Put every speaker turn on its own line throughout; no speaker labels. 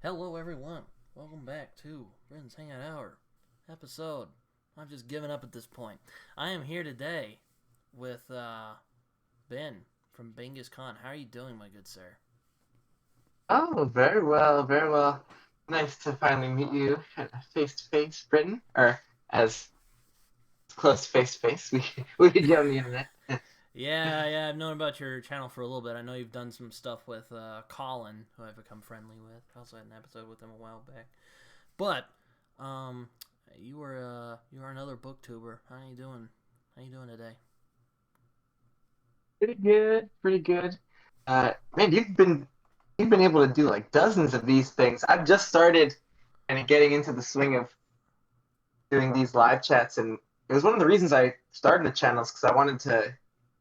Hello, everyone. Welcome back to Britton's Hangout Hour episode. I've just given up at this point. I am here today with Ben from Benghis Khan. How are you doing, my good sir?
Oh, very well, very well. Nice to finally meet you face to face, Britton, or as close face to face we could get on the internet.
Yeah, I've known about your channel for a little bit. I know you've done some stuff with Colin, who I've become friendly with. I also had an episode with him a while back. But um, you are another booktuber. How are you doing? How you doing today?
Pretty good, pretty good. Man, you've been able to do like dozens of these things. I've just started kind of getting into the swing of doing these live chats, and it was one of the reasons I started the channels because I wanted to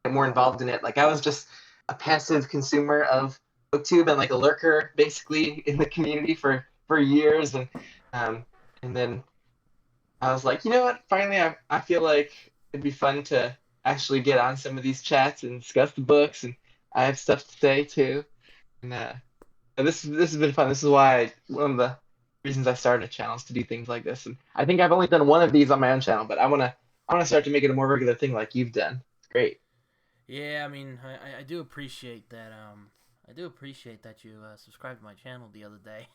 get more involved in it. Like I was just a passive consumer of booktube and like a lurker basically in the community for years, um and then I was like, you know what? Finally, I feel like it'd be fun to actually get on some of these chats and discuss the books, and I have stuff to say too. And this has been fun. This is why one of the reasons I started a channel is to do things like this. And I think I've only done one of these on my own channel, but I wanna start to make it a more regular thing like you've done. It's great.
Yeah, I mean, I do appreciate that. I do appreciate that you subscribed to my channel the other day.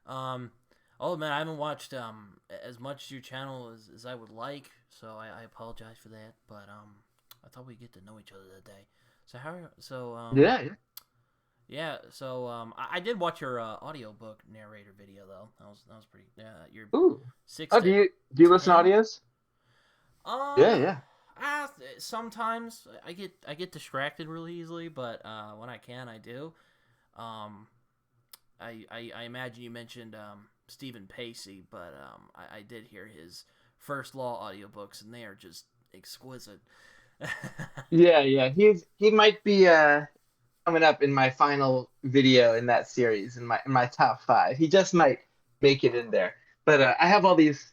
um, oh man, I haven't watched as much of your channel as I would like, so I apologize for that. But I thought we'd get to know each other today. So
Yeah, yeah.
I did watch your audiobook narrator video though. That was pretty. Yeah, you're
Ooh.
six
Oh,
to
do you listen to
ten.
audios? Yeah,
Um,
yeah.
Sometimes I get distracted really easily, but when I can, I do. Um, I imagine you mentioned Stephen Pacey, but I did hear his First Law audiobooks, and they are just exquisite.
Yeah, yeah. He might be coming up in my final video in that series in my top five. He just might make it in there. But I have all these.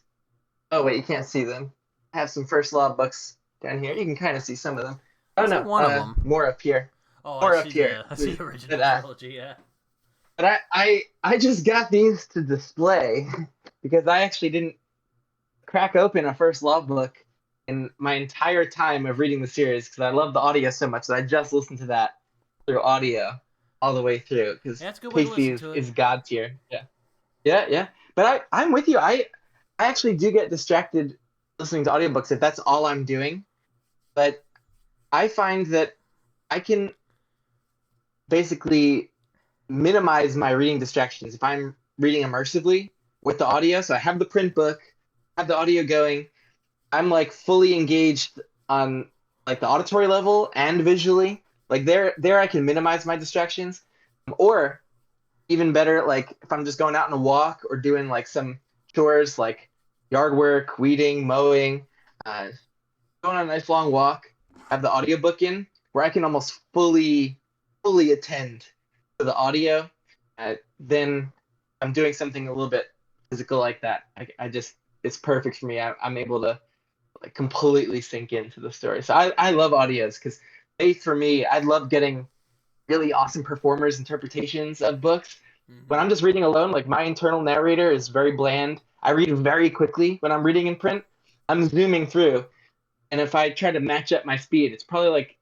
Oh wait, you can't see them. I have some first law books down here. You can kind of see some of them.
I
Oh
see
no,
one of them.
more up here.
Oh, I
More up
see
here.
the original
But
trilogy. Yeah.
I just got these to display because I actually didn't crack open a first law book in my entire time of reading the series because I love the audio so much that I just listened to that through audio all the way through because
Yeah, that's a good way to
Pacey
listen
is,
to it.
is God tier. Yeah. Yeah, yeah. But I'm with you. I actually do get distracted listening to audiobooks if that's all I'm doing. But I find that I can basically minimize my reading distractions if I'm reading immersively with the audio. So I have the print book, have the audio going. I'm like fully engaged on like the auditory level and visually. Like there I can minimize my distractions. Or even better, like if I'm just going out on a walk or doing like some chores like yard work, weeding, mowing, uh, going on a nice long walk, have the audiobook in where I can almost fully attend to the audio. Then I'm doing something a little bit physical like that. I just it's perfect for me. I'm able to like completely sink into the story. So I love audios because they for me I love getting really awesome performers interpretations of books. When
Hmm.
I'm just reading alone, like my internal narrator is very bland. I read very quickly when I'm reading in print. I'm zooming through, and if I try to match up my speed, it's probably like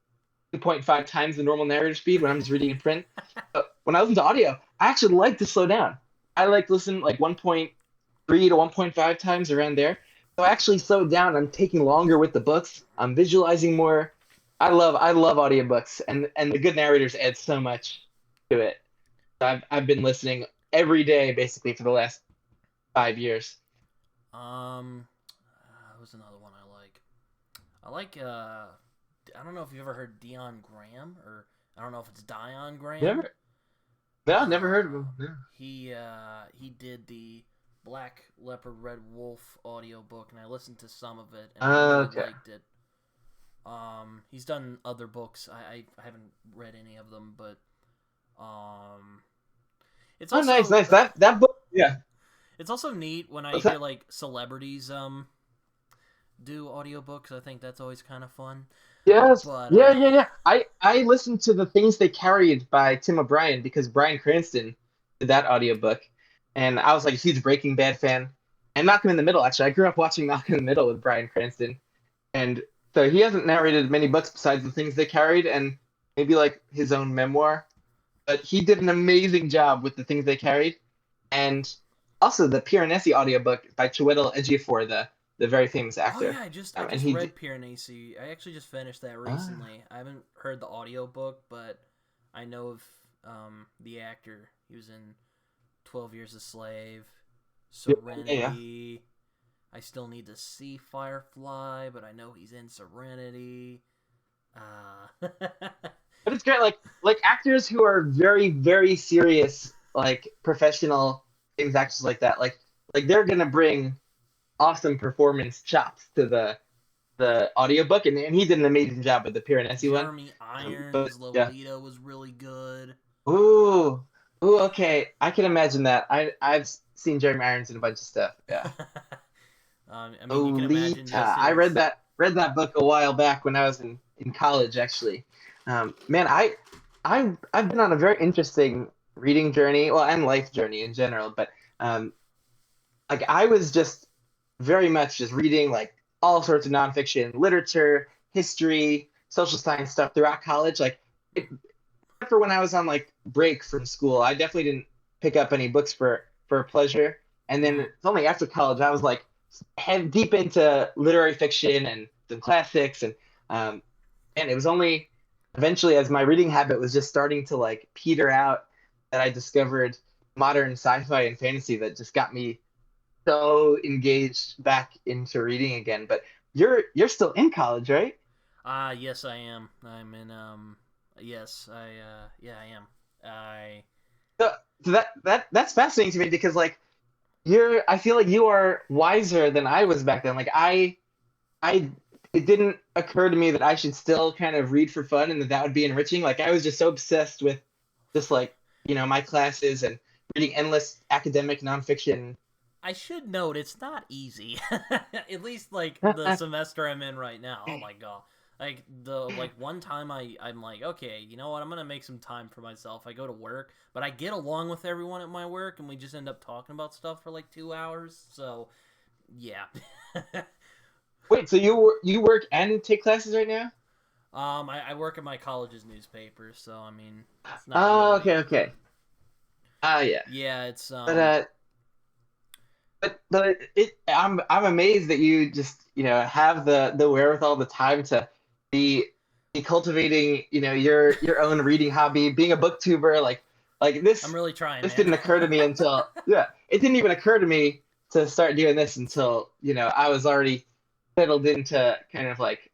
2.5 times the normal narrator speed when I'm just reading in print. But when I listen to audio, I actually like to slow down. I like to listen like 1.3 to 1.5 times around there. So I actually slowed down. I'm taking longer with the books. I'm visualizing more. I love audiobooks and the good narrators add so much to it. I've been listening every day basically for the last 5 years.
Um, who's another one I like? I like I don't know if you ever heard Dion Graham, or I don't know if it's Dion Graham.
Never, no, never heard of
Uh,
him. No.
he did the Black Leopard Red Wolf audiobook, and I listened to some of it, and I really
Okay.
liked it. He's done other books. I haven't read any of them, but um, it's
Oh, nice,
also
nice. That book. Yeah.
it's also neat when I
What's
hear
that?
like celebrities do audiobooks. I think that's always kind of fun.
Yes.
But
Yeah, yeah, yeah. I listened to the things they carried by Tim O'Brien because Bryan Cranston did that audiobook. And I was like a huge Breaking Bad fan. And Malcolm in the Middle, actually. I grew up watching Malcolm in the Middle with Bryan Cranston. And so he hasn't narrated many books besides the things they carried and maybe like his own memoir. But he did an amazing job with the things they carried. And also the Piranesi audiobook by Chiwetel Ejiofor, the very famous
Oh
actor.
yeah, I just
And he
read Piranesi. I actually just finished that recently. I haven't heard the audiobook, but I know of the actor. He was in 12 Years a Slave, Serenity.
yeah.
I still need to see Firefly, but I know he's in Serenity.
But it's great, like actors who are very, very serious, like professional things actors like that, like they're gonna bring awesome performance chops to the audiobook, and he did an amazing job with the Piranesi one.
Jeremy
But
Irons,
yeah.
Lolita was really good.
Ooh, ooh, okay. I can imagine that. I've seen Jeremy Irons in a bunch of stuff. Yeah.
I mean, you can imagine
Lolita.
just
I
his.
read that book a while back when I was in college, actually. Man, I've been on a very interesting reading journey, well, and life journey in general, but like I was just very much just reading like all sorts of nonfiction, literature, history, social science stuff throughout college. Like it, except for when I was on like break from school, I definitely didn't pick up any books for pleasure. And then
Mhm.
it's only after college I was like head deep into literary fiction and some classics, um, and it was only eventually as my reading habit was just starting to like peter out that I discovered modern sci-fi and fantasy that just got me so engaged back into reading again. But you're still in college, right?
Yes, I am. I'm in. Yes, yeah, I am. I.
So that's fascinating to me because like I feel like you are wiser than I was back then. Like I it didn't occur to me that I should still kind of read for fun and that would be enriching. Like I was just so obsessed with just like, my classes and reading endless academic nonfiction.
I should note it's not easy. At least like the semester I'm in right now. Oh my god. Like one time I'm like, okay, you know what? I'm gonna make some time for myself. I go to work, but I get along with everyone at my work, and we just end up talking about stuff for like 2 hours. So yeah.
Wait, so you work and take classes right now?
I work at my college's newspaper, so I mean, it's not
Oh,
really.
okay, okay. Ah, yeah.
Yeah, it's
But I'm amazed that you just have the wherewithal, the time to be be cultivating your own reading hobby, being a booktuber, like
I'm
this
really trying,
this
man.
didn't occur to me until it didn't even occur to me to start doing this until I was already settled into kind of like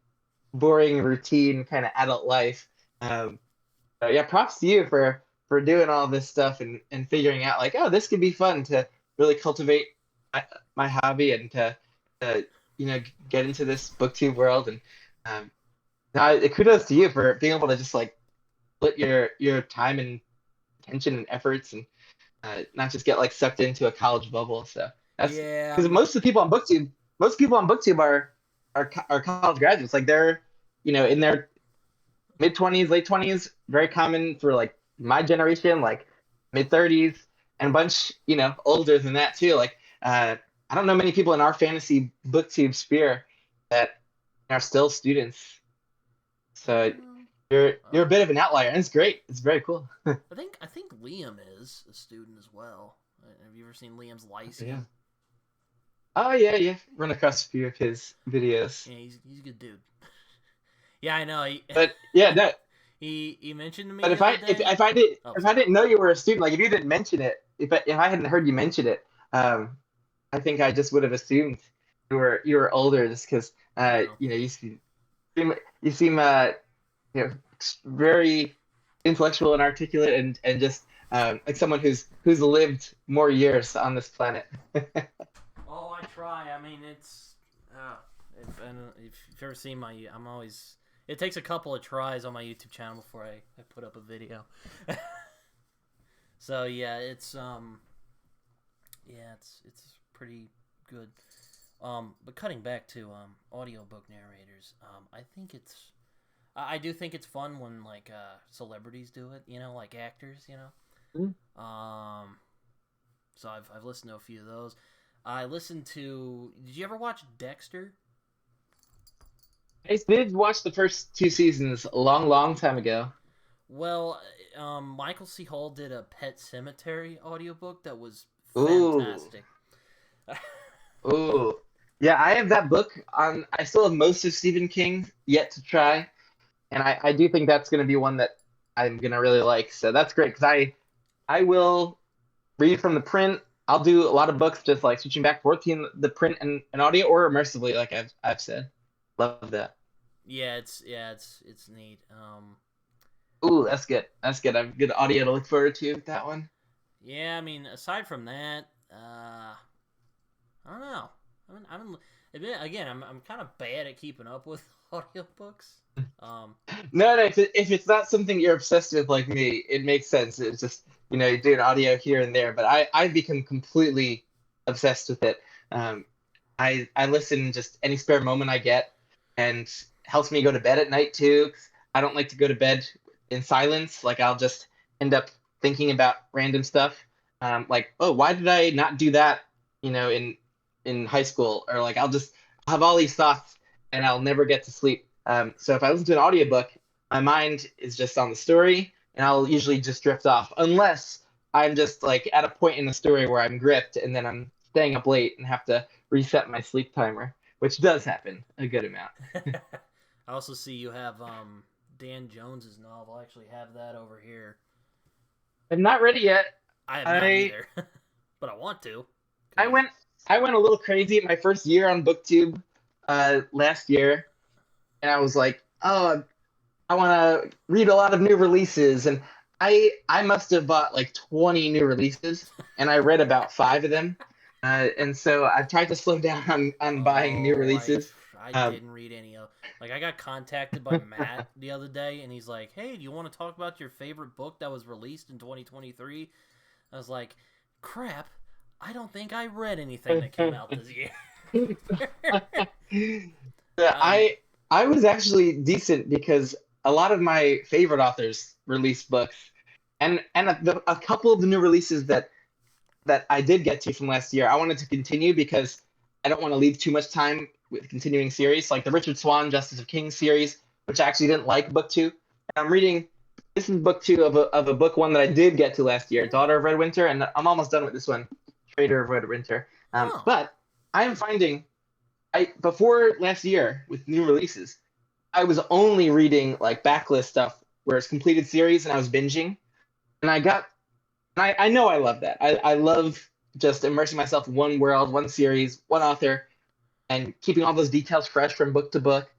boring routine kind of adult life. Um, so yeah, props to you for doing all this stuff and figuring out like, oh, this could be fun to really cultivate my, my hobby and to get into this booktube world. And um, kudos to you for being able to just like split your time and attention and efforts and not just get like sucked into a college bubble. So that's
Yeah,
because most people on booktube are college graduates. Like they're in their mid 20s, late 20s, very common for like my generation, like mid 30s, and a bunch, older than that too. Like, I don't know many people in our fantasy booktube sphere that are still students. So you're a bit of an outlier, and it's great. It's very cool.
I think Liam is a student as well. Have you ever seen Liam's
Yeah.
Lyceum?
Oh yeah, yeah. Run across a few of his videos.
Yeah, he's a good dude. Yeah, I know. He
But yeah, no.
he mentioned to me
But
the other day. Oh,
if I
sorry.
didn't know you were a student, like if you didn't mention it, if I hadn't heard you mention it, I think I just would have assumed you were older just because
No.
you seem very intellectual and articulate and just like someone who's lived more years on this planet.
Oh, I try. I mean, it's. If you've ever seen my, I'm always. It takes a couple of tries on my YouTube channel before I put up a video. So yeah, it's pretty good. But cutting back to audiobook narrators, I do think it's fun when like celebrities do it, like actors. So I've listened to a few of those. I listened to. Did you ever watch Dexter?
I did watch the first 2 seasons a long, long time ago.
Well, Michael C. Hall did a Pet Cemetery audiobook that was
Ooh,
fantastic.
ooh. Yeah, I have that book on. I still have most of Stephen King yet to try, and I do think that's going to be one that I'm going to really like. So that's great because I will read from the print. I'll do a lot of books just like switching back and forth between the print and audio or immersively, like I've said. Love that.
It's neat.
Ooh, that's good. That's good. I've good audio to look forward to with that one.
Yeah, I mean, aside from that, I don't know. Again, I'm kind of bad at keeping up with audiobooks. Um,
No, if it's not something you're obsessed with like me, it makes sense. It's just, you're doing audio here and there, but I've become completely obsessed with it. Um, I listen just any spare moment I get, and helps me go to bed at night too. 'Cause I don't like to go to bed in silence. Like I'll just end up thinking about random stuff. Like, oh, why did I not do that? In high school, or like I'll have all these thoughts and I'll never get to sleep. So if I listen to an audiobook, my mind is just on the story, and I'll usually just drift off, unless I'm just like at a point in the story where I'm gripped, and then I'm staying up late and have to reset my sleep timer, which does happen a good amount.
I also see you have Dan Jones's novel. I actually have that over here.
I'm not ready yet.
I have not
I
either, but I want to.
I
'Cause-
went I went a little crazy my first year on BookTube last year, and I was like, oh, I want to read a lot of new releases, and I must have bought like 20 new releases, and I read about five of them, and so I've tried to slow down on buying new
Oh,
releases.
I
Um,
didn't read any of. Like, I got contacted by Matt the other day, and he's like, "Hey, do you want to talk about your favorite book that was released in 2023?" I was like, "Crap, I don't think I read anything that came out this year."
Yeah,
um,
I was actually decent because a lot of my favorite authors released books, and a couple of the new releases that I did get to from last year, I wanted to continue because I don't want to leave too much time with continuing series, like the Richard Swan Justice of Kings series, which I actually didn't like book two. And I'm reading. This is book two of a book one that I did get to last year, Daughter of Red Winter, and I'm almost done with this one, Trader of Red Winter.
oh,
But I am finding I before last year with new releases, I was only reading like backlist stuff where it's completed series, and I was binging, and I know I love that. I love just immersing myself in one world, one series, one author, and keeping all those details fresh from book to book.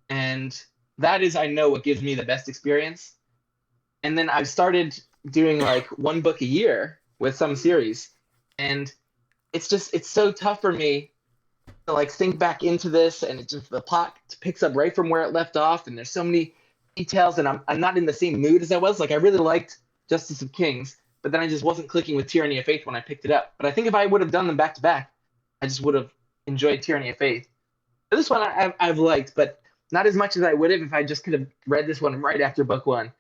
And that is, I know, what gives me the best experience. And then I've started doing like one book a year with some series, and it's so tough for me to like sink back into this, and it just the plot picks up right from where it left off, and there's so many details, and I'm not in the same mood as I was. Like I really liked Justice of Kings, but then I just wasn't clicking with Tyranny of Faith when I picked it up. But I think if I would have done them back to back, I just would have enjoyed Tyranny of Faith. But this one I've liked, but not as much as I would have if I just could have read this one right after book one.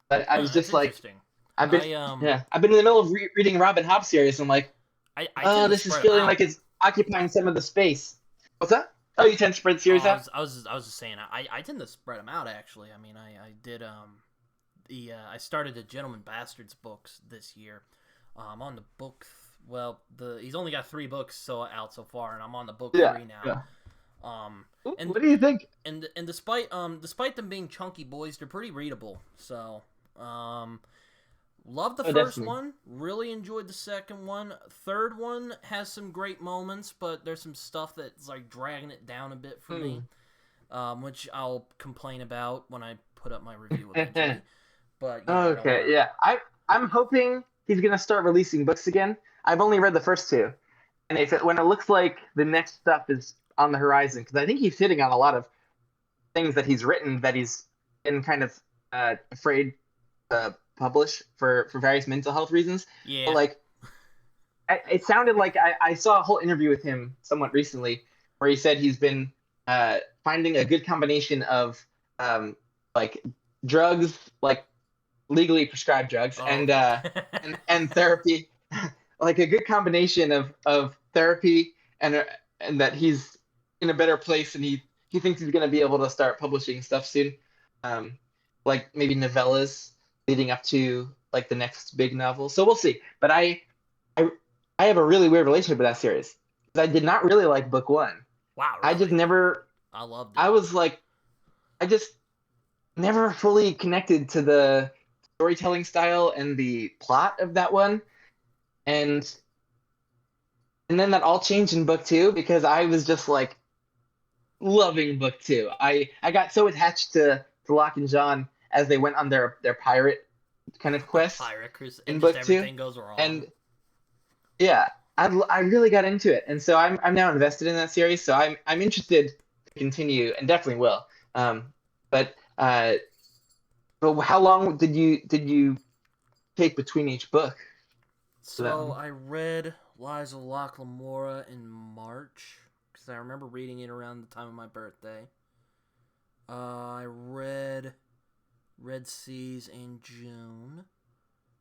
But I
huh,
was
that's
just like,
interesting.
I've been
I
yeah, I've been in the middle of reading Robin Hobb series, and I'm like,
I
oh,
tend to
this is
spread them
feeling
out.
like it's occupying some of the space. What's that? Oh, you tend to spread
Oh,
series out?
I was just saying. I tend to spread them out actually. I mean, I did I started the Gentleman Bastards books this year. On the book. Well, he's only got 3 books out so far, and I'm on the book
Yeah,
3 now.
yeah.
And
What do you think?
and despite them being chunky boys, they're pretty readable. So love the
Oh,
first
definitely.
one. Really enjoyed the second one. Third one has some great moments, but there's some stuff that's like dragging it down a bit for me, which I'll complain about when I put up my review eventually. But I don't
Okay,
want
yeah. I'm hoping he's gonna start releasing books again. I've only read the first two, and when it looks like the next stuff is on the horizon, because I think he's hitting on a lot of things that he's written that he's been kind of afraid to publish for various mental health reasons.
to.
But
Yeah.
like, it sounded like I saw a whole interview with him somewhat recently where he said he's been finding a good combination of like drugs, like legally prescribed drugs,
Oh,
and
okay.
and therapy, like a good combination of therapy and that he's in a better place and he thinks he's going to be able to start publishing stuff soon, um, like maybe novellas leading up to like the next big novel. So we'll see. But I I have a really weird relationship with that series because I did not really like book one.
Wow,
I just
really?
never.
I loved it.
I was like, I just never fully connected to the storytelling style and the plot of that one, and then that all changed in book two because I was just like loving book two. I got so attached to Locke and John as they went on their pirate kind of quest
Pirate Cruise,
in
and just
book two,
everything goes wrong.
and yeah, I really got into it, and so I'm now invested in that series. So I'm interested to continue, and definitely will. But but how long did you take between each book for that
So
one?
I read Lies of Locke Lamora in March because I remember reading it around the time of my birthday. I read Red Seas in June,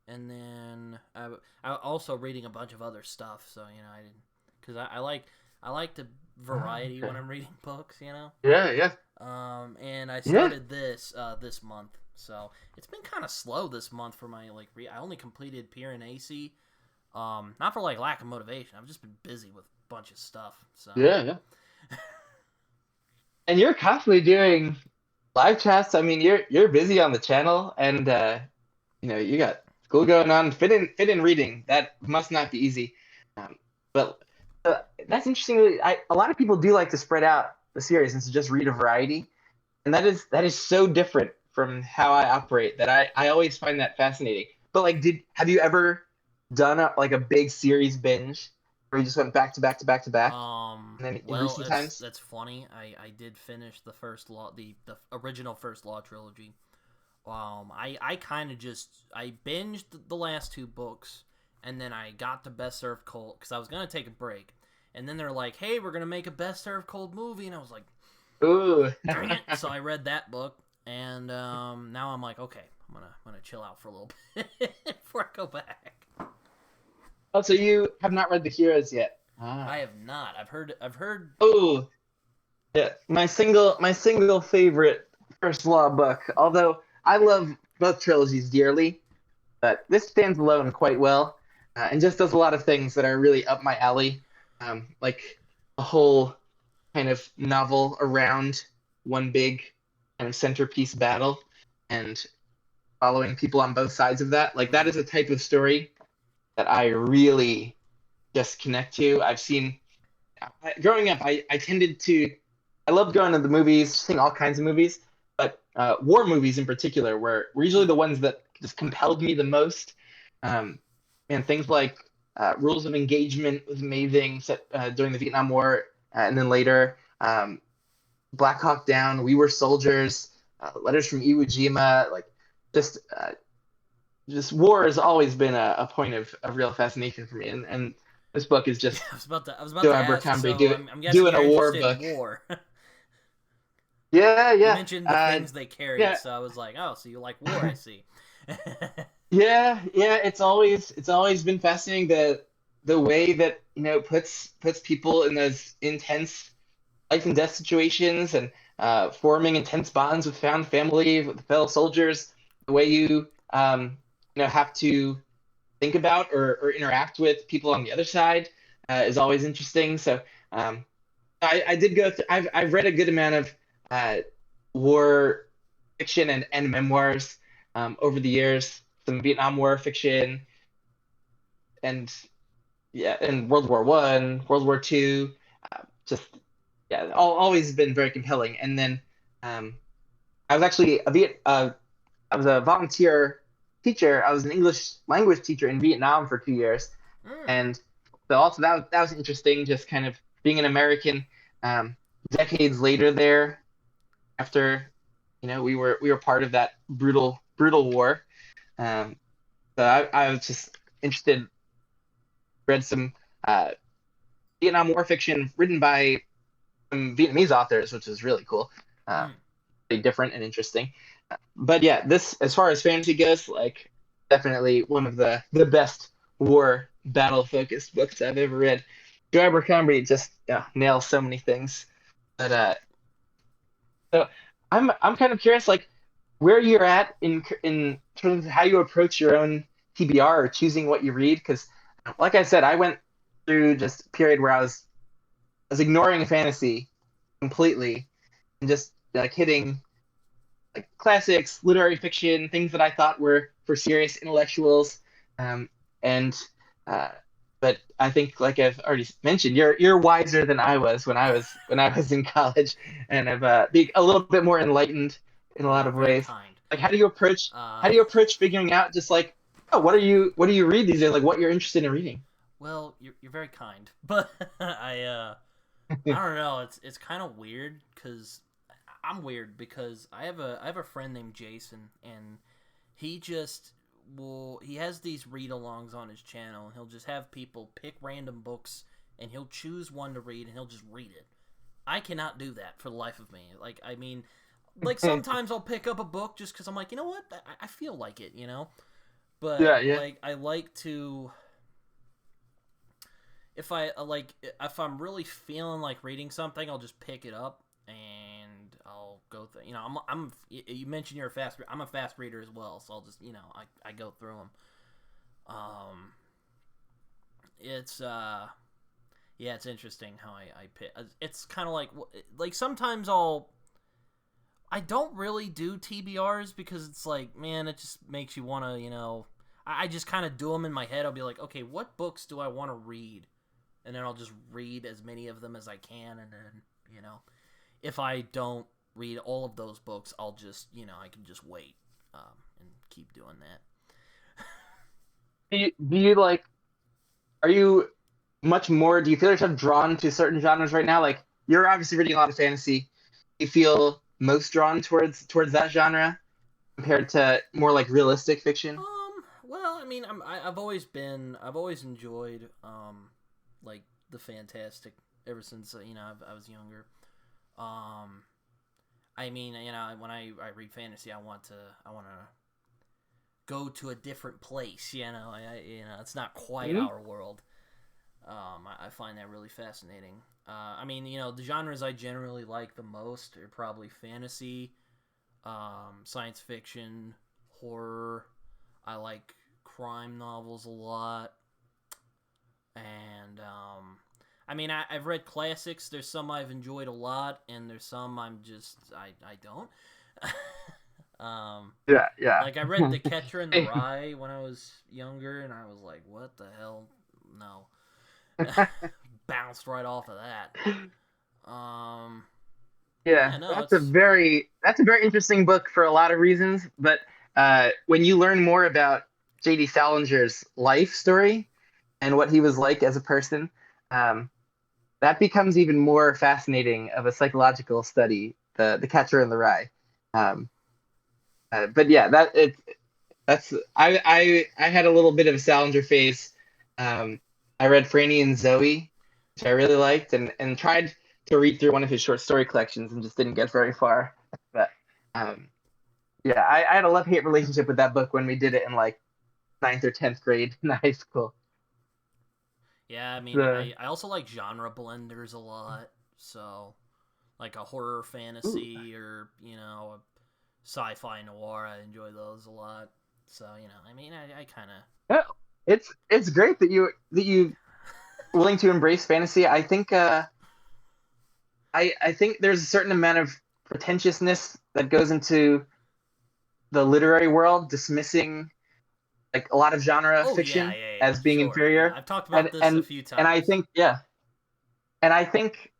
and then I also reading a bunch of other stuff. So I didn't because I like the variety
Okay.
when I'm reading books.
Yeah, yeah,
And I
yeah.
started this month, so it's been kind of slow this month for my I only completed Pier and AC. Not for like lack of motivation. I've just been busy with a bunch of stuff. So
Yeah, yeah. And you're constantly doing live chats. I mean, you're busy on the channel, and you got school going on. Fit in reading. That must not be easy. Um, but that's interesting. A lot of people do like to spread out the series and to just read a variety, and that is so different from how I operate. That I always find that fascinating. But like, did have you ever done like a big series binge where you just went back to back to back to back, and then in
well,
recent
that's
times?
that's funny. I did finish the first law, the original first law trilogy. I kind of just I binged the last two books, and then I got to Best Served Cold because I was gonna take a break, and then they're like, "Hey, we're gonna make a Best Served Cold movie," and I was like,
Ooh.
"Dang it!" So I read that book, and now I'm like, "Okay, I'm gonna chill out for a little bit before I go back."
Oh, so you have not read the Heroes yet? Ah.
I have not. I've heard.
Oh, yeah. My single favorite first law book. Although I love both trilogies dearly, but this stands alone quite well, and just does a lot of things that are really up my alley. Like a whole kind of novel around one big kind of centerpiece battle, and following people on both sides of that. Like that is a type of story that I really just connect to. I've seen growing up, I tended to, I loved going to the movies, seeing all kinds of movies, but war movies in particular were usually the ones that just compelled me the most. Um, and things like Rules of Engagement was amazing set, during the Vietnam War, and then later Black Hawk Down, We Were Soldiers, Letters from Iwo Jima, like just just war has always been a point of real fascination for me, and this book is
Yeah,
just
I was about
Joe
to ask.
Abercrombie
So I'm guessing
doing
you're
a war
interested in
book.
war.
Yeah,
You
yeah,
mentioned the things they carried,
yeah,
so I was like, oh, so you like war? I see.
yeah, yeah. It's always been fascinating the way that puts people in those intense life and death situations and forming intense bonds with found family, with fellow soldiers. The way you have to think about or interact with people on the other side is always interesting. So I did go through. I've read a good amount of uh, war fiction and memoirs over the years. Some Vietnam War fiction and yeah, and World War I, World War II. Just yeah, always been very compelling. And then um, I was actually I was a volunteer teacher. I was an English language teacher in Vietnam for 2 years,
Mm.
and so also that was interesting. Just kind of being an American decades later there after we were part of that brutal war. Um, so I was just interested. Read some uh, Vietnam War fiction written by some Vietnamese authors, which is really cool. Uh,
Mm.
Pretty different and interesting. But yeah, this as far as fantasy goes, like definitely one of the best war battle focused books I've ever read. Joy Abercrombie just nails so many things. But so I'm kind of curious, like where you're at in terms of how you approach your own TBR or choosing what you read. Because, like I said, I went through just a period where I was ignoring fantasy completely and just like hitting like classics, literary fiction, things that I thought were for serious intellectuals. Um, and uh, but I think, like I've already mentioned, you're wiser than I was when I was in college, and I've be a little bit more enlightened in a
Well,
lot
you're
of
very
ways.
kind.
Like, how do you approach figuring out just like, oh, what do you read these days? Like, what you're interested in reading?
Well, you're very kind, but I don't know. It's kind of weird because I'm weird because I have a friend named Jason, and he just he has these read-alongs on his channel, and he'll just have people pick random books, and he'll choose one to read, and he'll just read it. I cannot do that for the life of me. Like, I mean, like sometimes I'll pick up a book just because I'm like, you know what, I feel like it, you know. But
Yeah, yeah.
like, I like to if I'm really feeling like reading something, I'll just pick it up and I'll go through. You know, you mentioned you're a fast. I'm a fast reader as well, so I'll just I go through them. Um, it's yeah, it's interesting how I pick. It's kind of like sometimes I don't really do TBRs because it's like, man, it just makes you want to, I just kind of do them in my head. I'll be like, okay, what books do I want to read? And then I'll just read as many of them as I can, and then, if I don't read all of those books, I'll just, I can just wait and keep doing that.
Do you like? Are you much more? Do you feel yourself drawn to certain genres right now? Like you're obviously reading a lot of fantasy. Do you feel most drawn towards that genre compared to more like realistic fiction?
Well, I mean, I've always enjoyed, like the fantastic ever since I was younger. Um, I mean, when I read fantasy, I want to go to a different place. It's not quite
Hmm.
our world. I find that really fascinating. I mean, the genres I generally like the most are probably fantasy, science fiction, horror. I like crime novels a lot, and I mean, I've read classics. There's some I've enjoyed a lot, and there's some I don't. um,
Yeah, yeah.
like I read The Catcher in the Rye when I was younger, and I was like, "What the hell? No!" Bounced right off of that. Um,
Yeah,
yeah, no,
that's a very interesting book for a lot of reasons. But when you learn more about J.D. Salinger's life story and what he was like as a person, um, that becomes even more fascinating of a psychological study. The Catcher in the Rye. Um, but yeah, that's I had a little bit of a Salinger phase. Um, I read Franny and Zoe, which I really liked, and tried to read through one of his short story collections and just didn't get very far. But um, yeah, I had a love-hate relationship with that book when we did it in like ninth or 10th grade in high school.
yeah. I mean,
The
I also like genre blenders a lot. So, like a horror
Ooh,
fantasy or a sci-fi noir. I enjoy those a lot. So I mean, I kind of
yeah, it's great that you willing to embrace fantasy. I think there's a certain amount of pretentiousness that goes into the literary world, dismissing like a lot of genre
oh yeah,
fiction
yeah, yeah,
as being
sure, yeah.
inferior,
I've talked
and
about this a
and
few
and I
times.
think yeah, and I think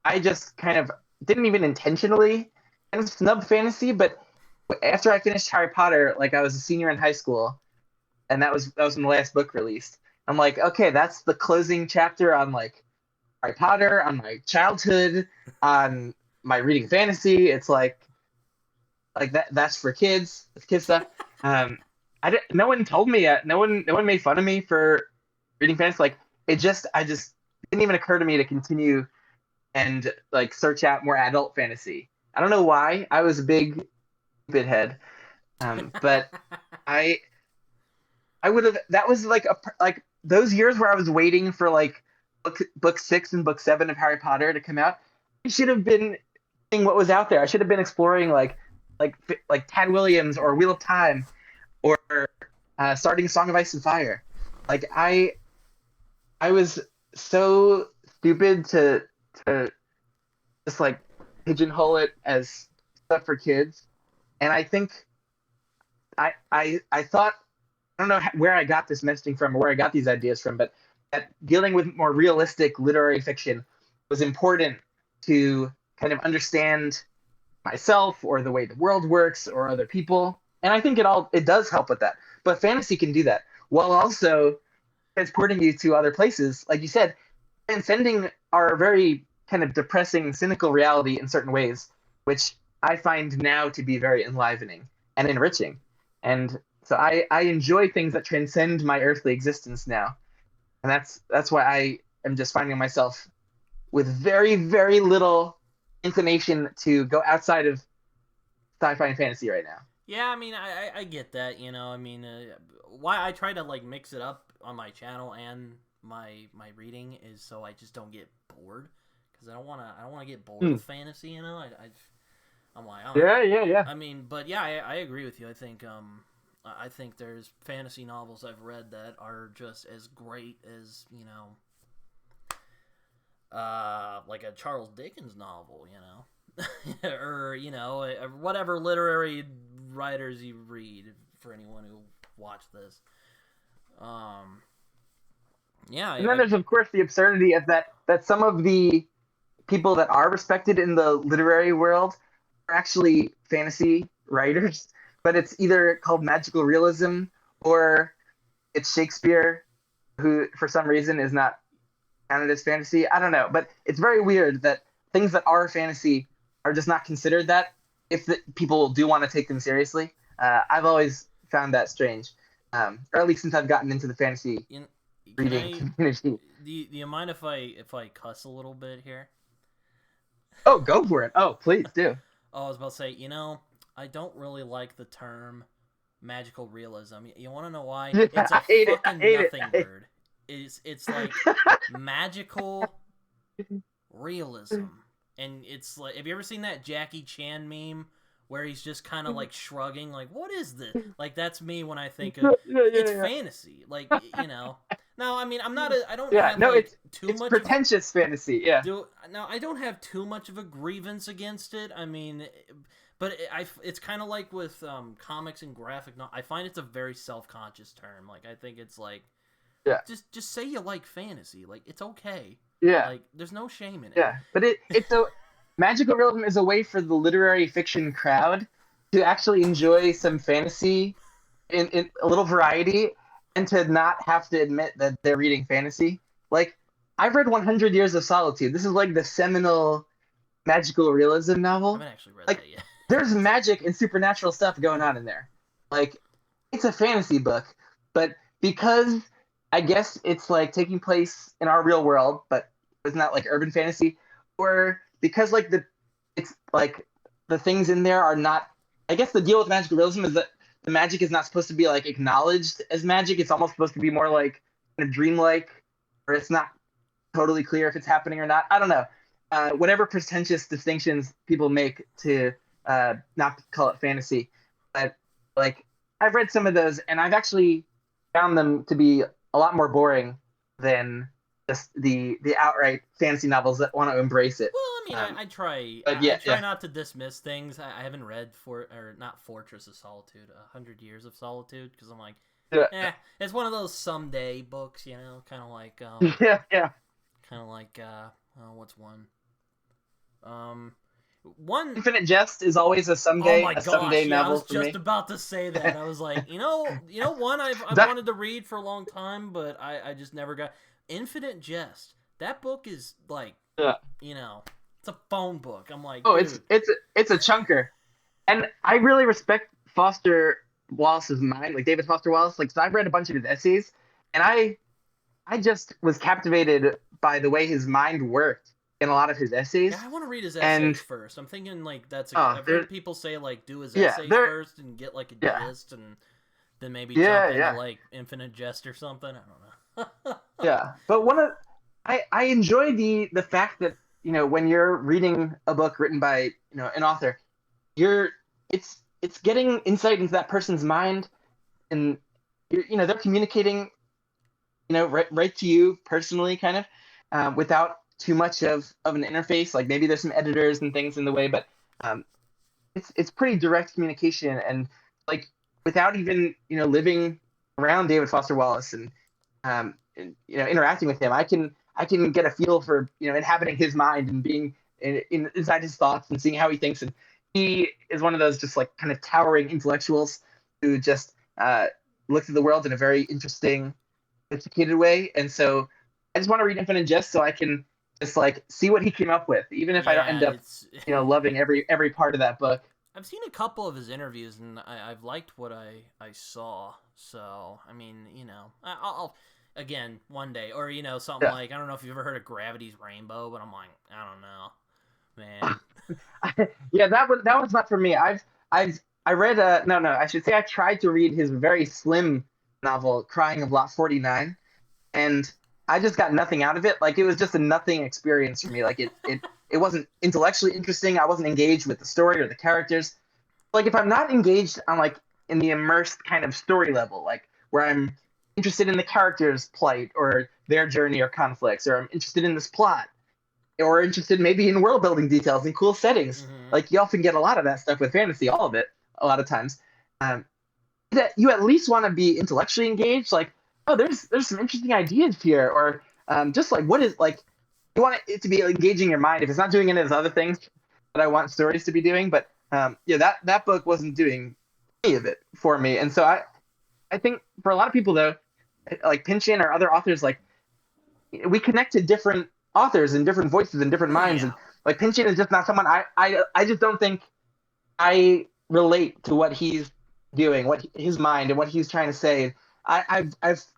I just kind of didn't even intentionally kind of snub fantasy, but after I finished Harry Potter, like I was a senior in high school, and that was when the last book released. I'm like, okay, that's the closing chapter on like Harry Potter, on my childhood, on my reading fantasy. It's like that's for kids. It's kid stuff. Um, no one told me yet. No one made fun of me for reading fantasy. Like I just didn't even occur to me to continue and like search out more adult fantasy. I don't know why. I was a big stupid head. But I I would have. That was like those years where I was waiting for like book 6 and book 7 of Harry Potter to come out. I should have been seeing what was out there. I should have been exploring like Tad Williams or Wheel of Time or starting Song of Ice and Fire. Like I was so stupid to just like pigeonhole it as stuff for kids, and I think I thought I don't know where I got this messaging from or where I got these ideas from, but that dealing with more realistic literary fiction was important to kind of understand myself or the way the world works or other people. And I think it does help with that. But fantasy can do that while also transporting you to other places, like you said, transcending our very kind of depressing, cynical reality in certain ways, which I find now to be very enlivening and enriching. And so I enjoy things that transcend my earthly existence now. And that's why I am just finding myself with very, very little inclination to go outside of sci-fi and fantasy right now.
Yeah, I mean, I get that, I mean, why I try to, like, mix it up on my channel and my reading is so I just don't get bored, because I don't want to get bored with fantasy, I'm like, I don't know.
Yeah.
I mean, but yeah, I agree with you. I think there's fantasy novels I've read that are just as great as, like a Charles Dickens novel, or, whatever literary writers you read, for anyone who watched this. Yeah.
And then there's, of course, the absurdity of that some of the people that are respected in the literary world are actually fantasy writers, but it's either called magical realism or it's Shakespeare, who for some reason is not counted as fantasy. I don't know, but it's very weird that things that are fantasy are just not considered that if people do want to take them seriously. I've always found that strange, or at least since I've gotten into the fantasy reading community.
Do you mind if I cuss a little bit here?
Oh, go for it. Oh, please do.
Oh, I was about to say, I don't really like the term magical realism. You want to know why? It's a fucking nothing word. It's like magical realism. And it's like, have you ever seen that Jackie Chan meme where he's just kind of like shrugging, like, what is this? Like, that's me when I think of it's fantasy. Like, No, I mean, I don't have too much
pretentious fantasy. Yeah.
Now, I don't have too much of a grievance against it. I mean, but it's kind of like with comics and graphic novels. I find it's a very self-conscious term. Like, I think it's like, just say you like fantasy. Like, it's okay.
Yeah.
Like, there's no shame in it.
Yeah, but it's a magical realism is a way for the literary fiction crowd to actually enjoy some fantasy in a little variety and to not have to admit that they're reading fantasy. Like, I've read 100 Years of Solitude. This is like the seminal magical realism novel.
I haven't actually read that yet.
There's magic and supernatural stuff going on in there. Like, it's a fantasy book, but because I guess it's like taking place in our real world, but it's not like urban fantasy, or because like it's like the things in there are not. I guess the deal with magical realism is that the magic is not supposed to be like acknowledged as magic. It's almost supposed to be more like kind of dreamlike, or it's not totally clear if it's happening or not. I don't know. Whatever pretentious distinctions people make to not call it fantasy, but like I've read some of those and I've actually found them to be a lot more boring than just the outright fantasy novels that want to embrace it.
Well, I mean, I try not to dismiss things. I haven't read not Fortress of Solitude, 100 Years of Solitude, because I'm like, it's one of those someday books, kind of like kind of like what's one? One
Infinite Jest is always a someday.
Oh my gosh!
Someday novel
I was
for me.
just about to say that. I was like, one I've wanted to read for a long time, but I just never got. Infinite Jest. That book is like, it's a phone book. I'm like,
oh,
dude.
it's a chunker, and I really respect Foster Wallace's mind, like David Foster Wallace. Like, so I've read a bunch of his essays, and I just was captivated by the way his mind worked in a lot of his essays.
Yeah, I want to read his essays first. I'm thinking like I've heard people say like do his essays first and get like a gist, and then maybe
Yeah,
jump into
yeah,
like Infinite Jest or something. I don't know.
yeah. But I enjoy the fact that when you're reading a book written by an author, you're it's getting insight into that person's mind, and they're communicating right to you personally, kind of, without too much of an interface. Like maybe there's some editors and things in the way, but um, it's pretty direct communication, and like without even living around David Foster Wallace and interacting with him, I can get a feel for inhabiting his mind and being inside his thoughts and seeing how he thinks. And he is one of those just like kind of towering intellectuals who just looks at the world in a very interesting, sophisticated way. And so I just want to read Infinite Jest so I can just like see what he came up with, even if I don't
Yeah,
end up
it's.
loving every part of that book.
I've seen a couple of his interviews, and I've liked what I saw. So I mean, I'll again one day, or something
Yeah.
like, I don't know if you've ever heard of Gravity's Rainbow, but I'm like, I don't know, man.
Yeah, that was not for me. I read no, I should say I tried to read his very slim novel Crying of Lot 49, and I just got nothing out of it. Like it was just a nothing experience for me. Like it wasn't intellectually interesting. I wasn't engaged with the story or the characters. Like if I'm not engaged on like in the immersed kind of story level, like where I'm interested in the characters' plight or their journey or conflicts, or I'm interested in this plot, or interested maybe in world building details and cool settings.
Hmm.
Like you often get a lot of that stuff with fantasy, all of it, a lot of times. Um, that you at least want to be intellectually engaged. Like, oh, there's some interesting ideas here, or just like what is like you want it to be engaging your mind. If it's not doing any of those other things that I want stories to be doing, but yeah, that book wasn't doing any of it for me. And so I think for a lot of people though, like Pynchon or other authors, like we connect to different authors and different voices and different
Oh
minds, and
yeah,
like Pynchon is just not someone I just don't think I relate to what he's doing, what his mind and what he's trying to say. I've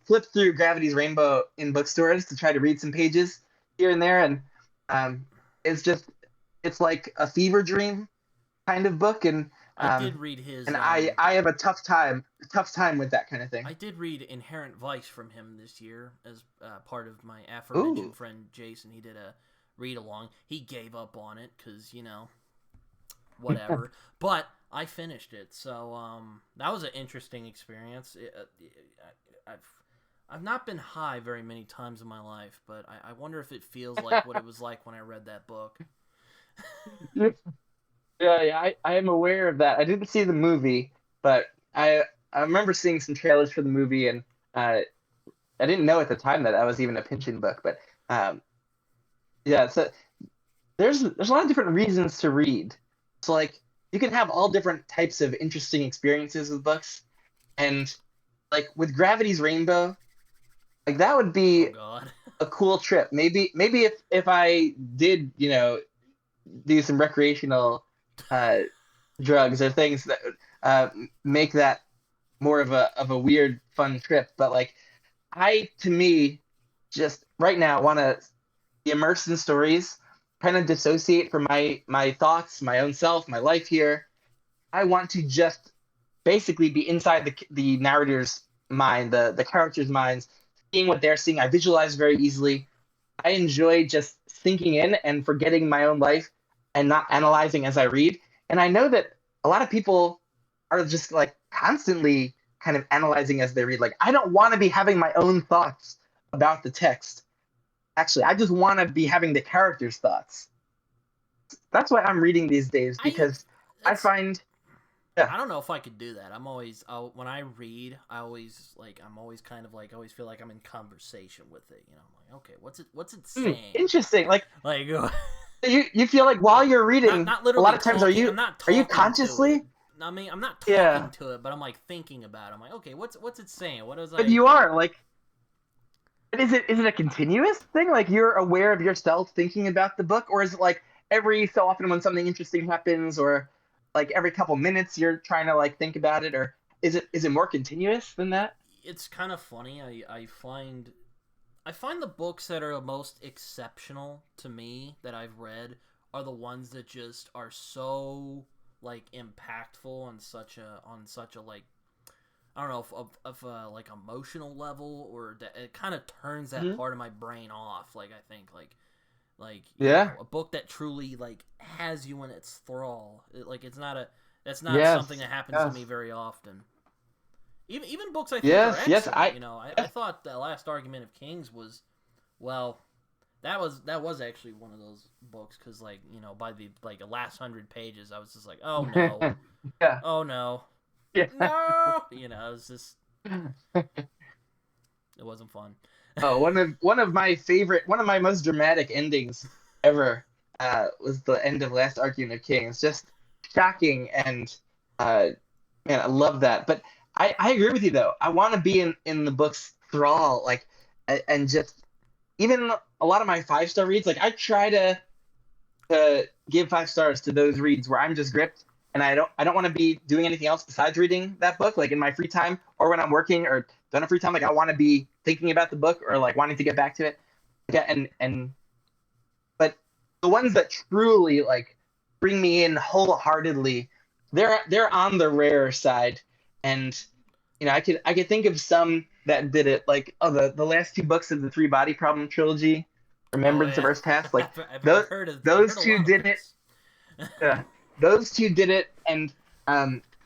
flipped through Gravity's Rainbow in bookstores to try to read some pages here and there, and um, it's just it's like a fever dream kind of book,
I did read his.
and I have a tough time with that kind of thing.
I did read Inherent Vice from him this year as part of my
Ooh.
aforementioned friend Jason. He did a read along. He gave up on it because whatever. But I finished it, so that was an interesting experience. I've not been high very many times in my life, but I wonder if it feels like what it was like when I read that book.
Yeah, I am aware of that. I didn't see the movie, but I remember seeing some trailers for the movie, and uh, I didn't know at the time that that was even a Pynchon book. But um, yeah, so there's a lot of different reasons to read. So like you can have all different types of interesting experiences with books, and like with Gravity's Rainbow, like that would
Oh
be
God.
a cool trip. Maybe if I did do some recreational uh, drugs or things that uh, make that more of a weird fun trip. But like I to me just right now want to be immersed in stories, kind of dissociate from my thoughts, my own self, my life here. I want to just basically be inside the narrator's mind, the characters' minds, seeing what they're seeing. I visualize very easily. I enjoy just sinking in and forgetting my own life and not analyzing as I read. And I know that a lot of people are just like constantly kind of analyzing as they read. Like, I don't want to be having my own thoughts about the text. Actually, I just want to be having the characters' thoughts. That's why I'm reading these days
I
because I
it's
find, yeah,
I don't know if I could do that. When I read, I'm always kind of like, I always feel like I'm in conversation with it. I'm like, okay, what's it saying?
interesting. Like,
Like,
you feel like while you're reading,
not
a
literally
lot of times
talking. I'm not
are you
talking to it.
consciously?
I mean, I'm not
Yeah,
talking to it, but I'm like thinking about it. I'm like, okay, what's it saying? What is
but
I?
you are like, is it a continuous thing? Like you're aware of yourself thinking about the book, or is it like every so often when something interesting happens, or like every couple minutes you're trying to like think about it, or is it more continuous than that?
It's kind of funny. I find the books that are most exceptional to me that I've read are the ones that just are so like impactful on such a like I don't know if of like emotional level, or that it kind of turns that
Mhm.
part of my brain off. Like I think like
Yeah.
a book that truly like has you in its thrall. Like that's not something
Yes.
that happens to me
Yes.
very often. Even books I think are
Yes. Yes.
excellent. I thought the last Argument of Kings was, well, that was actually one of those books, because like by the like the last 100 pages I was just like, oh no,
Yeah.
oh no,
Yeah.
no, it was just, it wasn't fun.
Oh, one of my most dramatic endings ever was the end of Last Argument of Kings. Just shocking, and uh, man, I love that. But I agree with you though. I want to be in the book's thrall, like, and just even a lot of my 5-star reads. Like, I try to give 5 stars to those reads where I'm just gripped, and I don't want to be doing anything else besides reading that book, like in my free time or when I'm working or don't have free time. Like, I want to be thinking about the book or like wanting to get back to it. Yeah, and but the ones that truly like bring me in wholeheartedly, they're on the rare side. And I could think of some that did it, like, oh, the last two books of the Three Body Problem trilogy,
Oh
Remembrance of
yeah,
Earth's Past, like
I've
those
heard
those
a
two
lot of
did it.
this.
Yeah, those two did it, and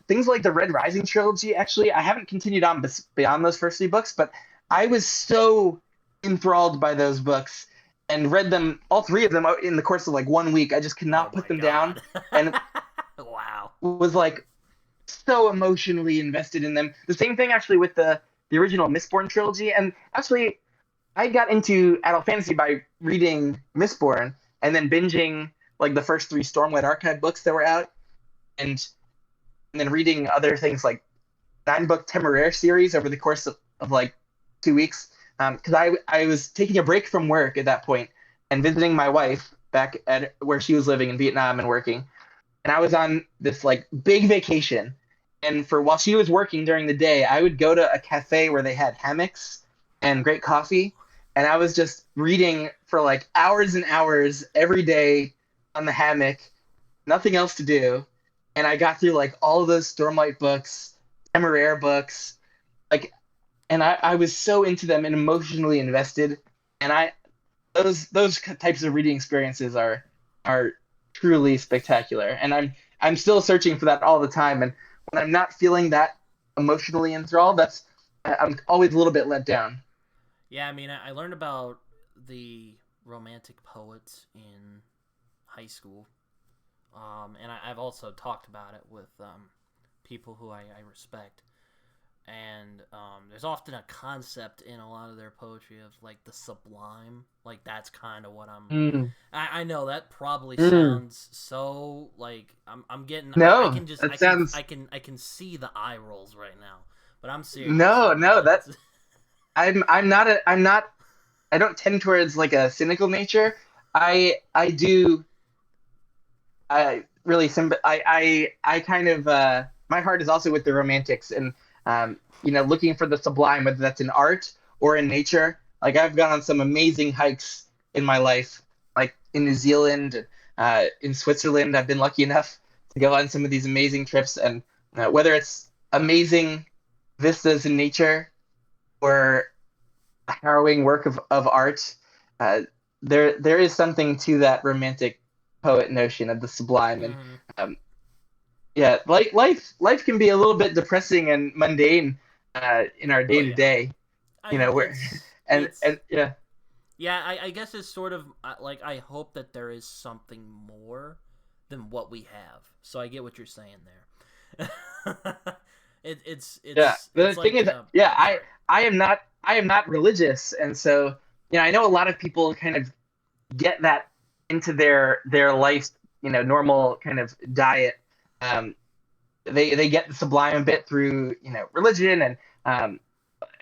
things like the Red Rising trilogy. Actually, I haven't continued on beyond those first three books, but I was so enthralled by those books and read them, all three of them, in the course of like 1 week. I just could
Oh
not put
my
them down,
god.
and
Wow.
was like so emotionally invested in them. The same thing actually with the original Mistborn trilogy, and actually I got into adult fantasy by reading Mistborn and then binging like the first three Stormlight Archive books that were out, and and then reading other things like 9-book Temeraire series over the course of like 2 weeks. Because I was taking a break from work at that point and visiting my wife back at where she was living in Vietnam and working, and I was on this like big vacation. And for while she was working during the day, I would go to a cafe where they had hammocks and great coffee, and I was just reading for like hours and hours every day on the hammock, nothing else to do. And I got through like all of those Stormlight books, Temeraire books, like, and I was so into them and emotionally invested. And those types of reading experiences are truly spectacular. And I'm still searching for that all the time. And when I'm not feeling that emotionally enthralled, I'm always a little bit let down.
Yeah, I mean, I learned about the romantic poets in high school, and I've also talked about it with people who I respect. And there's often a concept in a lot of their poetry of like the sublime. Like that's kind of what
Mm.
I know that probably
Mm.
sounds so like I'm getting. I
No,
can just
that sounds
I can see the eye rolls right now. But I'm serious.
no, no. That
It's
I'm not. I don't tend towards like a cynical nature. I do. I really I kind of my heart is also with the romantics, and looking for the sublime, whether that's in art or in nature. Like, I've gone on some amazing hikes in my life, like in New Zealand, in Switzerland. I've been lucky enough to go on some of these amazing trips, and whether it's amazing vistas in nature or a harrowing work of art, uh, there is something to that romantic poet notion of the sublime. And
Mhm.
um, yeah, like life can be a little bit depressing and mundane in our
Oh
day to
yeah.
day.
I mean,
Where and yeah.
yeah. I guess it's sort of like I hope that there is something more than what we have. So I get what you're saying there.
Yeah, the
it's
thing
like
is, yeah,
sorry.
I am not religious, and so I know a lot of people kind of get that into their life, normal kind of diet. Um, they get the sublime a bit through religion and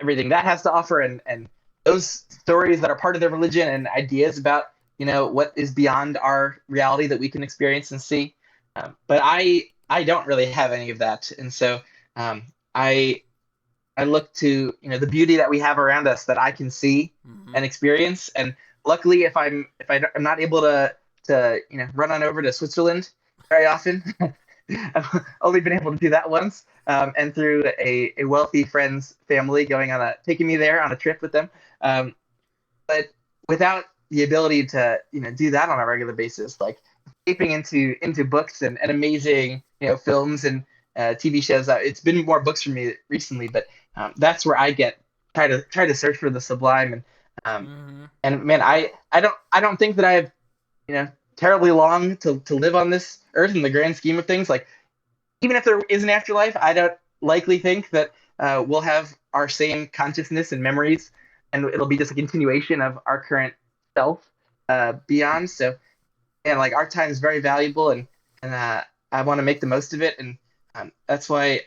everything that has to offer, and those stories that are part of their religion and ideas about what is beyond our reality that we can experience and see. But I don't really have any of that, and so um, I I look to the beauty that we have around us that I can see
Hmm.
and experience. And luckily, if I'm not able to run on over to Switzerland very often, I've only been able to do that once, and through a wealthy friend's family taking me there on a trip with them. Um, but without the ability to do that on a regular basis, like escaping into books and amazing films and TV shows. It's been more books for me recently, but that's where I try to search for the sublime um,
Mm-hmm.
and man, I don't think that I have terribly long to live on this earth in the grand scheme of things. Like even if there is an afterlife, I don't likely think that we'll have our same consciousness and memories, and it'll be just a continuation of our current self beyond. So, and like our time is very valuable, and I want to make the most of it, and that's why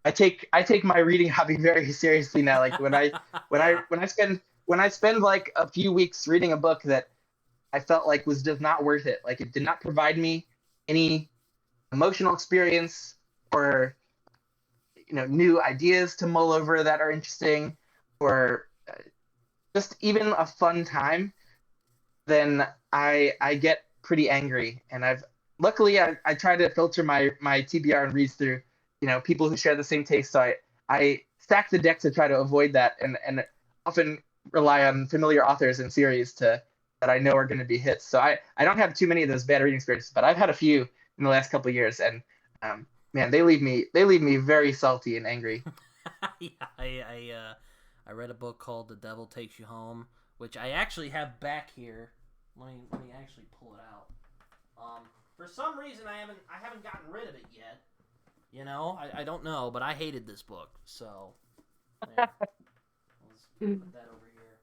I take my reading hobby very seriously now. Like
Yeah.
when I spend like a few weeks reading a book that I felt like was just not worth it, like it did not provide me any emotional experience or new ideas to mull over that are interesting, or just even a fun time, then I get pretty angry. And luckily I try to filter my TBR and reads through people who share the same taste. So I stack the deck to try to avoid that, and often rely on familiar authors and series to that I know are going to be hits. So I don't have too many of those bad reading experiences, but I've had a few in the last couple of years, and man, they leave me very salty and angry.
Yeah, I read a book called The Devil Takes You Home, which I actually have back here. Let me actually pull it out. For some reason I haven't gotten rid of it yet. I don't know, but I hated this book, so yeah. Let's put that over here.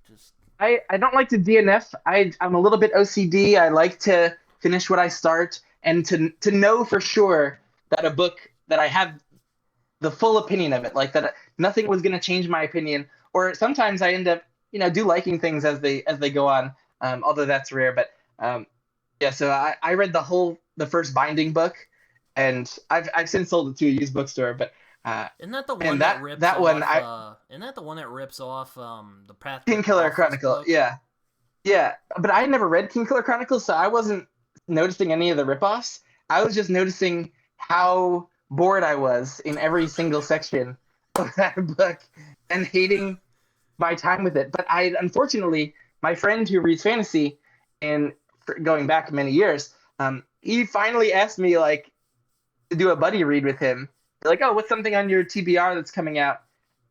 Just
I don't like to DNF. I'm a little bit OCD. I like to finish what I start, and to know for sure that a book that I have the full opinion of it, like that nothing was going to change my opinion. Or sometimes I end up do liking things as they go on. Although that's rare, but yeah. So I read the first Binding book, and I've since sold it to a used bookstore. But
isn't that the
and
one that rips
that one
off?
I
Isn't that the one that rips off the Path to
Killer
Process
Chronicle,
book?
yeah. Yeah, but I had never read King Killer Chronicles, so I wasn't noticing any of the ripoffs. I was just noticing how bored I was in every single section of that book and hating my time with it. But unfortunately, my friend who reads fantasy, and going back many years, he finally asked me like to do a buddy read with him. Like, oh, what's something on your TBR that's coming out?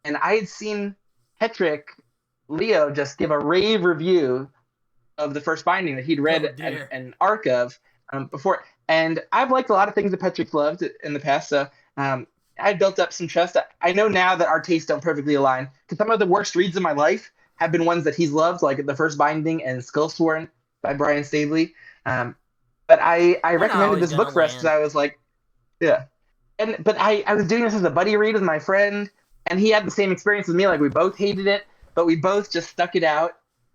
And I had seen Hetrick Leo just give a rave review of the first Binding that he'd
Oh
read
dear.
an arc of before. And I've liked a lot of things that Patrick loved in the past, so I built up some trust. I know now that our tastes don't perfectly align, because some of the worst reads of my life have been ones that he's loved, like the first Binding and Skullsworn by Brian Staveley. Um, but I
They're not
recommended
always
this
gonna
book for us because
land.
I was like, yeah. But I was doing this as a buddy read with my friend, and he had the same experience as me. Like we both hated it, but we both just stuck it out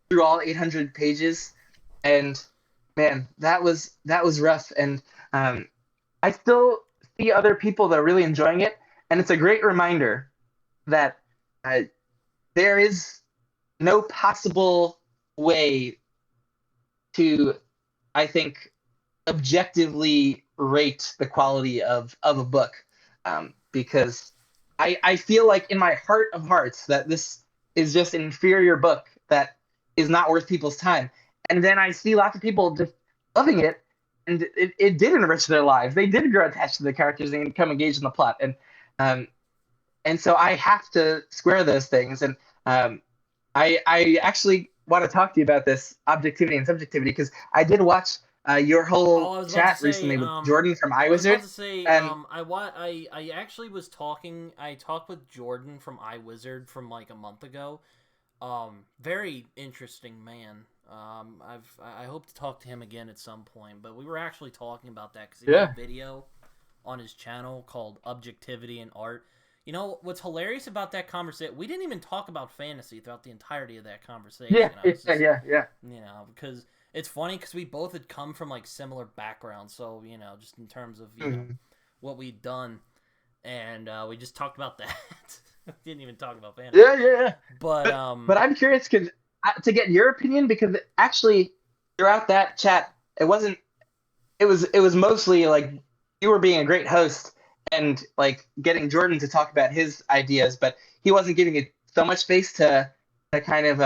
through all 800 pages, and man, that was rough. And I still see other people that are really enjoying it, and it's a great reminder that uh, there is no possible way to, I think, objectively rate the quality of a book, because I feel like in my heart of hearts that this is just an inferior book that is not worth people's time. And then I see lots of people just loving it, and it did enrich their lives. They did grow attached to the characters and become engaged in the plot. Um, and so I have to square those things. And I actually want to talk to you about this objectivity and subjectivity, because I did watch your
Oh,
whole
I was about to
chat
say.
recently with Jordan from
I was about
iWizard,
to say.
and
I actually was talking. I talked with Jordan from iWizard from like a month ago. Very interesting man. I hope to talk to him again at some point. But we were actually talking about that because he made a
yeah,
video on his channel called Objectivity and Art. What's hilarious about that conversation? We didn't even talk about fantasy throughout the entirety of that
yeah,
conversation. I
yeah,
was just,
yeah,
because it's funny because we both had come from like similar backgrounds. So just in terms of
Mhm.
what we'd done, and we just talked about that. Didn't even talk about fantasy,
Yeah, yeah, yeah.
but
But I'm curious to get your opinion, because actually throughout that chat, it was mostly like you were being a great host and like getting Jordan to talk about his ideas, but he wasn't giving it so much space to kind of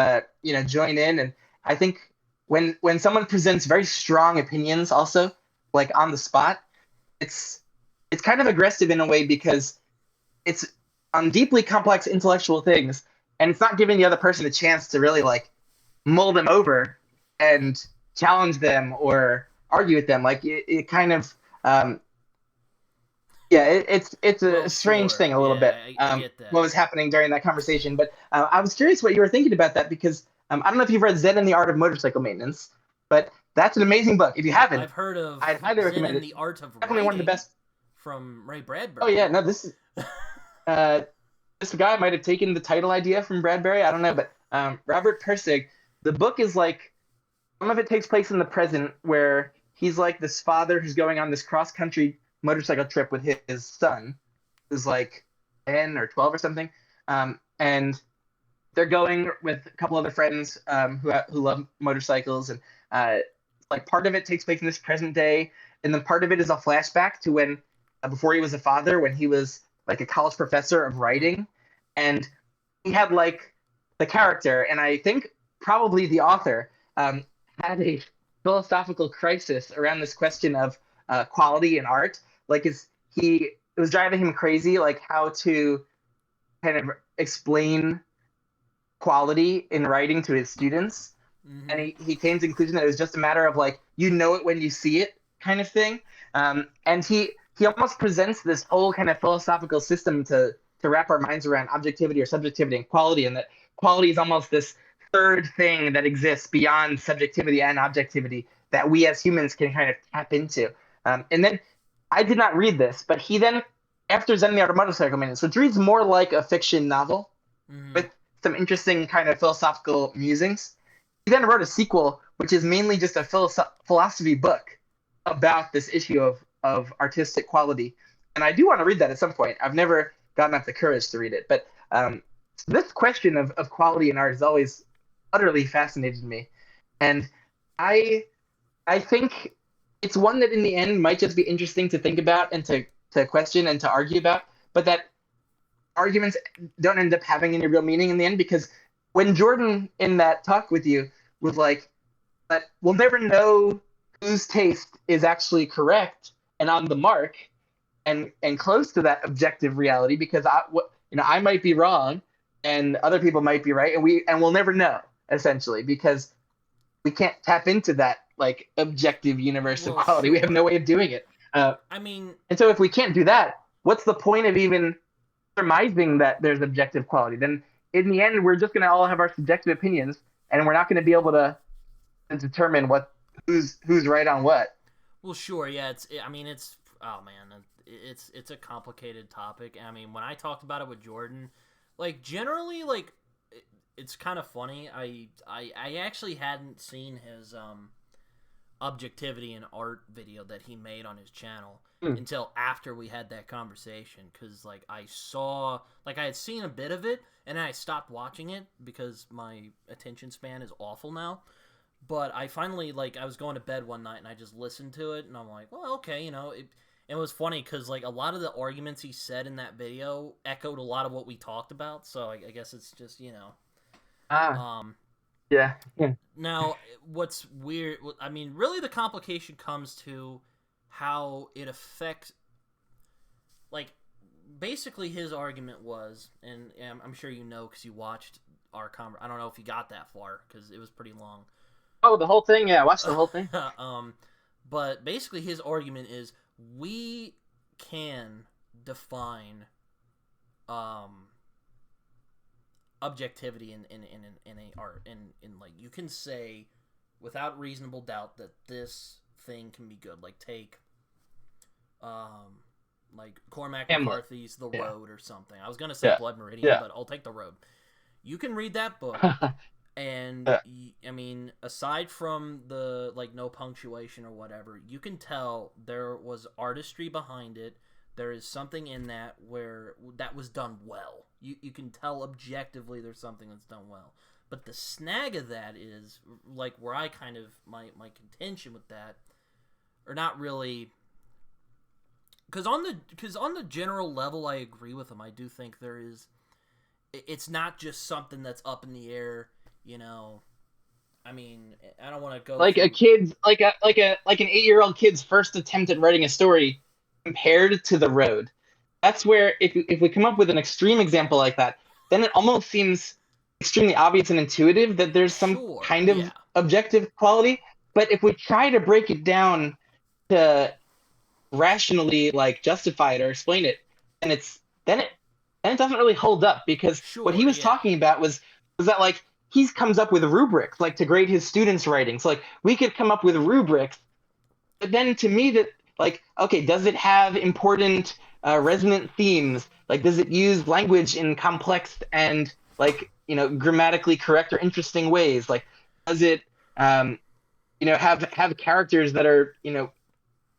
join in. And I think when someone presents very strong opinions, also like on the spot, it's it's kind of aggressive in a way because it's on deeply complex intellectual things, and it's not giving the other person a chance to really like mull them over and challenge them or argue with them. Like it kind of yeah, it's a
Well,
strange
sure.
thing a little
Yeah,
bit.
I get
What
that.
was happening during that conversation, but I was curious what you were thinking about that because I don't know if you've read Zen and the Art of Motorcycle Maintenance, but that's an amazing book. If you haven't,
I've heard of
I'd highly
Zen
recommend
and
it.
the Art of
Definitely one of the
Writing
best.
from Ray
Oh yeah,
Bradbury.
no, uh, this guy might have taken the title idea from Bradbury. I don't know, but Robert Pirsig. The book is like some of it takes place in the present, where he's like this father who's going on this cross country motorcycle trip with his son, who's like 10 or 12 or something, and they're going with a couple other friends who love motorcycles, and uh, like part of it takes place in this present day, and then part of it is a flashback to when before he was a father, when he was like a college professor of
Mm.
writing, and he had like the character, and I think probably the author had a philosophical crisis around this question of quality in art. Like, is he it was driving him crazy, like how to kind of explain quality in writing to his students, and
Mm-hmm.
he came to the conclusion that it was just a matter of like you know it when you see it kind of thing. And he almost presents this whole kind of philosophical system to wrap our minds around objectivity or subjectivity and quality, and that quality is almost this third thing that exists beyond subjectivity and objectivity that we as humans can kind of tap into. And then I did not read this, but he then, after Zen and the Art of Motorcycle Maintenance, which reads more like a fiction novel
Mm-hmm.
with some interesting kind of philosophical musings, he then wrote a sequel, which is mainly just a philosophy book about this issue of artistic quality. And I do want to read that at some point. I've never gotten up the courage to read it. But this question of quality in art has always utterly fascinated me. And I I think it's one that in the end might just be interesting to think about and to question and to argue about, but that arguments don't end up having any real meaning in the end because when Jordan in that talk with you was like, but we'll never know whose taste is actually correct and on the mark and close to that objective reality because I might be wrong and other people might be right and we'll never know essentially because we can't tap into that like objective universe of
Well,
quality. We have no
sure.
way of doing it. Uh,
I mean,
and so if we can't do that, what's the point of even surmising that there's objective quality? Then in the end, we're just going to all have our subjective opinions, and we're not going to be able to determine what who's right on what.
well, sure. Yeah, I mean, it's. Oh man, it's a complicated topic. I mean, when I talked about it with Jordan, like generally, like it's kind of funny. I actually hadn't seen his objectivity in art video that he made on his channel
Hmm.
until after we had that conversation because like I saw like I had seen a bit of it and then I stopped watching it because my attention span is awful now, but I finally like I was going to bed one night and I just listened to it and I'm like, well, okay, it was funny because like a lot of the arguments he said in that video echoed a lot of what we talked about, so I guess it's just
Ah,
um
yeah. Yeah.
now, what's weird, I mean, really the complication comes to how it affects, like, basically his argument was, and I'm sure you know because you watched our I don't know if you got that far because it was pretty long.
Oh, the whole thing. Yeah, watch the whole thing.
um, but basically his argument is we can define um, objectivity in a art in like you can say without reasonable doubt that this thing can be good, like take um like Cormac
Hamlet.
McCarthy's The
Yeah.
Road or something. I was gonna say
Yeah.
Blood Meridian,
Yeah.
but I'll take The Road. You can read that book and
Yeah.
I mean aside from the like no punctuation or whatever, you can tell there was artistry behind it. There is something in that where that was done well. You can tell objectively there's something that's done well. But the snag of that is like where I kind of my contention with that or not really. Because on the general level, I agree with him. I do think there is. It's not just something that's up in the air, you know. I mean, I don't want to go
like a kid's like an 8-year-old kid's first attempt at writing a story compared to The Road. That's where if we come up with an extreme example like that, then it almost seems extremely obvious and intuitive that there's some
Sure,
kind
yeah.
of objective quality. But if we try to break it down to rationally like justify it or explain it, and then it doesn't really hold up because what he
Sure,
was
yeah.
talking about was that like he comes up with rubrics like to grade his students' writing. So like we could come up with rubrics, but then to me that like okay, does it have important resonant themes? Like does it use language in complex and like grammatically correct or interesting ways? Like does it have characters that are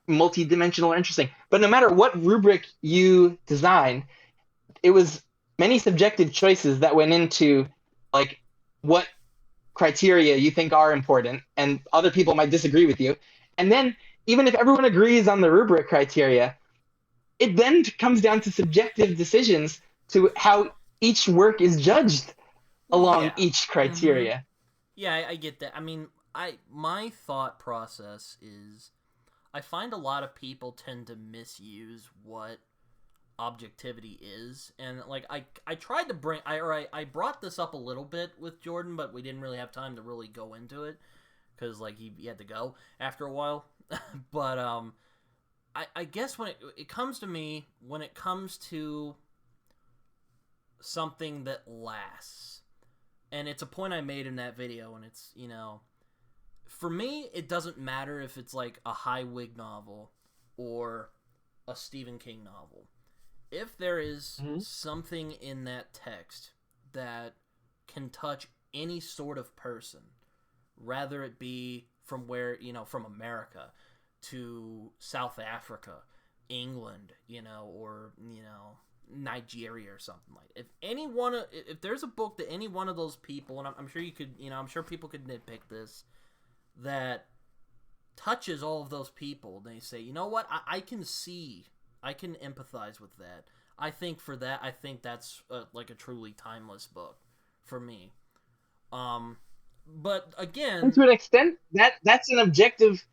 multi-dimensional or interesting? But no matter what rubric you design, it was many subjective choices that went into like what criteria you think are important, and other people might disagree with you. And then even if everyone agrees on the rubric criteria, it then comes down to subjective decisions to how each work is judged along
Yeah.
each
Mm-hmm.
criteria.
Yeah, I get that. I mean, my thought process is I find a lot of people tend to misuse what objectivity is, and like I tried to bring I brought this up a little bit with Jordan, but we didn't really have time to really go into it because like he had to go after a while. But I guess when it comes to me, when it comes to something that lasts, and it's a point I made in that video, and it's for me it doesn't matter if it's like a High Wig novel or a Stephen King novel. If there is
Mm-hmm.
something in that text that can touch any sort of person, rather it be from from America to South Africa, England, or Nigeria or something like that. If there's a book that any one of those people, and I'm sure you could, I'm sure people could nitpick this, that touches all of those people, they say, you know what, I can empathize with that. I think that's like a truly timeless book for me. But
And
again,
to an extent, that's an objective.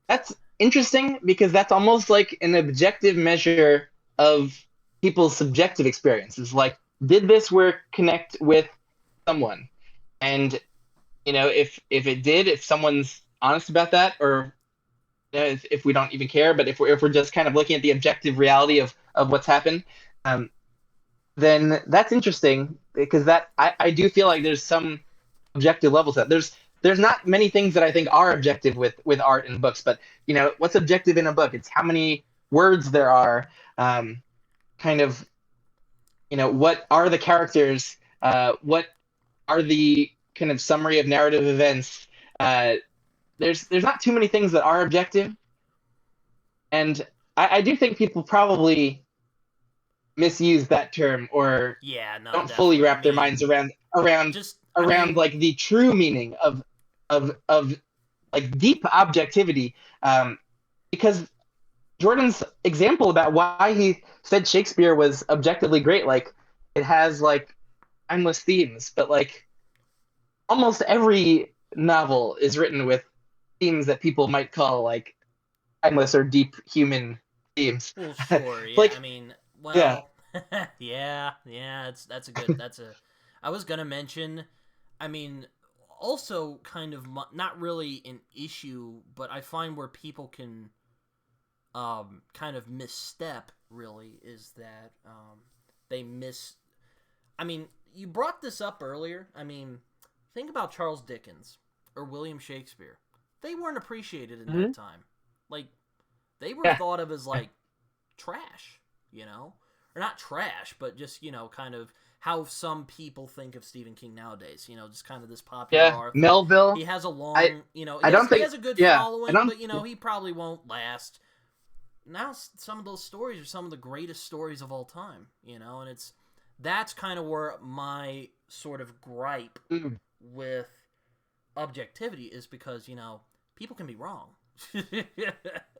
That's interesting because that's almost like an objective measure of people's subjective experiences. Like, did this work connect with someone? And if it did, if someone's honest about that, or if we don't even care, but if we're just kind of looking at the objective reality of what's happened, um, then that's interesting because I do feel like there's some objective levels that there's not many things that I think are objective with art and books, but what's objective in a book? It's how many words there are, kind of what are the characters, what are the kind of summary of narrative events. There's not too many things that are objective, and I do think people probably misuse that term or
yeah, no,
don't fully
definitely. I
wrap their
mean,
minds around
just I
around
mean,
like the true meaning of like deep objectivity, because Jordan's example about why he said Shakespeare was objectively great, like it has like timeless themes, but like almost every novel is written with themes that people might call like timeless or deep human themes.
well, sure, yeah. I
Like,
mean,
yeah,
well, yeah. That's a good. That's a. I was gonna mention. I mean, also kind of not really an issue, but I find where people can kind of misstep really is that they miss. I mean, you brought this up earlier. I mean, think about Charles Dickens or William Shakespeare. They weren't appreciated in
mm-hmm.
that time. Like, they were
Yeah,
thought of as like trash, or not trash, but just kind of how some people think of Stephen King nowadays. Just kind of this popular
yeah.
author.
Melville.
He has a
I
long,
I don't
he
think.
has a good
Yeah, I
following,
don't.
but he probably won't last. Now some of those stories are some of the greatest stories of all time, and that's kind of where my sort of gripe
Mm,
with objectivity is because people can be wrong.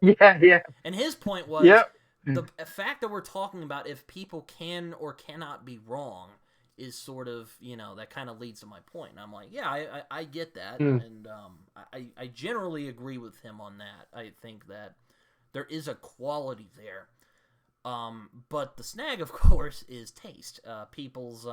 Yeah, yeah,
And his point was
yep.
the fact that we're talking about if people can or cannot be wrong is sort of, that kind of leads to my point. And I'm like, yeah, I get that.
Mm.
And I generally agree with him on that. I think that there is a quality there. But the snag, of course, is taste, people's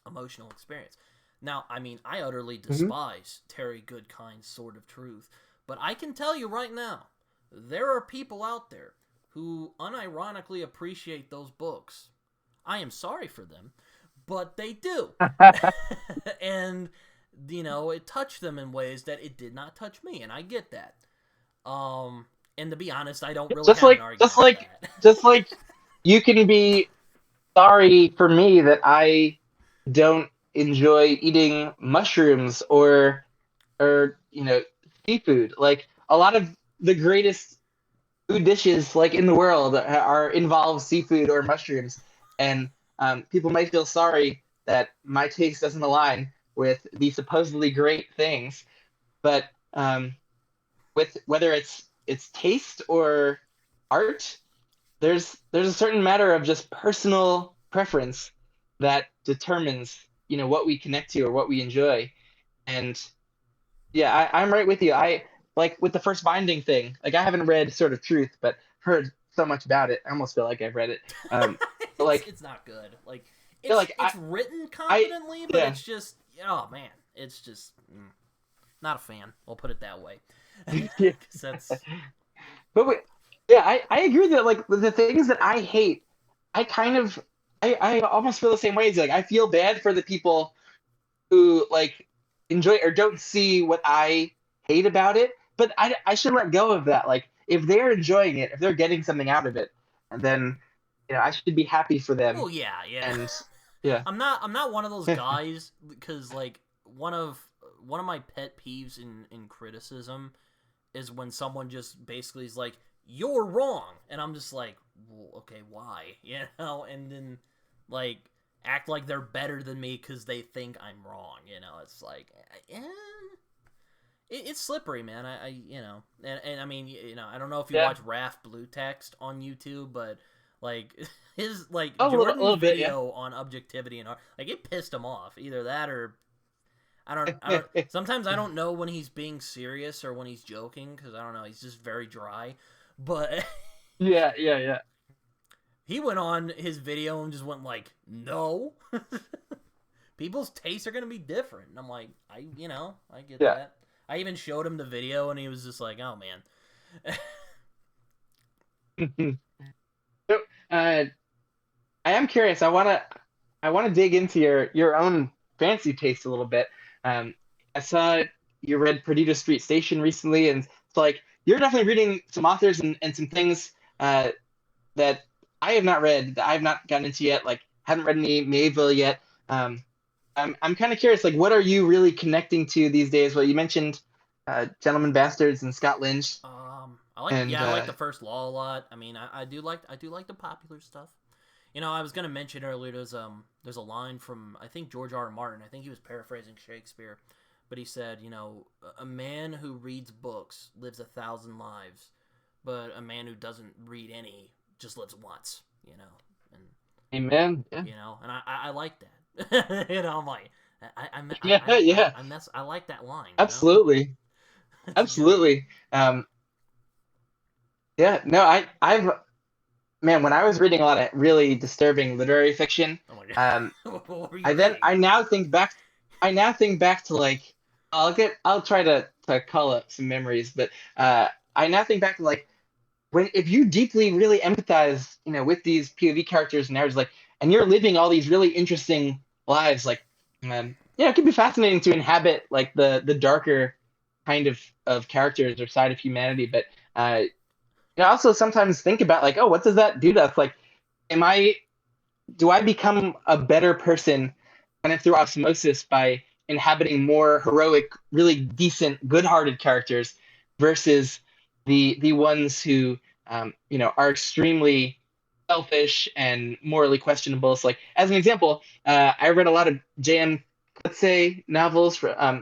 emotional experience. Now, I mean, I utterly
Hmm.
despise Terry Goodkind's Sword of Truth, but I can tell you right now, there are people out there who unironically appreciate those books. I am sorry for them, but they do. And, it touched them in ways that it did not touch me, and I get that. And to be honest, I don't really
just
have an
like,
argument
just
with
like,
that.
just like, you can be sorry for me that I don't enjoy eating mushrooms or seafood. Like a lot of the greatest food dishes like in the world are involve seafood or mushrooms, and people might feel sorry that my taste doesn't align with these supposedly great things, but with whether it's taste or art, there's a certain matter of just personal preference that determines what we connect to or what we enjoy. And yeah, I'm right with you. I like with the first binding thing. Like I haven't read Sort of Truth, but heard so much about it. I almost feel like I've read it. But
it's
like,
it's not good. Like
yeah,
it's
like
it's written
I,
competently, but
yeah,
it's just, oh man, it's just not a fan. We'll put it that way.
yeah.
Because that's
But wait, yeah, I agree that like the things that I hate, I kind of, I almost feel the same way as you. Like I feel bad for the people who like enjoy or don't see what I hate about it, but I should let go of that. Like if they're enjoying it, if they're getting something out of it, and then I should be happy for them.
well, yeah.
And yeah,
I'm not one of those guys because like one of my pet peeves in criticism is when someone just basically is like, "You're wrong," and I'm just like, well, "Okay, why?" And then like act like they're better than me because they think I'm wrong. It's like, eh, it's slippery, man. And I mean, I don't know if you
yeah.
watch Raph Blue Text on YouTube, but like his like
Oh, a
Jordan's
little bit, yeah.
video on objectivity and art, like it pissed him off. Either that or I don't. Sometimes I don't know when he's being serious or when he's joking because I don't know. He's just very dry. But
Yeah, yeah, yeah,
he went on his video and just went like, "No, people's tastes are gonna be different." And I'm like, I get
yeah.
that. I even showed him the video and he was just like, "Oh man."
So, I am curious. I wanna dig into your own fancy taste a little bit. Um, I saw you read Perdita Street Station recently, and it's like you're definitely reading some authors and some things uh, that I have not read, that I've not gotten into yet. Like haven't read any Mayville yet. Um, I'm kind of curious. Like, what are you really connecting to these days? Well, you mentioned Gentlemen Bastards and Scott Lynch, and
I like the First Law a lot. I mean, I do like the popular stuff. I was gonna mention earlier there's a line from I think George R. R. Martin. I think he was paraphrasing Shakespeare, but he said, a man who reads books lives 1,000 lives, but a man who doesn't read any just lives once. And
Amen. Yeah,
and I like that. I'm like
yeah, yeah.
I like that line.
Absolutely,
It's a good one.
absolutely. Yeah, no, I've man, when I was reading a lot of really disturbing literary fiction,
Oh my
um,
god, what were you
I then
reading?
I now think back to like I'll try to call up some memories, but I now think back to like when if you deeply really empathize, with these POV characters and narratives, like, and you're living all these really interesting lives, like, it can be fascinating to inhabit like the darker kind of characters or side of humanity, but I also sometimes think about like, oh, what does that do to us? Like, am I do I become a better person kind of through osmosis by inhabiting more heroic, really decent, good-hearted characters versus the ones who are extremely selfish and morally questionable. So, like as an example, I read a lot of J.M. Coetzee novels.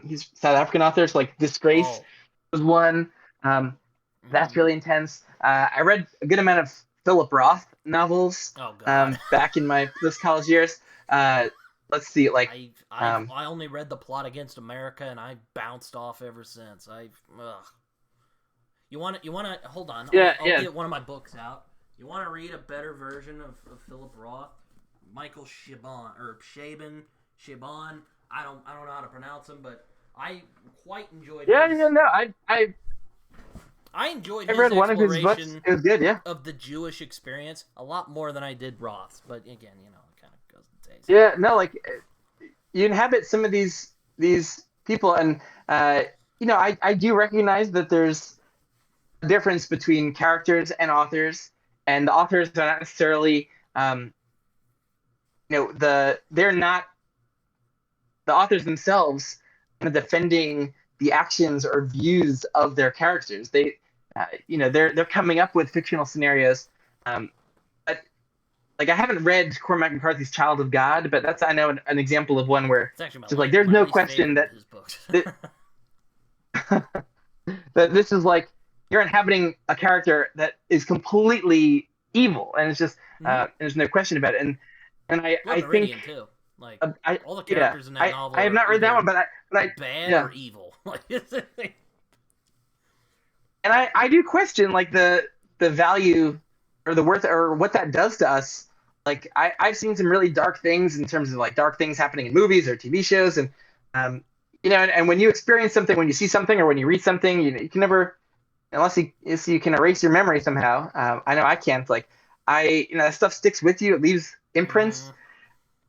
He's a South African author. So like Disgrace
Oh,
was one. That's
Mm.
really intense. I read a good amount of Philip Roth novels
Oh God.
back in my those college years. Uh, let's see, like
I
um,
I only read The Plot Against America, and I bounced off ever since. Ugh. You want to hold on.
yeah,
I'll
yeah,
get one of my books out. You want to read a better version of Philip Roth? Michael Chabon. I don't know how to pronounce him, but I quite enjoyed
yeah, yeah.
his.
No,
I enjoyed
I
his
read one of his books.
exploration
It was good. Yeah,
of the Jewish experience a lot more than I did Roth's. But again, it kind of goes to taste.
yeah. No, like you inhabit some of these people, and I do recognize that there's a difference between characters and authors, and the authors are not necessarily they're not the authors themselves kind of defending the actions or views of their characters. They're coming up with fictional scenarios. But like I haven't read Cormac McCarthy's Child of God, but that's I know an example of one where
It's actually
just like there's
my
no
least
question
favorite of
that
his books.
that, that this is like you're inhabiting a character that is completely evil, and it's just
Mm-hmm.
there's no question about it. And I
Blood
think
Meridian too. Like
I
all the
yeah
characters in that
I
novel
have
are
not read that one,
either
but I
bad
yeah.
or evil. Like
And I do question like the value or the worth or what that does to us. Like I've seen some really dark things in terms of like dark things happening in movies or TV shows, and and when you experience something, when you see something or when you read something, you can never unless you can erase your memory somehow. I know I can't. Like that stuff sticks with you. It leaves imprints,
mm,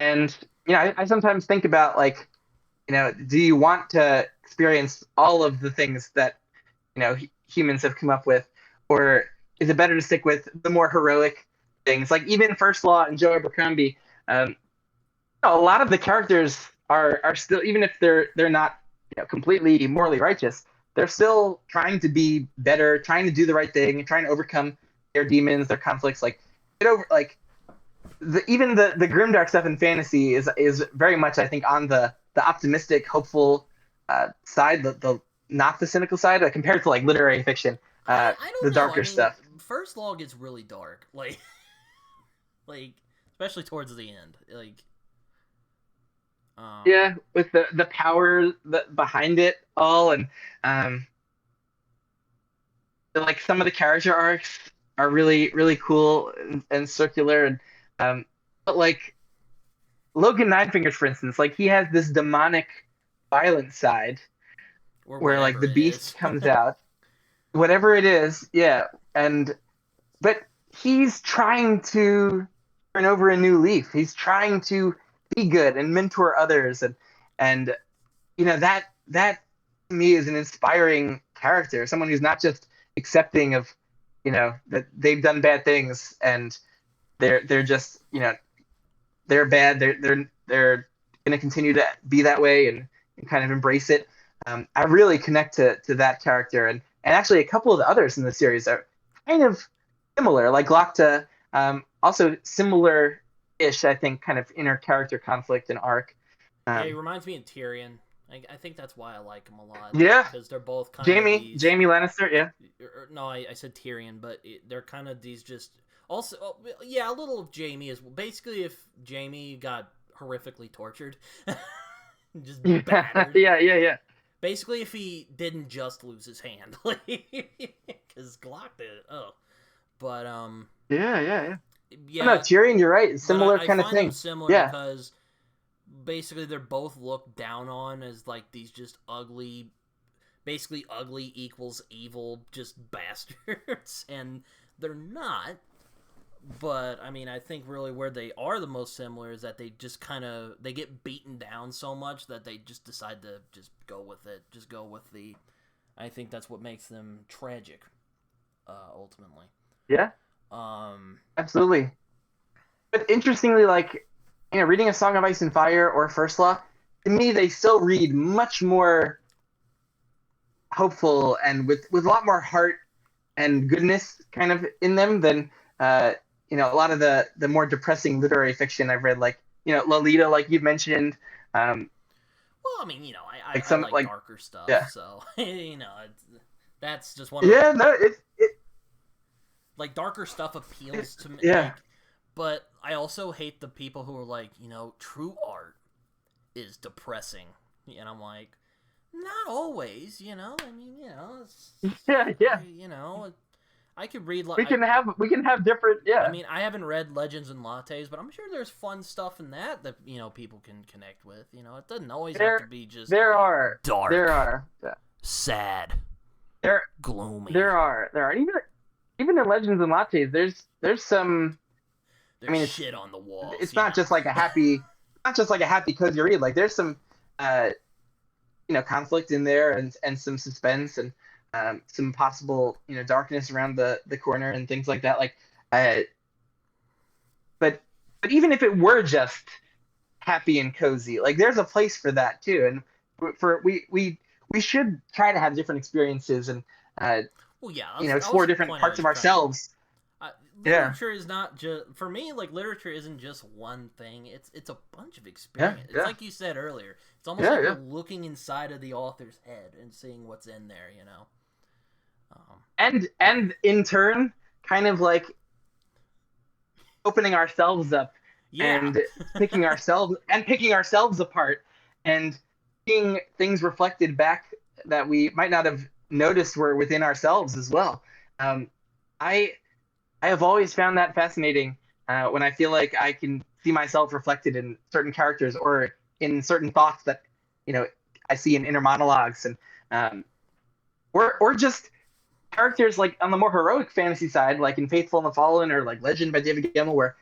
and I sometimes think about like do you want to experience all of the things that humans have come up with, or is it better to stick with the more heroic things? Like even First Law and Joe Abercrombie, a lot of the characters are still, even if they're not completely morally righteous, they're still trying to be better, trying to do the right thing, trying to overcome their demons, their conflicts. Like get over like even the grimdark stuff in fantasy is very much I think on the optimistic, hopeful side, the not the cynical side, compared to like literary fiction,
I
the
don't know. I
darker
mean,
stuff.
First Law gets really dark. Like especially towards the end. Like um
Yeah, with the power that behind it all, and um, like some of the character arcs are really really cool and circular, and but like Logan Ninefingers, for instance, like he has this demonic, violent side
or
where like
whatever
the
it
beast
is.
comes out, whatever it is, yeah, and but he's trying to turn over a new leaf. He's trying to be good and mentor others, and that to me is an inspiring character, someone who's not just accepting of that they've done bad things and they're just they're bad. They're going to continue to be that way and kind of embrace it. I really connect to that character, and actually a couple of the others in the series are kind of similar. Like Glocta, also similar-ish, I think, kind of inner character conflict and arc.
Yeah, he
Um,
reminds me of Tyrion. I think that's why I like him a lot
yeah,
because they're both kind of
Jamie,
these.
Jamie Lannister, yeah,
No, I said Tyrion, but they're kind of these just. Also, yeah, a little of Jamie is basically if Jamie got horrifically tortured, just
yeah,
battered.
yeah, yeah, yeah.
Basically, if he didn't just lose his hand, because Glock did. Oh, but
Yeah, yeah, yeah. Oh, no,
yeah,
Tyrion, you're right.
but
Similar
I
kind of
find them
thing.
similar
Yeah,
because basically they're both looked down on as like these just ugly, basically ugly equals evil, just bastards, and they're not. But I mean, I think really where they are the most similar is that they just kind of they get beaten down so much that they just decide to just go with it, just go with the. I think that's what makes them tragic, ultimately.
yeah,
Um,
absolutely. But interestingly, like reading A Song of Ice and Fire or First Law, to me, they still read much more hopeful and with a lot more heart and goodness kind of in them than a lot of the more depressing literary fiction I've read, like Lolita, like you've mentioned, um,
well, I mean,
like
I
some
like
like
darker stuff,
yeah,
so That's just one of
Yeah, no,
like darker stuff appeals to me.
yeah.
Like, but I also hate the people who are like, true art is depressing. And I'm like, not always, I mean,
Yeah.
I could read
We can have different. Yeah.
I mean, I haven't read Legends and Lattes, but I'm sure there's fun stuff in that people can connect with. It doesn't always have to be just dark.
There are. Yeah.
Sad. Gloomy.
There are. Even in Legends and Lattes, there's some.
There's shit on the walls.
It's not just like a happy, cozy read. Like there's some, conflict in there and some suspense and some possible darkness around the corner and things like that. Like, but even if it were just happy and cozy, like there's a place for that too. And we should try to have different experiences and explore different parts of ourselves.
Literature is not just for me. Like literature isn't just one thing. It's a bunch of experience.
Yeah.
It's like you said earlier. It's almost like you're looking inside of the author's head and seeing what's in there.
And in turn, kind of like opening ourselves up and picking ourselves apart and seeing things reflected back that we might not have noticed were within ourselves as well. I have always found that fascinating when I feel like I can see myself reflected in certain characters or in certain thoughts that I see in inner monologues and or just characters like on the more heroic fantasy side, like in Faithful and the Fallen or like Legend by David Gemmell, where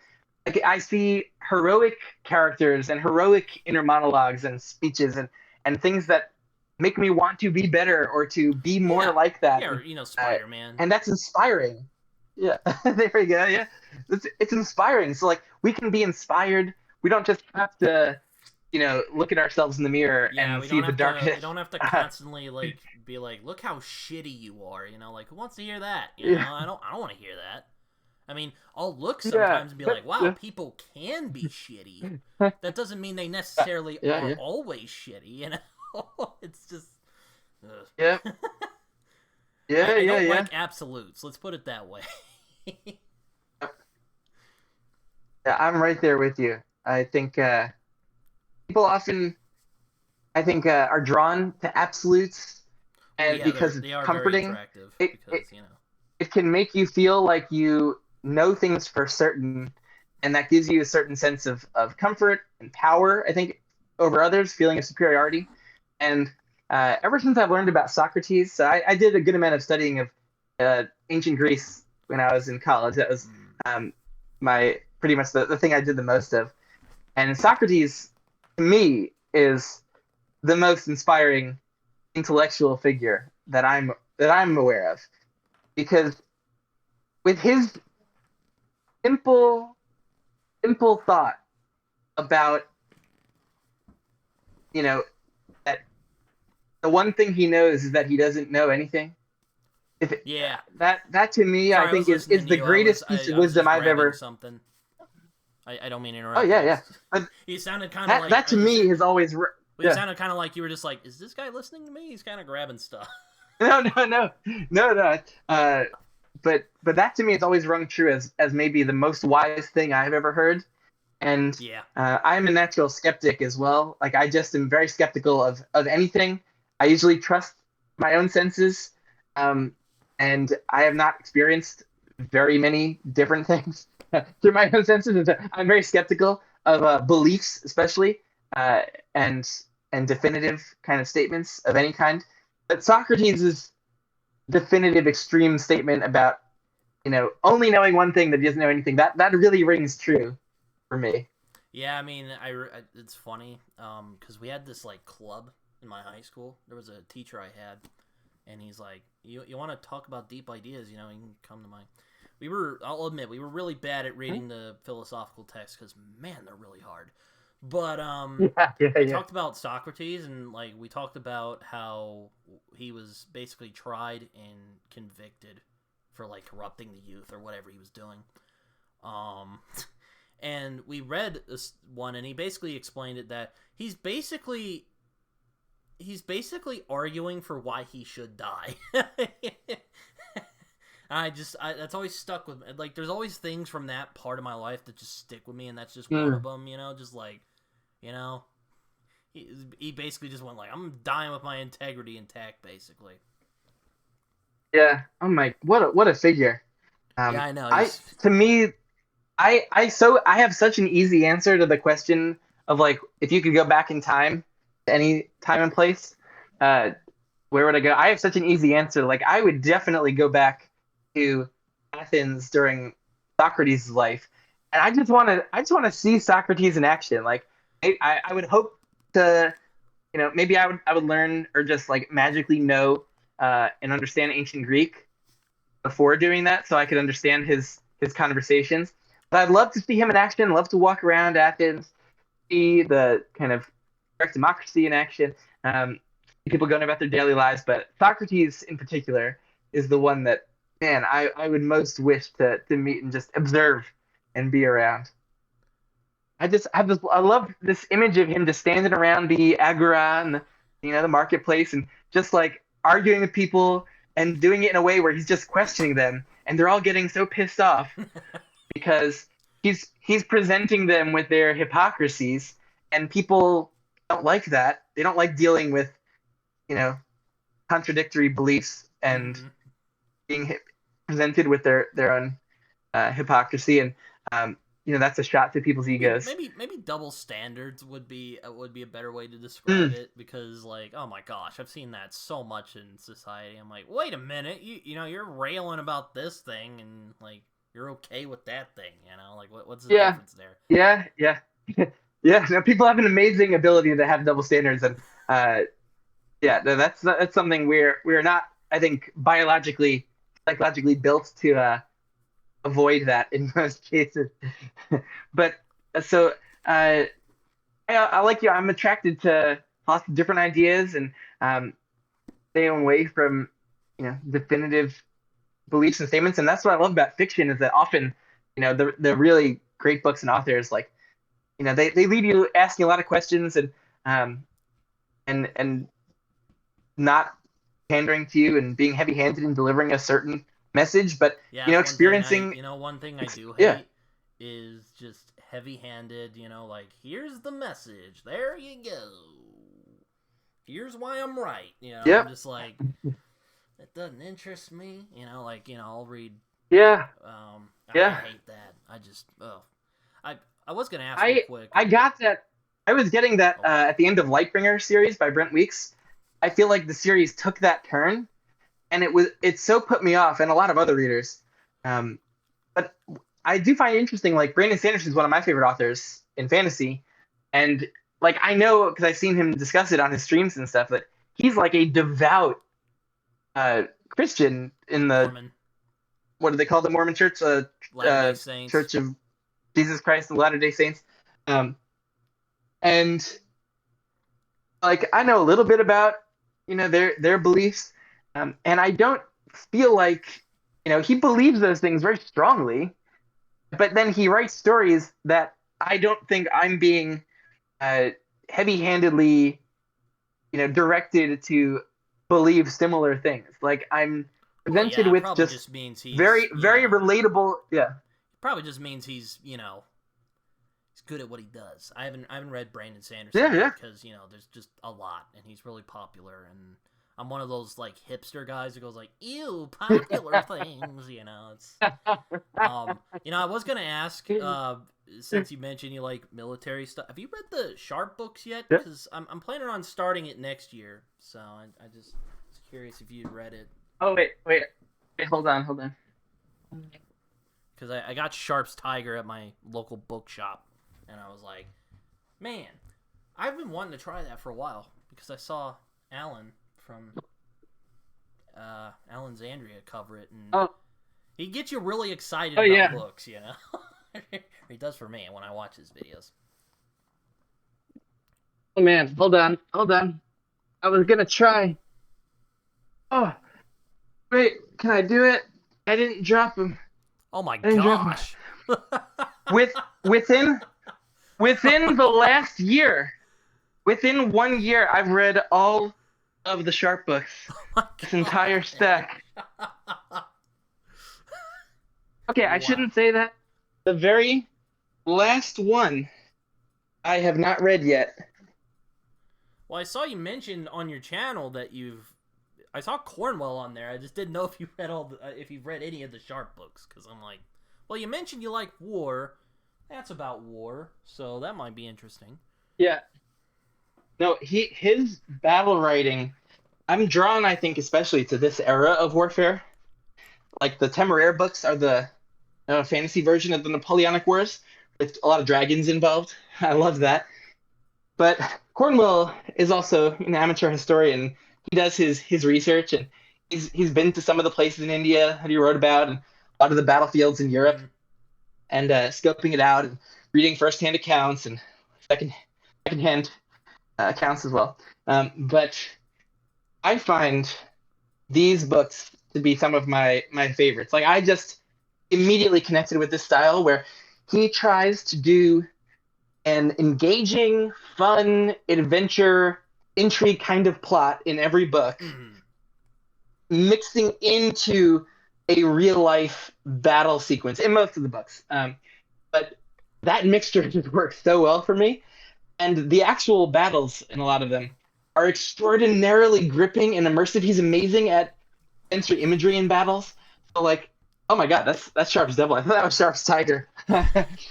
like I see heroic characters and heroic inner monologues and speeches and things that make me want to be better or to be more like that.
Yeah, Spider-Man.
And that's inspiring. Yeah, there we go. Yeah, it's inspiring. So like we can be inspired. We don't just have to, look at ourselves in the mirror and see the darkness.
We don't have to constantly like be like, look how shitty you are. Like who wants to hear that? I don't want to hear that. I mean, I'll look sometimes and be like, wow, people can be shitty. That doesn't mean they necessarily are always shitty. It's just. Ugh.
Yeah.
I don't like absolutes. Let's put it that way.
Yeah, I'm right there with you. I think people often, are drawn to absolutes, and because
they are
comforting,
very attractive because
it can make you feel like you know things for certain, and that gives you a certain sense of comfort and power. I think over others, feeling of superiority, and ever since I've learned about Socrates, so I did a good amount of studying of ancient Greece when I was in college. That was my pretty much the thing I did the most of. And Socrates, to me, is the most inspiring intellectual figure that I'm aware of, because with his simple thought about that the one thing he knows is that he doesn't know anything. That to me, I think is the greatest piece of wisdom I've ever.
Something. I don't mean to interrupt.
Oh yeah. But
he sounded kind of like
that to me has always.
It sounded kind of like you were just like, is this guy listening to me? He's kind of grabbing stuff.
No. But that to me has always rung true as maybe the most wise thing I've ever heard. And I'm a natural skeptic as well. Like I just am very skeptical of anything. I usually trust my own senses, and I have not experienced very many different things through my own senses. And so I'm very skeptical of beliefs, especially, and definitive kind of statements of any kind. But Socrates' definitive extreme statement about only knowing one thing that he doesn't know anything, that really rings true for me.
Yeah, I mean, it's funny because we had this like club in my high school. There was a teacher I had, and he's like, you want to talk about deep ideas, you can come to mine. I'll admit, we were really bad at reading the philosophical texts because, man, they're really hard. But we talked about Socrates, and like we talked about how he was basically tried and convicted for like corrupting the youth or whatever he was doing. And we read this one, and he basically explained it that he's basically he's basically arguing for why he should die. That's always stuck with me. Like, there's always things from that part of my life that just stick with me, and that's just one of them, just like, he basically just went like, I'm dying with my integrity intact, basically.
Yeah. Oh my, what a figure.
Yeah, I know.
To me, I have such an easy answer to the question of like, if you could go back in time, to any time and place, where would I go? I have such an easy answer. Like, I would definitely go back to Athens during Socrates' life, and I just want to see Socrates in action. Like, I would hope to, maybe I would learn or just like magically know and understand ancient Greek before doing that, so I could understand his conversations. But I'd love to see him in action. Love to walk around Athens, see the kind of direct democracy in action. People going about their daily lives, but Socrates in particular is the one that, man, I would most wish to meet and just observe and be around. I love this image of him just standing around the agora and the marketplace and just like arguing with people and doing it in a way where he's just questioning them, and they're all getting so pissed off because he's presenting them with their hypocrisies, and people don't like that. They don't like dealing with contradictory beliefs and being presented with their own hypocrisy, and that's a shot to people's egos.
Maybe double standards would be a better way to describe it, because like, oh my gosh, I've seen that so much in society. I'm like, wait a minute, you're railing about this thing and like you're okay with that thing, like what's the difference there?
Yeah. No, people have an amazing ability to have double standards, and that's something we're not, I think, psychologically built to avoid that in most cases. But so I like you. I'm attracted to lots of different ideas, and stay away from definitive beliefs and statements. And that's what I love about fiction, is that often the really great books and authors, like they leave you asking a lot of questions, and not pandering to you and being heavy-handed in delivering a certain message, but experiencing.
One thing I do hate is just heavy-handed. Like, here's the message. There you go. Here's why I'm right. I'm just like, that doesn't interest me. I'll read.
Yeah.
I hate that. I was gonna ask real quick.
I got that. I was getting that at the end of Lightbringer series by Brent Weeks. I feel like the series took that turn, and it so put me off, and a lot of other readers. But I do find it interesting, like, Brandon Sanderson is one of my favorite authors in fantasy, and like, I know because I've seen him discuss it on his streams and stuff, that he's like a devout Christian in the Mormon. What do they call the Mormon Church?
Latter-day Saints.
Church of Jesus Christ of Latter-day Saints. And like, I know a little bit about their beliefs, and I don't feel like he believes those things very strongly, but then he writes stories that I don't think I'm being heavy-handedly directed to believe similar things. Like, I'm presented with just
means he's
very relatable. Yeah,
probably just means he's he's good at what he does. I haven't read Brandon Sanderson because there's just a lot, and he's really popular, and I'm one of those like hipster guys who goes like, ew, popular things. It's I was gonna ask, since you mentioned you like military stuff, have you read the Sharpe books yet? Because I'm planning on starting it next year, so I just was curious if you'd read it.
Oh wait, hold on.
Because I got Sharpe's Tiger at my local bookshop, and I was like, man, I've been wanting to try that for a while, because I saw Alan from Alexandria cover it, and he gets you really excited about books, He does for me when I watch his videos.
Oh man, hold on. I was gonna try. Oh, wait, can I do it? I didn't drop him.
Oh my gosh!
Within the last year, Within 1 year, I've read all of the Sharpe books.
Oh my
This
god.
entire stack. Okay, I
Wow.
shouldn't say that. The very last one I have not read yet.
Well, I saw you mention on your channel that I saw Cornwell on there. I just didn't know if you read if you've read any of the Sharpe books, because I'm like, well, you mentioned you like war. That's about war, so that might be interesting.
Yeah. No, his battle writing. I'm drawn, I think, especially to this era of warfare. Like the Temeraire books are the fantasy version of the Napoleonic Wars with a lot of dragons involved. I love that. But Cornwell is also an amateur historian. He does his research, and he's been to some of the places in India that he wrote about, and a lot of the battlefields in Europe,
Mm-hmm.
and scoping it out and reading firsthand accounts and second secondhand accounts as well. But I find these books to be some of my favorites. Like I just immediately connected with this style where he tries to do an engaging, fun, adventure, intrigue kind of plot in every book,
Mm-hmm.
mixing into a real life battle sequence in most of the books. But that mixture just works so well for me. And the actual battles in a lot of them are extraordinarily gripping and immersive. He's amazing at sensory imagery in battles. So like, oh my god, that's Sharpe's Devil. I thought that was Sharpe's Tiger.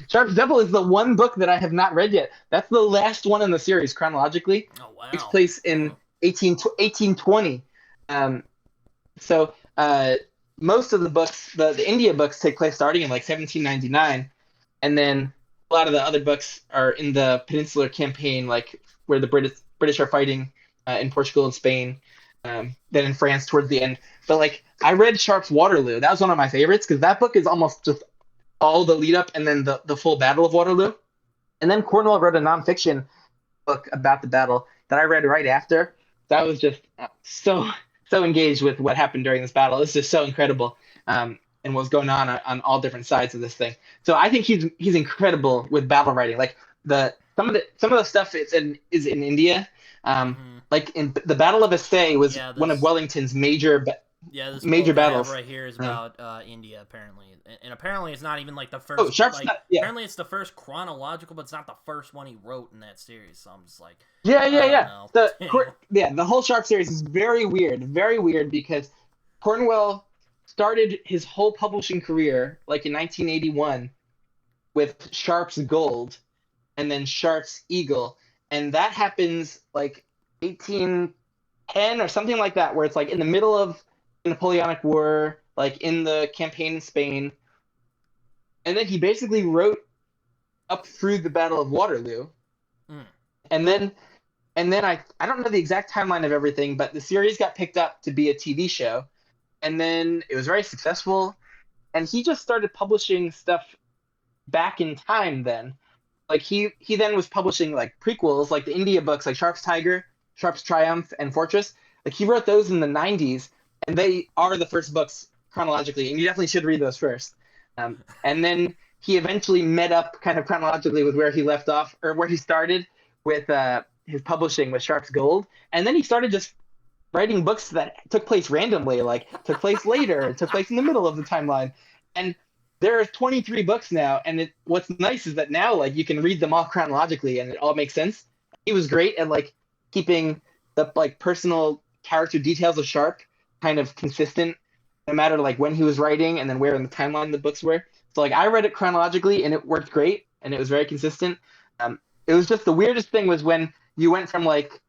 Sharpe's Devil is the one book that I have not read yet. That's the last one in the series chronologically.
Oh
It takes
wow.
place in 1820. Um, so most of the books, the India books, take place starting in like 1799, and then a lot of the other books are in the Peninsular Campaign, like where the British are fighting in Portugal and Spain, then in France towards the end. But like I read Sharpe's Waterloo. That was one of my favorites because that book is almost just all the lead up and then the full Battle of Waterloo. And then Cornwell wrote a nonfiction book about the battle that I read right after. That was just so engaged with what happened during this battle. It's just so incredible, and what's going on all different sides of this thing. So I think he's incredible with battle writing. Like the some of the stuff is in India.
Mm-hmm.
Like in the Battle of Astay was
Yeah,
one of
this
Wellington's
this
major
book I have
battles.
right here is
Um,
about India apparently, and apparently it's not even like the
oh,
first.
Sharp's
Like
not, yeah,
apparently it's the first chronological, but it's not the first one he wrote in that series. So I'm just like,
yeah, yeah,
I don't
yeah.
know.
The whole Sharp series is very weird because Cornwell started his whole publishing career like in 1981 with Sharp's Gold and then Sharp's Eagle, and that happens like 1810 or something like that, where it's like in the middle of the Napoleonic War, like in the campaign in Spain, and then he basically wrote up through the Battle of Waterloo,
Mm.
and then I don't know the exact timeline of everything, but the series got picked up to be a TV show, and then it was very successful, and he just started publishing stuff back in time then. Like he then was publishing like prequels, like the India books, like Sharpe's Tiger, Sharpe's Triumph, and Fortress. Like he wrote those in the 90s, and they are the first books chronologically, and you definitely should read those first. And then he eventually met up kind of chronologically with where he left off or where he started with his publishing with Sharpe's Gold, and then he started just writing books that took place randomly, like took place later, took place in the middle of the timeline, and there are 23 books now. And what's nice is that now like you can read them all chronologically, and it all makes sense. He was great at like keeping the like personal character details of Sharpe kind of consistent, no matter like when he was writing and then where in the timeline the books were. So like I read it chronologically, and it worked great, and it was very consistent. It was just the weirdest thing was when you went from like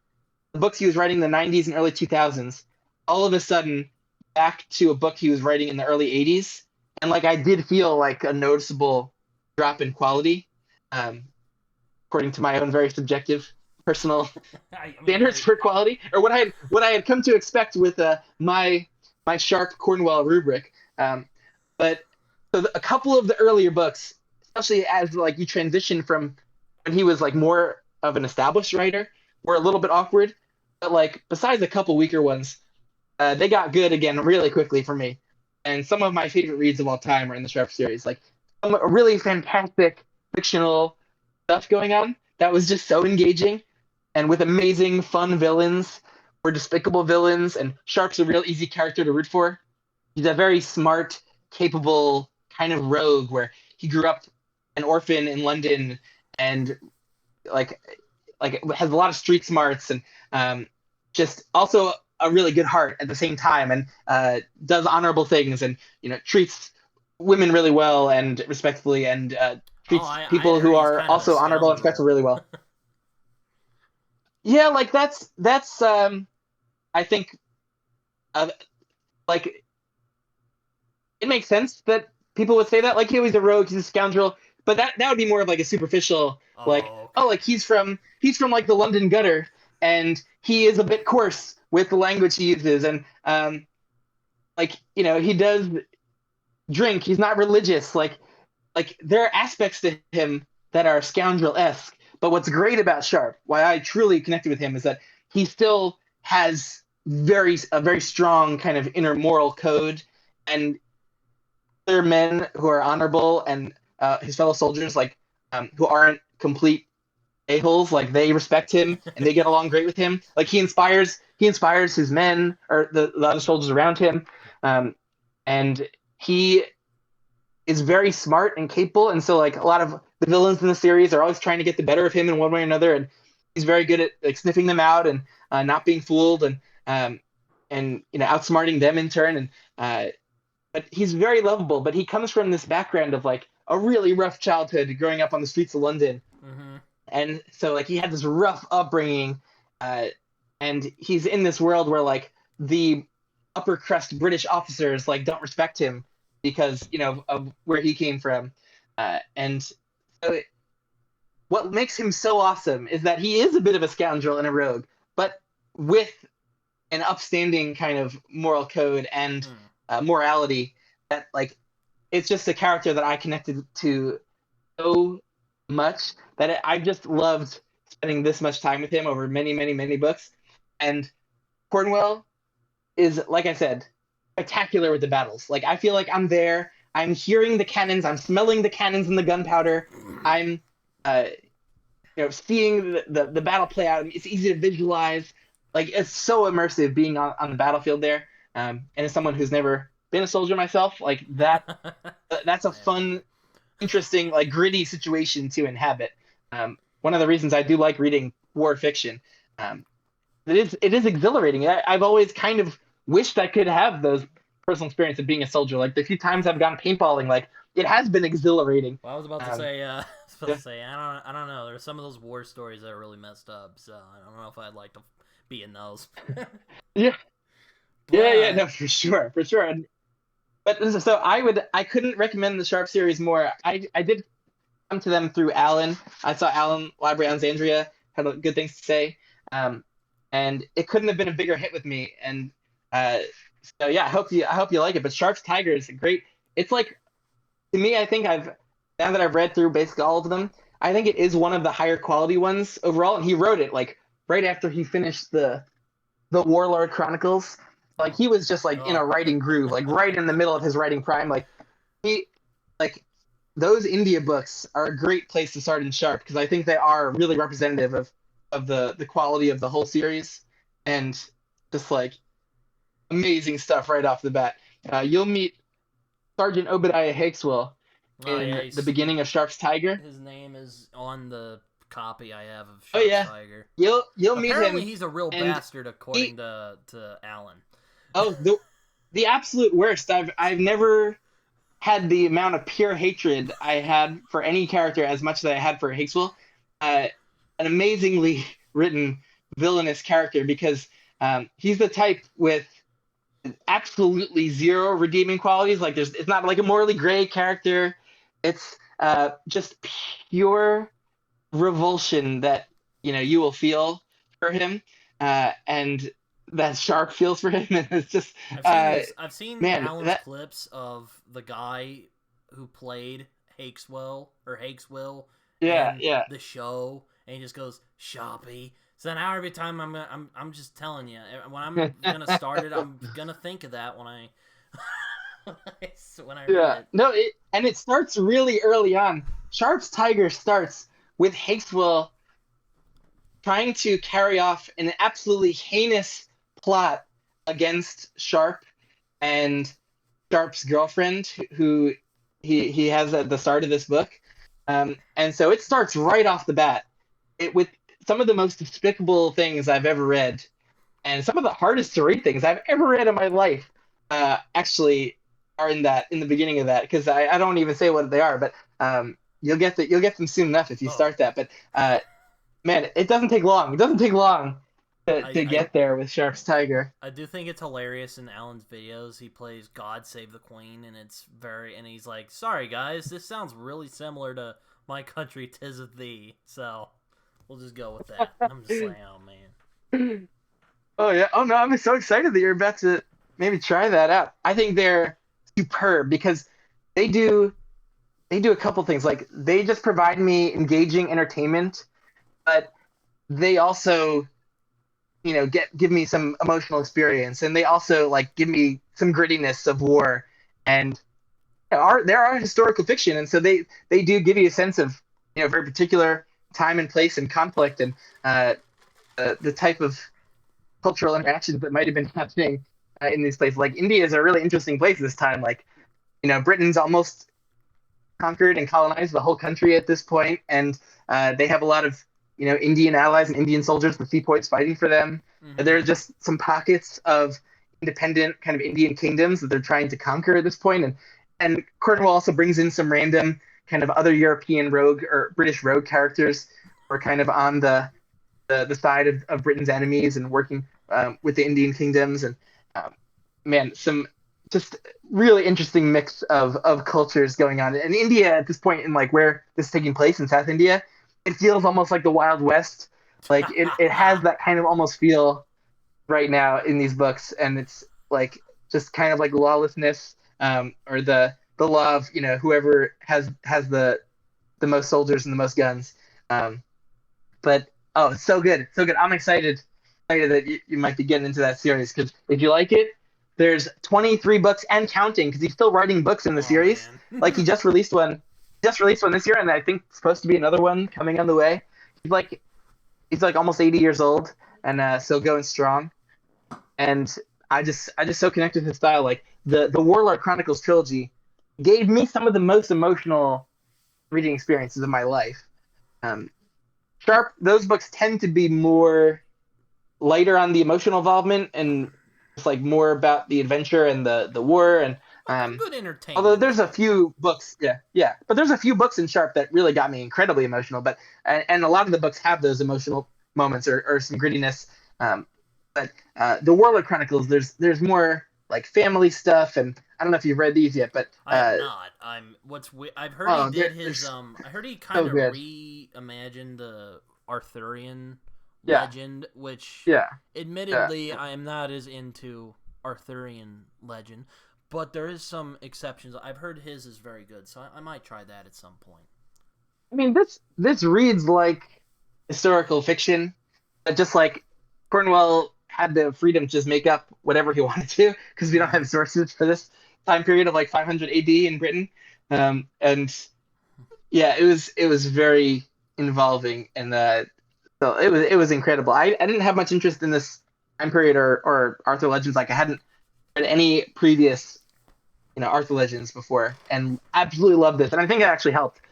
the books he was writing in the 90s and early 2000s, all of a sudden back to a book he was writing in the early 80s. And like I did feel like a noticeable drop in quality, um, according to my own very subjective personal
I mean,
standards for quality, or what I had come to expect with my Sharpe Cornwell rubric. But so a couple of the earlier books, especially as like you transition from when he was like more of an established writer, were a little bit awkward. But like besides a couple weaker ones, they got good again really quickly for me. And some of my favorite reads of all time are in the Sharpe series. Like some really fantastic fictional stuff going on that was just so engaging. and with amazing, fun villains or despicable villains. And Sharpe's a real easy character to root for. He's a very smart, capable kind of rogue where he grew up an orphan in London and like has a lot of street smarts and just also a really good heart at the same time and does honorable things and treats women really well and respectfully and
Oh,
treats
I
people who
heard he's
are
kind of a
also honorable and respectful
scoundrel.
really well. Yeah, like that's I think uh, like it makes sense that people would say that. Like, he's a rogue, he's a scoundrel, but that would be more of like a superficial, like,
Oh,
oh,
okay.
like he's from like the London gutter, and he is a bit coarse with the language he uses, and like he does drink. He's not religious. Like there are aspects to him that are scoundrel esque. But what's great about Sharpe, why I truly connected with him, is that he still has a very strong kind of inner moral code, and other men who are honorable and his fellow soldiers, like who aren't complete a-holes, like they respect him and they get along great with him. Like he inspires his men or the other soldiers around him, um, and he is very smart and capable. And so like a lot of the villains in the series are always trying to get the better of him in one way or another, and he's very good at like sniffing them out and not being fooled um, and outsmarting them in turn. And but he's very lovable. But he comes from this background of like a really rough childhood, growing up on the streets of London,
Mm-hmm.
and so like he had this rough upbringing, uh, and he's in this world where like the upper crust British officers like don't respect him because of where he came from, and so what makes him so awesome is that he is a bit of a scoundrel and a rogue, but with an upstanding kind of moral code and
Hmm.
morality that like it's just a character that I connected to so much that I just loved spending this much time with him over many, many, many books. And Cornwell is, like I said, spectacular with the battles. Like I feel like I'm there. I'm hearing the cannons. I'm smelling the cannons and the gunpowder. I'm, uh, seeing the battle play out. It's easy to visualize. Like it's so immersive being on the battlefield there. And as someone who's never been a soldier myself, like that's a
Yeah.
fun, interesting, like gritty situation to inhabit. One of the reasons I do like reading war fiction. Um, it is exhilarating. I've always kind of wished I could have those personal experience of being a soldier. Like the few times I've gone paintballing, like it has been exhilarating.
Well, I was about to
Um,
say, I was about
yeah,
to say, I don't know. There's some of those war stories that are really messed up, so I don't know if I'd like to be in those.
yeah, yeah.
But
No, for sure, for sure. But so I couldn't recommend the Sharp series more. I did come to them through Alan. I saw Alan Library Alexandria had good things to say, um, and it couldn't have been a bigger hit with me. And uh, so yeah, I hope you like it. But Sharp's Tiger is great. It's like to me, I think now that I've read through basically all of them, I think it is one of the higher quality ones overall. And he wrote it like right after he finished the Warlord Chronicles. Like he was just like in
oh,
a writing groove, like right in the middle of his writing prime. Like he like those India books are a great place to start in Sharp because I think they are really representative of the quality of the whole series and just like amazing stuff right off the bat. You'll meet Sergeant Obadiah Hakeswell
oh yeah,
in the beginning of Sharp's Tiger.
his name is on the copy I have of
Oh
Sharp's
yeah,
Tiger.
you'll meet
Apparently,
him,
he's a real
and
bastard, according
he
to Alan.
oh the absolute worst. I've never had the amount of pure hatred I had for any character as much as I had for Hakeswell. Uh, an amazingly written villainous character because he's the type with absolutely zero redeeming qualities. Like it's not like a morally gray character. It's just pure revulsion that you will feel for him, and that Sharp feels for him, and it's just uh,
I've seen
man
Alan's
that
clips of the guy who played Hakeswell
yeah
in
yeah
the show, and he just goes Sharpie. So now every time I'm just telling you, when I'm gonna start it, I'm gonna think of that when I when I read
yeah
it.
no and it starts really early on. Sharp's Tiger starts with Hakeswell trying to carry off an absolutely heinous plot against Sharpe and Sharpe's girlfriend, who he has at the start of this book. And so it starts right off the bat with some of the most despicable things I've ever read, and some of the hardest to read things I've ever read in my life. Actually, are in the beginning of that, because I don't even say what they are, but you'll get them soon enough if you start that. But man, it doesn't take long. It doesn't take long to get there with Sharpe's Tiger.
I do think it's hilarious in Alan's videos. He plays God Save the Queen, and and he's like, sorry guys, this sounds really similar to My Country 'Tis of Thee, so we'll just go with that. I'm just like, oh man.
Oh yeah. Oh no, I'm so excited that you're about to maybe try that out. I think they're superb because they do a couple things. Like, they just provide me engaging entertainment, but they also, give me some emotional experience, and they also like give me some grittiness of war, and there are historical fiction, and so they do give you a sense of very particular time and place and conflict, and the type of cultural interactions that might have been happening in these places. Like, India is a really interesting place this time. Like, Britain's almost conquered and colonized the whole country at this point, and they have a lot of Indian allies and Indian soldiers, the sepoys, fighting for them. Mm-hmm. There are just some pockets of independent kind of Indian kingdoms that they're trying to conquer at this point, and Cornwall also brings in some random kind of other European rogue or British rogue characters who are kind of on the side of Britain's enemies and working with the Indian kingdoms, and man, some just really interesting mix of cultures going on. And India at this point, in like where this is taking place in South India, it feels almost like the Wild West. Like, it has that kind of almost feel right now in these books, and it's like just kind of like lawlessness, or the law of whoever has the most soldiers and the most guns. But it's so good, so good. I'm excited that you might be getting into that series, because if you like it, there's 23 books and counting, because he's still writing books in the series. Like, he just released one this year, and I think supposed to be another one coming on the way. He's like almost 80 years old, and still going strong. And I just so connect with his style. Like, the Warlord Chronicles trilogy gave me some of the most emotional reading experiences of my life. Sharpe, those books tend to be more lighter on the emotional involvement, and it's like more about the adventure and the war, and
good entertainment.
Although there's a few books, but there's a few books in Sharpe that really got me incredibly emotional. But and a lot of the books have those emotional moments or some grittiness. But the Warlord Chronicles, there's more like family stuff, and I don't know if you've read these yet, but
I have not. I've heard he did his I heard he kind of reimagined the Arthurian legend, which admittedly I am not as into Arthurian legend, but there is some exceptions. I've heard his is very good, so I might try that at some point.
I mean, this reads like historical fiction, but just like Cornwell had the freedom to just make up whatever he wanted to, because we don't have sources for this time period of like 500 AD in Britain. And yeah, it was very involving, and so it was incredible. I didn't have much interest in this time period or Arthur Legends. Like, I hadn't read any previous Arthur Legends before, and absolutely loved this. And I think it actually helped.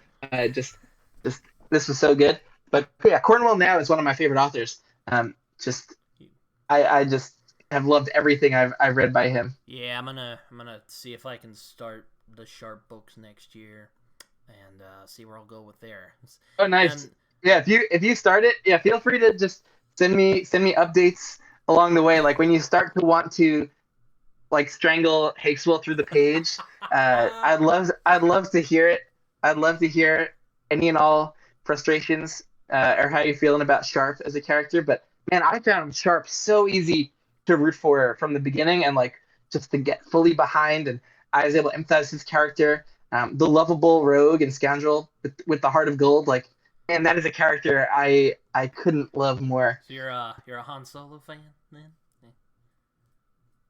Just this was so good. But yeah, Cornwell now is one of my favorite authors. I just have loved everything I've read by him.
Yeah, I'm gonna see if I can start the Sharpe books next year, and see where I'll go with there.
Oh, nice. And, yeah, if you start it, feel free to just send me updates along the way. Like, when you start to want to like strangle Hakeswell through the page, I'd love to hear it. I'd love to hear any and all frustrations or how you're feeling about Sharpe as a character. But man, I found Sharpe so easy to root for from the beginning, and like just to get fully behind. And I was able to empathize his character, the lovable rogue and scoundrel with the heart of gold. Like, man, that is a character I couldn't love more.
So you're a Han Solo fan, then?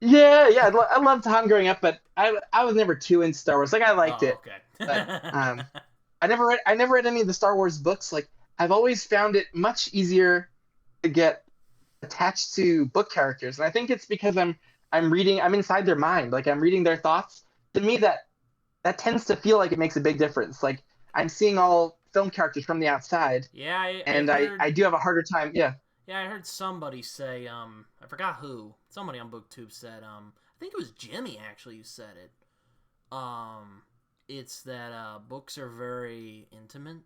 Yeah. I loved Han growing up, but I was never too into Star Wars. Like, I liked it,
okay.
But I never read any of the Star Wars books. Like, I've always found it much easier to get attached to book characters, and I think it's because I'm inside their mind, like I'm reading their thoughts. To me, that tends to feel like it makes a big difference. Like I'm seeing all film characters from the outside,
Yeah, I
and
heard.
I do have a harder time. Yeah,
Yeah, I heard somebody say. I forgot who. Somebody on BookTube said. I think it was Jimmy actually who said it. It's that books are very intimate,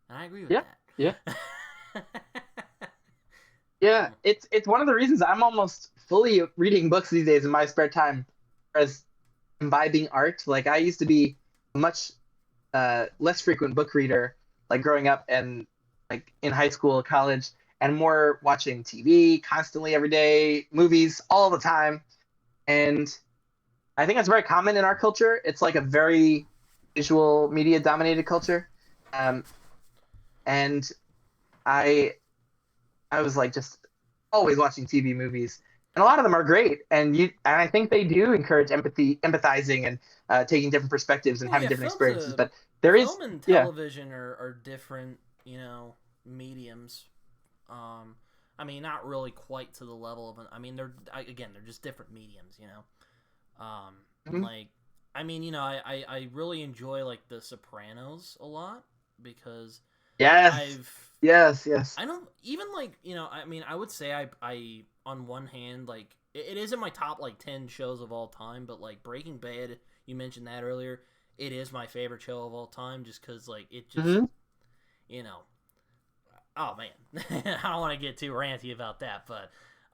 and I agree with
yeah, yeah,
that.
yeah. It's one of the reasons I'm almost fully reading books these days in my spare time, as imbibing art. Like I used to be a much less frequent book reader, like growing up and like in high school, college, and more watching TV constantly every day, movies all the time. And I think that's very common in our culture. It's like a very visual media dominated culture. Um, and I I was like just always watching TV movies. And a lot of them are great, and I think they do encourage empathizing, and taking different perspectives and
Well,
having
yeah,
different experiences. But there is,
film and
yeah,
television are different, mediums. Um, I mean, not really quite to the level of I mean, again, they're just different mediums,
mhm.
like, I mean, I really enjoy like The Sopranos a lot because
Yes,
I've
yes, yes.
I don't even like I mean I would say I on one hand like it is in my top like 10 shows of all time, but like Breaking Bad, you mentioned that earlier, it is my favorite show of all time just because like it just
Hmm.
you know oh man I don't want to get too ranty about that,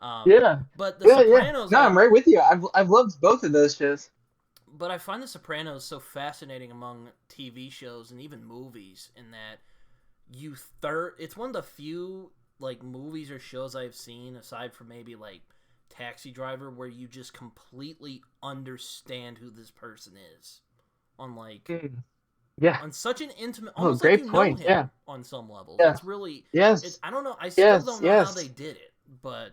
um
Yeah,
but The
yeah, yeah.
Sopranos
No, I'm right with you. I've loved both of those shows.
but I find The Sopranos so fascinating among TV shows and even movies in that it's one of the few like movies or shows I've seen aside from maybe like Taxi Driver where you just completely understand who this person is on like
Mm. Yeah.
on such an intimate,
Oh,
almost like
great
you know
point.
him
Yeah,
on some levels.
yeah.
It's really
Yes,
I don't know, I still
yes,
don't know how they
yes.
did it, but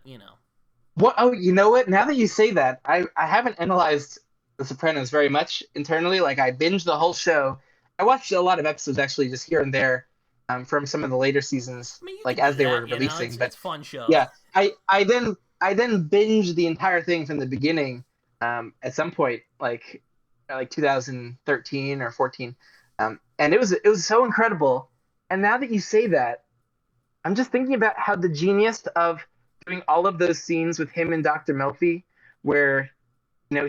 What? Oh, you know what? Now that you say that, I haven't analyzed The Sopranos very much internally. Like I binged the whole show. I watched a lot of episodes actually, just here and there, from some of the later seasons,
I mean you
like
could
as
do
they were
that,
releasing. But
it's fun show.
yeah, I then binged the entire thing from the beginning, at some point, like 2013 or 14, and it was so incredible. And now that you say that, I'm just thinking about how the genius of doing all of those scenes with him and Dr. Melfi, where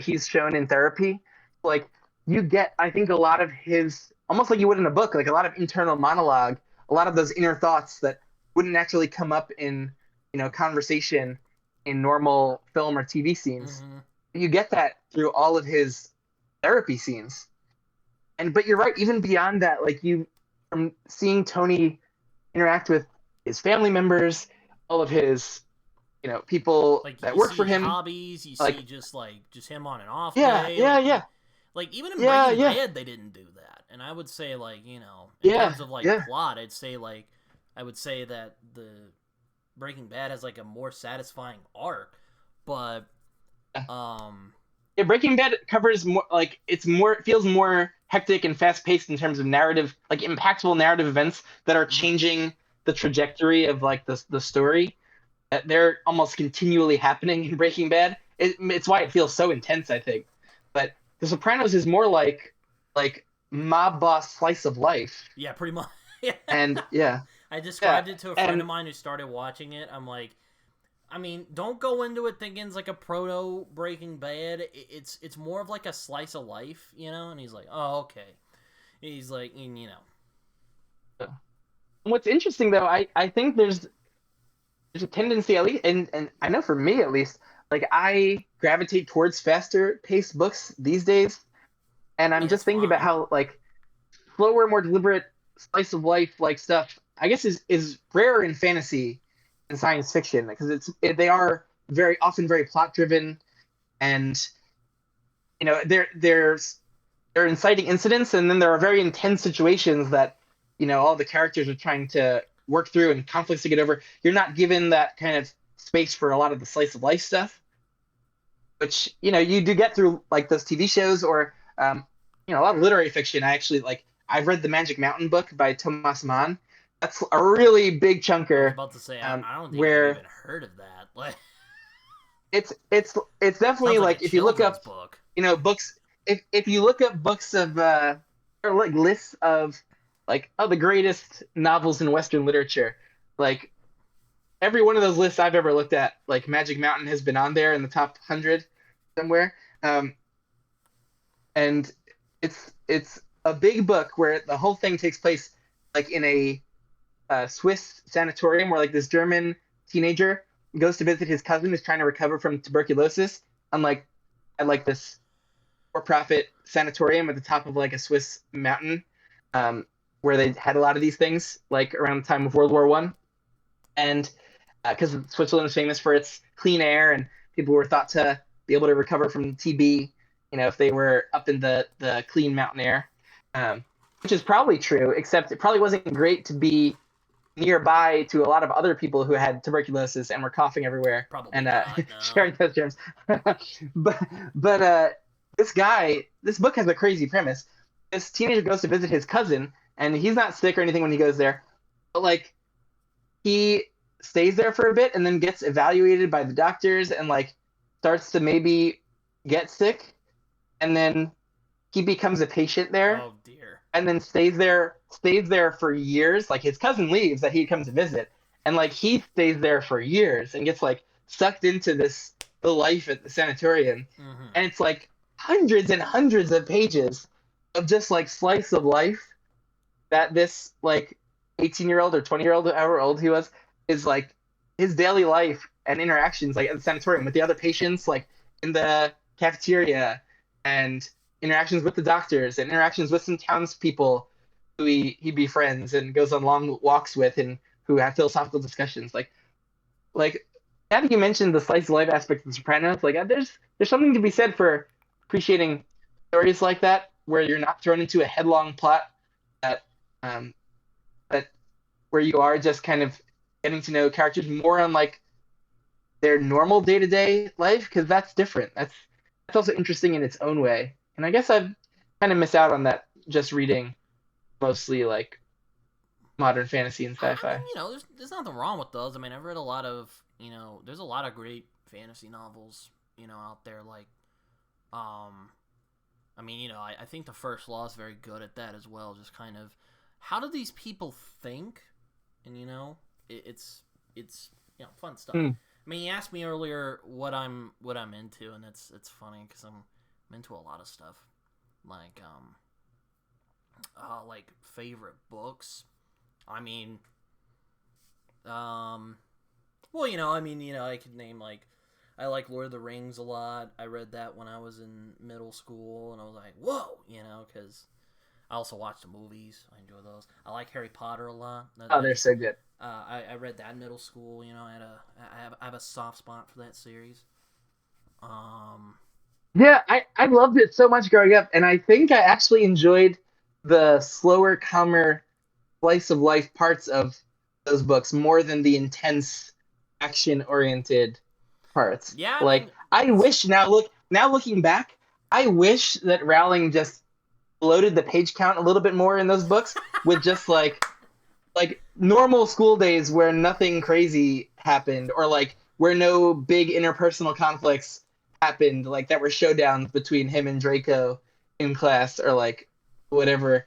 he's shown in therapy, like you get, I think, a lot of his, almost like you would in a book, like a lot of internal monologue, a lot of those inner thoughts that wouldn't actually come up in conversation in normal film or TV scenes.
Hmm.
You get that through all of his therapy scenes. And but you're right, even beyond that, like you from seeing Tony interact with his family members, all of his people
Like
that
you
work for
see
him,
hobbies, you
like
see just him on an off
yeah,
day,
yeah, yeah,
like even in
yeah,
Breaking
yeah,
Bad they didn't do that. And I would say like, in
yeah,
terms of like
yeah.
plot, I would say that the Breaking Bad has like a more satisfying arc, but um
Yeah, Breaking Bad covers more, like it feels more hectic and fast paced in terms of narrative, like impactful narrative events that are
mhm.
changing the trajectory of like the story. They're almost continually happening in Breaking Bad. It's why it feels so intense, I think. But The Sopranos is more like mob boss slice of life.
Yeah, pretty much. Yeah.
And yeah,
I
yeah,
described it to a friend of
and
mine who started watching it. I'm like, I mean, don't go into it thinking it's like a proto Breaking Bad. It's more of like a slice of life, And he's like, oh, okay. He's like,
what's interesting though, I think there's a tendency, at least, and I know for me at least, like I gravitate towards faster paced books these days, and
I
I'm
mean,
just
that's
thinking about
fine.
how like slower, more deliberate slice of life like stuff, I guess, is rare in fantasy and science fiction, because they are very often very plot driven, and they're inciting incidents, and then there are very intense situations that all the characters are trying to work through and conflicts to get over. You're not given that kind of space for a lot of the slice of life stuff, which you do get through like those TV shows, or a lot of literary fiction. I actually like. I've read the Magic Mountain book by Thomas Mann. That's a really big
I was
chunker.
about to say I don't think I've
Where
even heard of that. Like,
it's definitely
sounds like a
like if you look
children's
up,
book.
books, if you look up books of or like lists of like the greatest novels in Western literature, like every one of those lists I've ever looked at, like Magic Mountain has been on there in the top 100 somewhere. And it's a big book where the whole thing takes place like in a Swiss sanatorium where like this German teenager goes to visit his cousin who's trying to recover from tuberculosis. Unlike at like this for-profit sanatorium at the top of like a Swiss mountain, um, where they had a lot of these things like around the time of World War One, and because Switzerland is famous for its clean air and people were thought to be able to recover from TB, if they were up in the clean mountain air, which is probably true, except it probably wasn't great to be nearby to a lot of other people who had tuberculosis and were coughing everywhere
Probably
and
not. No.
sharing those germs. but this book has a crazy premise. This teenager goes to visit his cousin, and he's not sick or anything when he goes there, but like he stays there for a bit and then gets evaluated by the doctors and like starts to maybe get sick, and then he becomes a patient there
Oh dear.
and then stays there for years. Like his cousin leaves that he comes to visit, and like he stays there for years and gets like sucked into the life at the sanatorium.
Mm-hmm.
And it's like hundreds and hundreds of pages of just like slice of life that this like 18-year-old or 20-year-old, however old he was, is like his daily life and interactions like at the sanatorium with the other patients, like in the cafeteria, and interactions with the doctors and interactions with some townspeople who he befriends and goes on long walks with and who have philosophical discussions. Like now that you mentioned the slice of life aspect of The Sopranos, like there's something to be said for appreciating stories like that where you're not thrown into a headlong plot that um that where you are just kind of getting to know characters more on like their normal day-to-day life, because that's different. That's also interesting in its own way. And I guess I've kind of missed out on that just reading mostly like modern fantasy and
I
sci-fi.
mean, there's nothing wrong with those. I mean, I've read a lot of, there's a lot of great fantasy novels, out there. Like, I mean, I think the First Law is very good at that as well. Just kind of, how do these people think? And it's fun stuff.
Hmm.
I mean, you asked me earlier what I'm into, and it's funny because I'm into a lot of stuff, like like favorite books. I mean, well, I could name like I like Lord of the Rings a lot. I read that when I was in middle school, and I was like, whoa, because I also watched the movies. I enjoy those. I like Harry Potter a lot.
Oh, they're so good.
I read that in middle school. I have a soft spot for that series.
Yeah, I loved it so much growing up, and I think I actually enjoyed the slower, calmer, slice of life parts of those books more than the intense, action-oriented parts.
Yeah, I
Like
mean,
I wish now looking back, I wish that Rowling just loaded the page count a little bit more in those books with just like normal school days where nothing crazy happened, or like where no big interpersonal conflicts happened, like that were showdowns between him and Draco in class, or like whatever.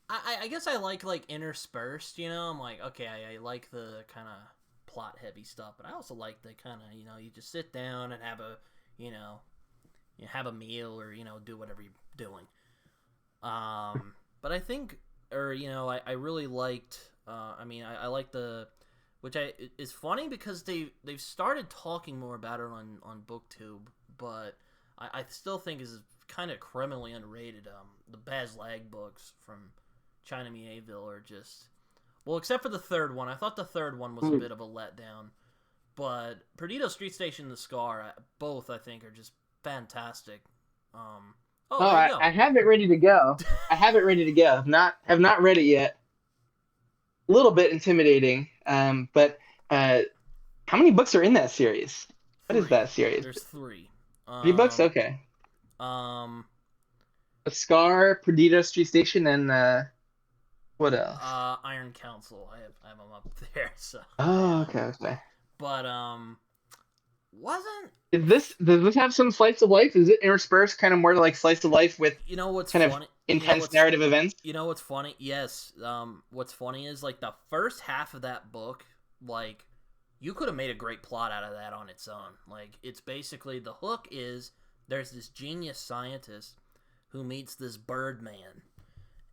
I guess I like interspersed. I'm like, okay, I like the kind of plot heavy stuff, but I also like the kind of you just sit down and have a you have a meal, or do whatever you're doing. But I think, or I really liked. I mean, I like which is funny because they've started talking more about it on BookTube, but I still think is kind of criminally underrated. The Baz Lag books from China Mieville are just, well, except for the third one. I thought the third one was a bit of a letdown, but Perdido, Street Station, and The Scar, both I think are just fantastic.
Oh,
There you go.
I have it ready to go. I have it ready to go. Have not read it yet. A little bit intimidating. But how many books are in that series? What is that series?
There's three.
3 books? Okay.
Um,
A Scar, Perdido, Street Station, and What else?
Iron Council. I have them up there. So
Oh,
yeah.
okay, okay.
But wasn't
Does this have some slice of life? Is it interspersed kind of more like slice of life with
you know what's
kind of
funny?
intense narrative events?
You know what's funny? Yes. What's funny is like the first half of that book, like you could have made a great plot out of that on its own. Like it's basically the hook is there's this genius scientist who meets this Birdman,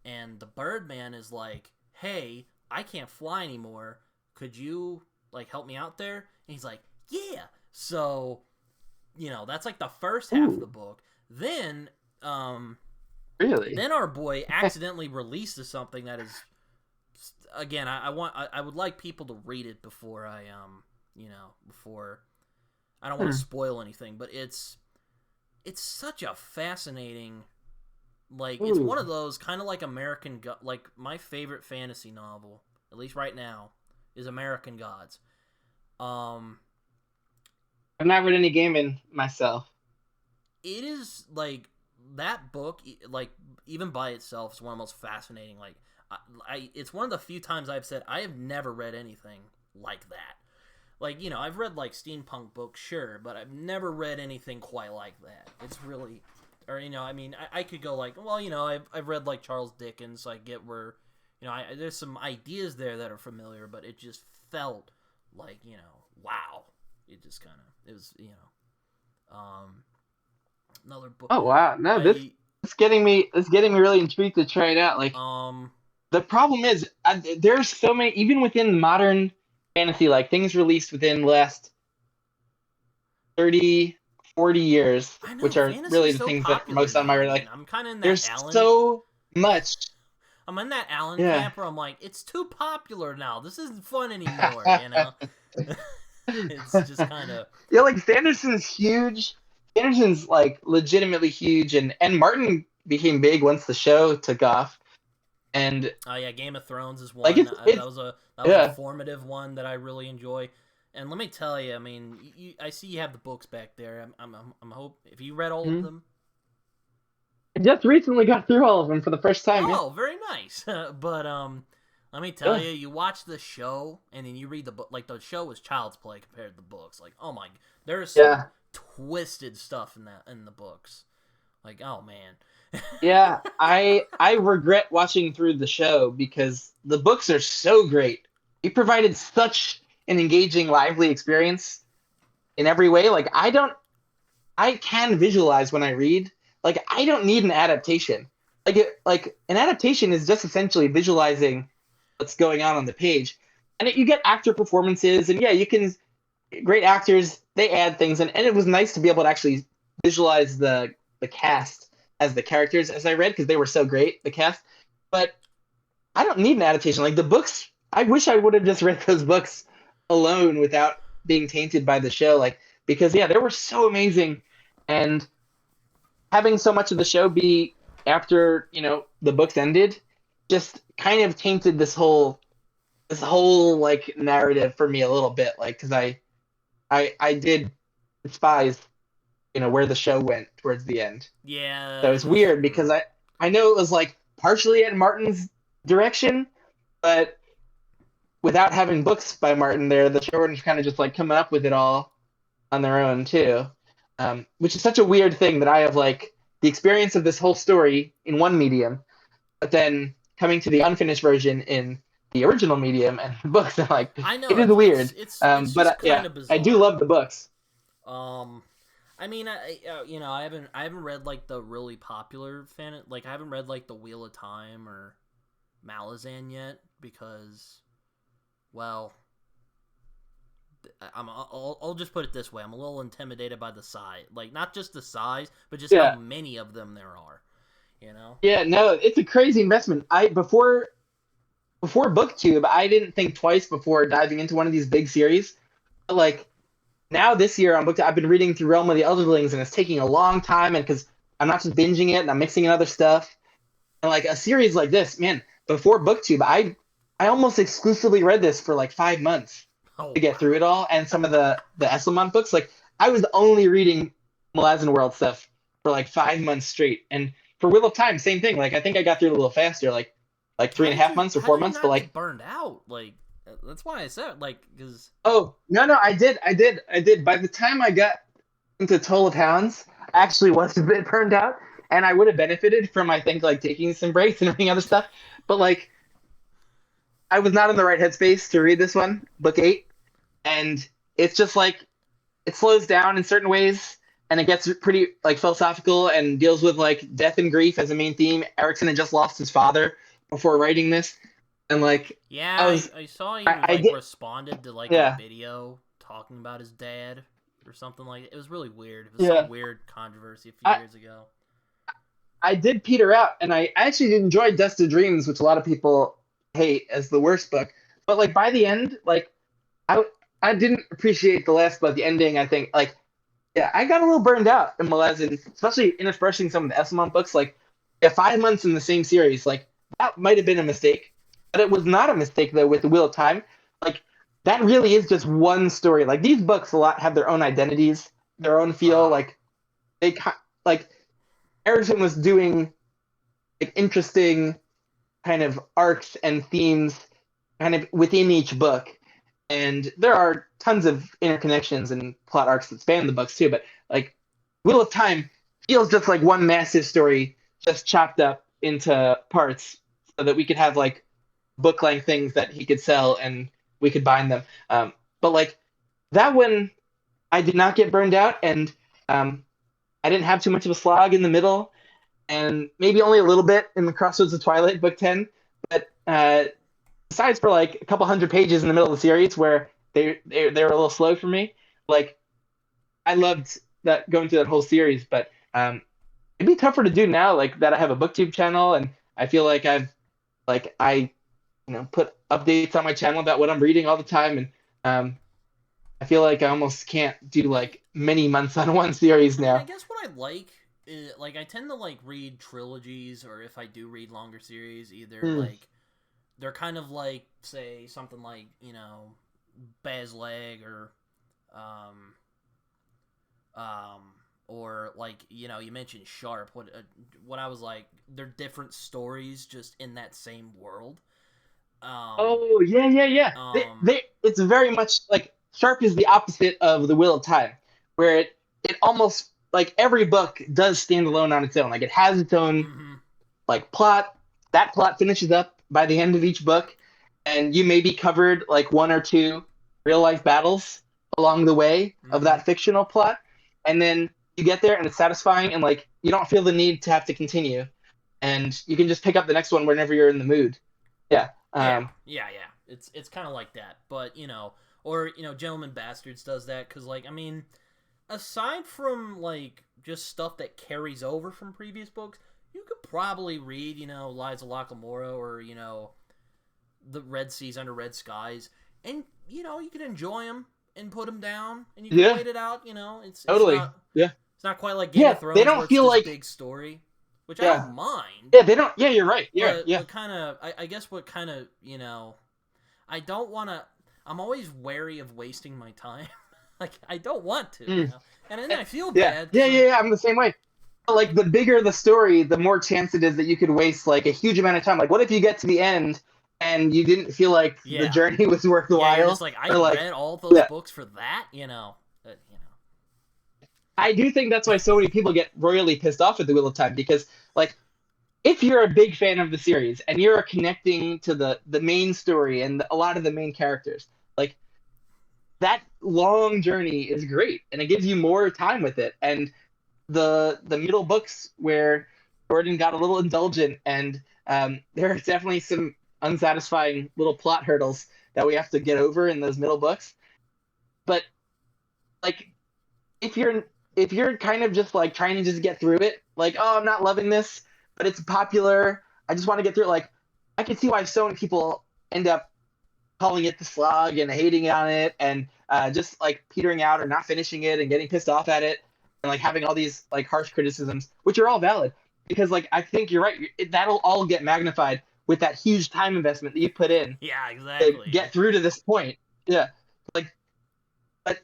and the Birdman is like, "Hey, I can't fly anymore. Could you like help me out there?" And he's like, "Yeah." So, that's like the first half of the
Ooh,
book. Then,
really?
then our boy accidentally releases something that is, again, I would like people to read it before before I don't want to
Hmm.
spoil anything, but it's such a fascinating, like it's one of
Ooh.
those kind of like like my favorite fantasy novel, at least right now, is American Gods. Um,
I've not read any gaming myself.
it is like that book, like even by itself, is one of the most fascinating. Like, it's one of the few times I've said I have never read anything like that. Like, I've read like steampunk books, sure, but I've never read anything quite like that. It's really, or I mean, I could go like, well, I've read like Charles Dickens, so I get where, there's some ideas there that are familiar, but it just felt like, wow. It just kind of, it was, another book.
Oh wow. No, this
I
it's getting me really intrigued to try it out. Like
um
the problem is there's so many even within modern fantasy like things released within the last 30, 40 years,
I know
which are really
fantasy's
the
so
things that are
popular
most on my
now. I
radar.
mean,
Like
I'm kind of in that
there's
Alan.
so much.
I'm in that Alan
Yeah.
camp where I'm like, it's too popular now. This isn't fun anymore. It's just kind of.
Yeah, like Sanderson's huge. Sanderson's like legitimately huge, and Martin became big once the show took off. And
Oh yeah, Game of Thrones is
like
one.
it's
That was a
yeah.
formative one that I really enjoy. And let me tell you, I mean, I see you have the books back there. I'm hope if you read all of
Mhm.
them.
I just recently got through all of them for the first time. Yeah,
Oh, very nice. But let me tell
yeah,
you, you watch the show and then you read the book. Like the show is child's play compared to the books. Like, oh my, there's some
yeah.
twisted stuff in the books. Like, oh man.
Yeah, I regret watching through the show because the books are so great. It provided such an engaging, lively experience in every way. Like I can visualize when I read. Like I don't need an adaptation. Like an adaptation is just essentially visualizing what's going on the page, and you get actor performances, and yeah, you can great actors they add things, and it was nice to be able to actually visualize the cast as the characters as I read because they were so great the cast. But I don't need an adaptation. Like the books, I wish I would have just read those books alone without being tainted by the show. Like because yeah, they were so amazing, and having so much of the show be after the books ended, just kind of tainted this whole like narrative for me a little bit. Like because I did despise where the show went towards the end. So
Yeah,
it's weird because I know it was like partially at Martin's direction, but without having books by Martin there, the showrunners kind of just like coming up with it all on their own too, which is such a weird thing that I have like the experience of this whole story in one medium, but then coming to the unfinished version in the original medium and the books, and like
I know
it is weird.
it's
But
just
yeah,
kind of
I do
bizarre.
love the books.
Um, I mean, I haven't read like the really popular like I haven't read like the Wheel of Time or Malazan yet because, well, I'll just put it this way: I'm a little intimidated by the size, like not just the size, but just how
Yeah,
many of them there are. You know?
yeah, no, it's a crazy investment. I before BookTube, I didn't think twice before diving into one of these big series. But like now this year on BookTube, I've been reading through Realm of the Elderlings, and it's taking a long time, and because I'm not just binging it and I'm mixing in other stuff, and like a series like this, man, before BookTube, I almost exclusively read this for like 5 months
Oh
to get through
wow.
it all, and some of the Esselmont books. Like I was only reading Malazan World stuff for like 5 months straight, and for Wheel of Time, same thing. Like I think I got through it a little faster. Like like 3.5 months or
How did
4 months, but
not
like
get burned out? Like that's why I said like because
oh no, I did. By the time I got into Toll of Hounds, I actually was a bit burned out, and I would have benefited from I think like taking some breaks and reading other stuff. But like I was not in the right headspace to read this one, book 8, and it's just like it slows down in certain ways, and it gets pretty like philosophical and deals with like death and grief as a main theme. Erickson had just lost his father before writing this, and like
yeah,
I was
I saw you
I
like
get
responded to like a
yeah
video talking about his dad or something like it was really weird. It was
yeah
some weird controversy a few
I
years ago.
I did peter out, and I actually enjoyed Dust of Dreams, which a lot of people hate as the worst book. But like by the end, like I I didn't appreciate the last book, the ending. I think like yeah, I got a little burned out in Malazan, especially interspersing some of the Esmond books. Like yeah, 5 months in the same series, like that might have been a mistake, but it was not a mistake though with the Wheel of Time. Like that really is just one story. Like these books a lot have their own identities, their own feel.
Uh
Like they like Erickson was doing like interesting kind of arcs and themes kind of within each book. And there are tons of interconnections and plot arcs that span the books too, but like Wheel of Time feels just like one massive story just chopped up into parts so that we could have like book length things that he could sell and we could bind them. But like that one, I did not get burned out, and I didn't have too much of a slog in the middle, and maybe only a little bit in the Crossroads of Twilight, book 10. But besides for like a couple hundred pages in the middle of the series where they were a little slow for me, like I loved that going through that whole series. But it'd be tougher to do now, like that I have a booktube channel, and I feel like I put updates on my channel about what I'm reading all the time, and I feel like I almost can't do like many months on one series
I mean, I
now.
guess what I like is like I tend to like read trilogies, or if I do read longer series, either
Mm.
like they're kind of like say something like Baz Leg um um or like you mentioned Sharpe. What I was like, they're different stories just in that same world. Um
Oh yeah.
um
It's very much like Sharp is the opposite of the Wheel of Time, where it almost like every book does stand alone on its own. Like it has its own
mhm,
like plot. That plot finishes up by the end of each book, and you may be covered like one or two real life battles along the way of
mhm.
that fictional plot, and then you get there and it's satisfying, and like you don't feel the need to have to continue, and you can just pick up the next one whenever you're in the mood. Yeah.
Yeah. It's kind of like that, but or Gentleman Bastards does that because like I mean, aside from like just stuff that carries over from previous books, you could probably read Liza Lockamora or the Red Seas Under Red Skies, and you can enjoy them and put them down, and you can
Yeah.
wait it out.
Totally. Yeah.
It's not quite like Game of
Yeah. They
Thrones where
don't
it's
feel
this
like
big story, which I
yeah.
don't mind.
Yeah, they don't yeah, you're right. Yeah,
But
yeah.
what kind of I guess what kind of I don't want to. I'm always wary of wasting my time. Like I don't want to,
Mm.
and then I feel
Yeah.
bad
Yeah,
because
yeah, yeah. I'm the same way. Like the bigger the story, the more chance it is that you could waste like a huge amount of time. Like what if you get to the end and you didn't feel like the
yeah,
journey was worth the
yeah, you're just
while?
like I
Or like
read all those
yeah.
books for that,
I do think that's why so many people get royally pissed off at the Wheel of Time because like if you're a big fan of the series and you're connecting to the main story and a lot of the main characters, like that long journey is great and it gives you more time with it. And the middle books where Jordan got a little indulgent, and there are definitely some unsatisfying little plot hurdles that we have to get over in those middle books. But like if you're kind of just like trying to just get through it, like oh I'm not loving this, but it's popular, I just want to get through it. Like I can see why so many people end up calling it the slog and hating on it and just like petering out or not finishing it and getting pissed off at it and like having all these like harsh criticisms, which are all valid because like I think you're right. That'll all get magnified with that huge time investment that you put in
yeah,
to
exactly.
get through to this point. Yeah, like but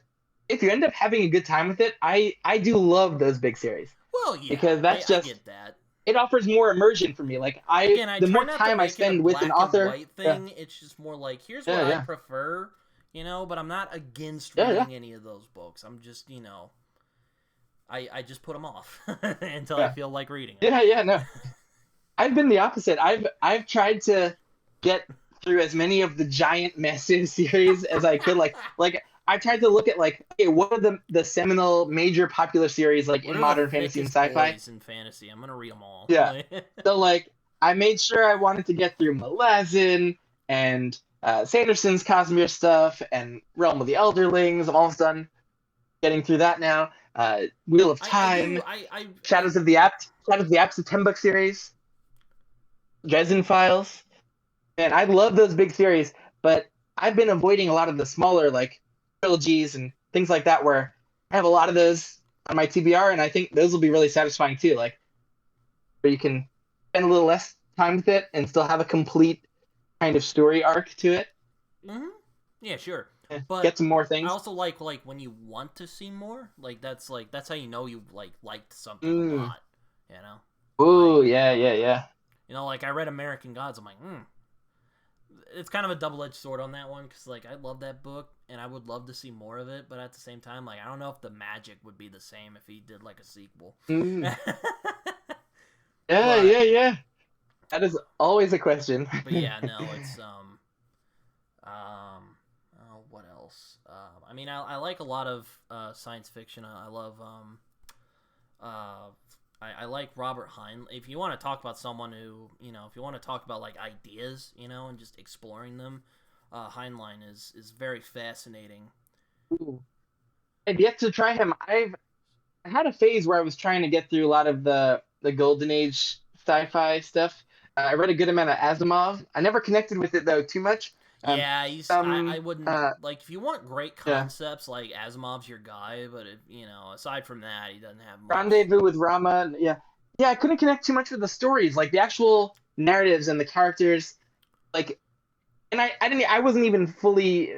if you end up having a good time with it, I do love those big series
Well, yeah,
because that's
I
just
get that.
it offers more immersion for me. Like
Again, I
the
try
more
not to
time I
make it a
spend with an
black and
author,
white
yeah,
thing. It's just more like, here's what
yeah,
I
yeah,
prefer, but I'm not against
yeah, yeah,
reading any of those books. I'm just, I just put them off until I
yeah,
feel like reading them.
yeah, yeah. No, I've been the opposite. I've tried to get through as many of the giant massive series as I could. Like I tried to look at like, okay, what are the seminal major popular series like
What
in
are the
modern fantasy and
thickest
sci-fi?
boys in fantasy? I'm gonna read them all.
Yeah. So like I made sure I wanted to get through Malazan and Sanderson's Cosmere stuff and Realm of the Elderlings. I'm almost done getting through that now. Wheel of
I
Time,
do I
Shadows of the Apts, the 10 book series, Dresden Files. And I love those big series, but I've been avoiding a lot of the smaller like trilogies and things like that where I have a lot of those on my TBR, and I think those will be really satisfying too. Like where you can spend a little less time with it and still have a complete kind of story arc to it.
hmm Yeah, sure.
Get
But
some more
I
things.
also like when you want to see more. That's how you know you liked something a
Mm.
lot. You know, like
Ooh, yeah, yeah, yeah.
like I read American Gods. I'm like, it's kind of a double edged sword on that one because like I love that book and I would love to see more of it, but at the same time, like I don't know if the magic would be the same if he did like a sequel.
Mm. Yeah,
but
yeah, yeah. That is always a question.
but yeah, no, it's what else? I mean, I like a lot of science fiction. I love uh, I like Robert Heinlein. If you want to talk about someone who, if you want to talk about like ideas, and just exploring them, Heinlein is very fascinating.
Ooh. I've yet to try him. I had a phase where I was trying to get through a lot of the golden age sci-fi stuff. I read a good amount of Asimov. I never connected with it though too much. Um,
Yeah, I wouldn't like if you want great
yeah,
concepts like Asimov's your guy, but aside from that, he doesn't have much.
Rendezvous with Rama. Yeah, yeah. I couldn't connect too much with the stories, like the actual narratives and the characters. Like, and I wasn't even fully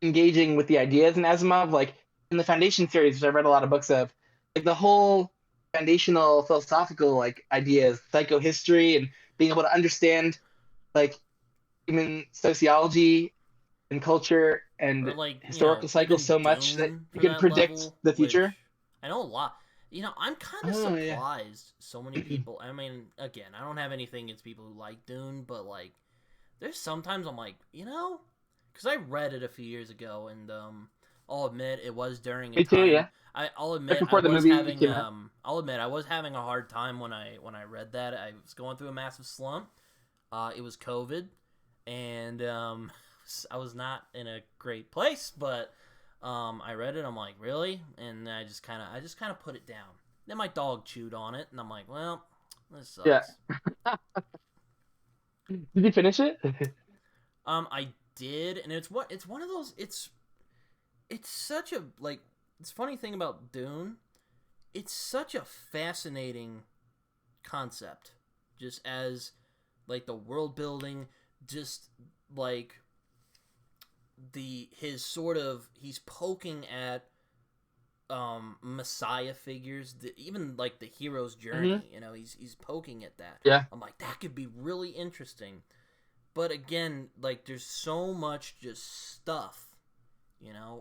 engaging with the ideas in Asimov. Like in the Foundation series, which I read a lot of books of, like the whole foundational philosophical like ideas, psychohistory, and being able to understand like human sociology and culture
Or
and
like
historical cycles
even
so much that
Dune
you
for
can
that
predict
level,
the
which
future.
I know a lot. I'm kind of
Oh yeah.
surprised so many people. I mean, again, I don't have anything against people who like Dune, but like, there's sometimes I'm like, because I read it a few years ago, and I'll admit it was during a
Me too.
time.
Yeah.
I'll
Right
admit I
before the
was
movie
having
came out.
I'll admit I was having a hard time when I read that. I was going through a massive slump. It was COVID, and I was not in a great place, but I read it. I'm like, really? And I just kind of put it down. Then my dog chewed on it, and I'm like, well, this
Yeah.
sucks.
Did you finish it?
I did, and it's one of those. It's such a like. It's funny thing about Dune. It's such a fascinating concept, just as like the world building, just like his sort of he's poking at messiah figures, even like the hero's
Hmm.
journey, he's poking at that.
Yeah.
I'm like, that could be really interesting, but again, like there's so much just stuff,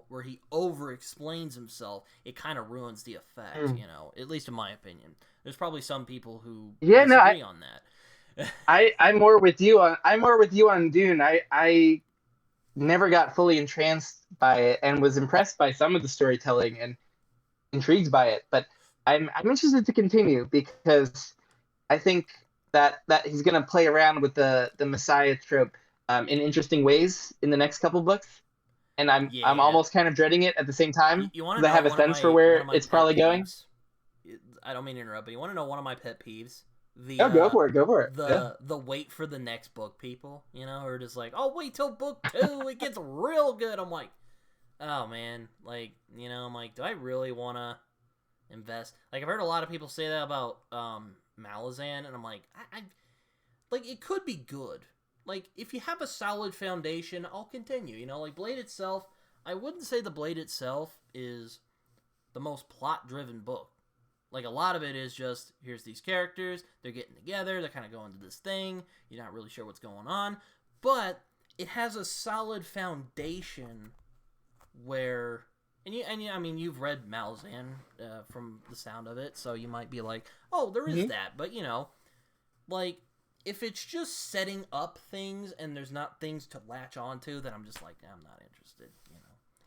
where he over explains himself. It kind of ruins the effect,
Mm.
at least in my opinion. There's probably some people who
Yeah. No.
disagree on that.
I'm more with you on Dune. I never got fully entranced by it and was impressed by some of the storytelling and intrigued by it. But I'm interested to continue because I think that he's gonna play around with the Messiah trope in interesting ways in the next couple books, and I'm
Yeah.
almost kind of dreading it at the same time
You want to
because I
know
have a sense for
one of
where
my
it's
pet
probably going.
peeves? I don't mean to interrupt, but you want to know one of my pet peeves? The
Oh, go for it, go for it. Yeah.
the wait for the next book people, who are just like, oh, wait till book 2, it gets real good. I'm like, oh man, like, I'm like, do I really want to invest? Like, I've heard a lot of people say that about Malazan, and I'm like, I like, it could be good. Like, if you have a solid foundation, I'll continue. Like Blade itself, I wouldn't say the Blade itself is the most plot driven book. Like, a lot of it is just, here's these characters, they're getting together, they're kind of going to this thing, you're not really sure what's going on, but it has a solid foundation where, I mean, you've read Malazan from the sound of it, so you might be like, oh, there is that, but, like, if it's just setting up things and there's not things to latch onto, then I'm just like, I'm not interested,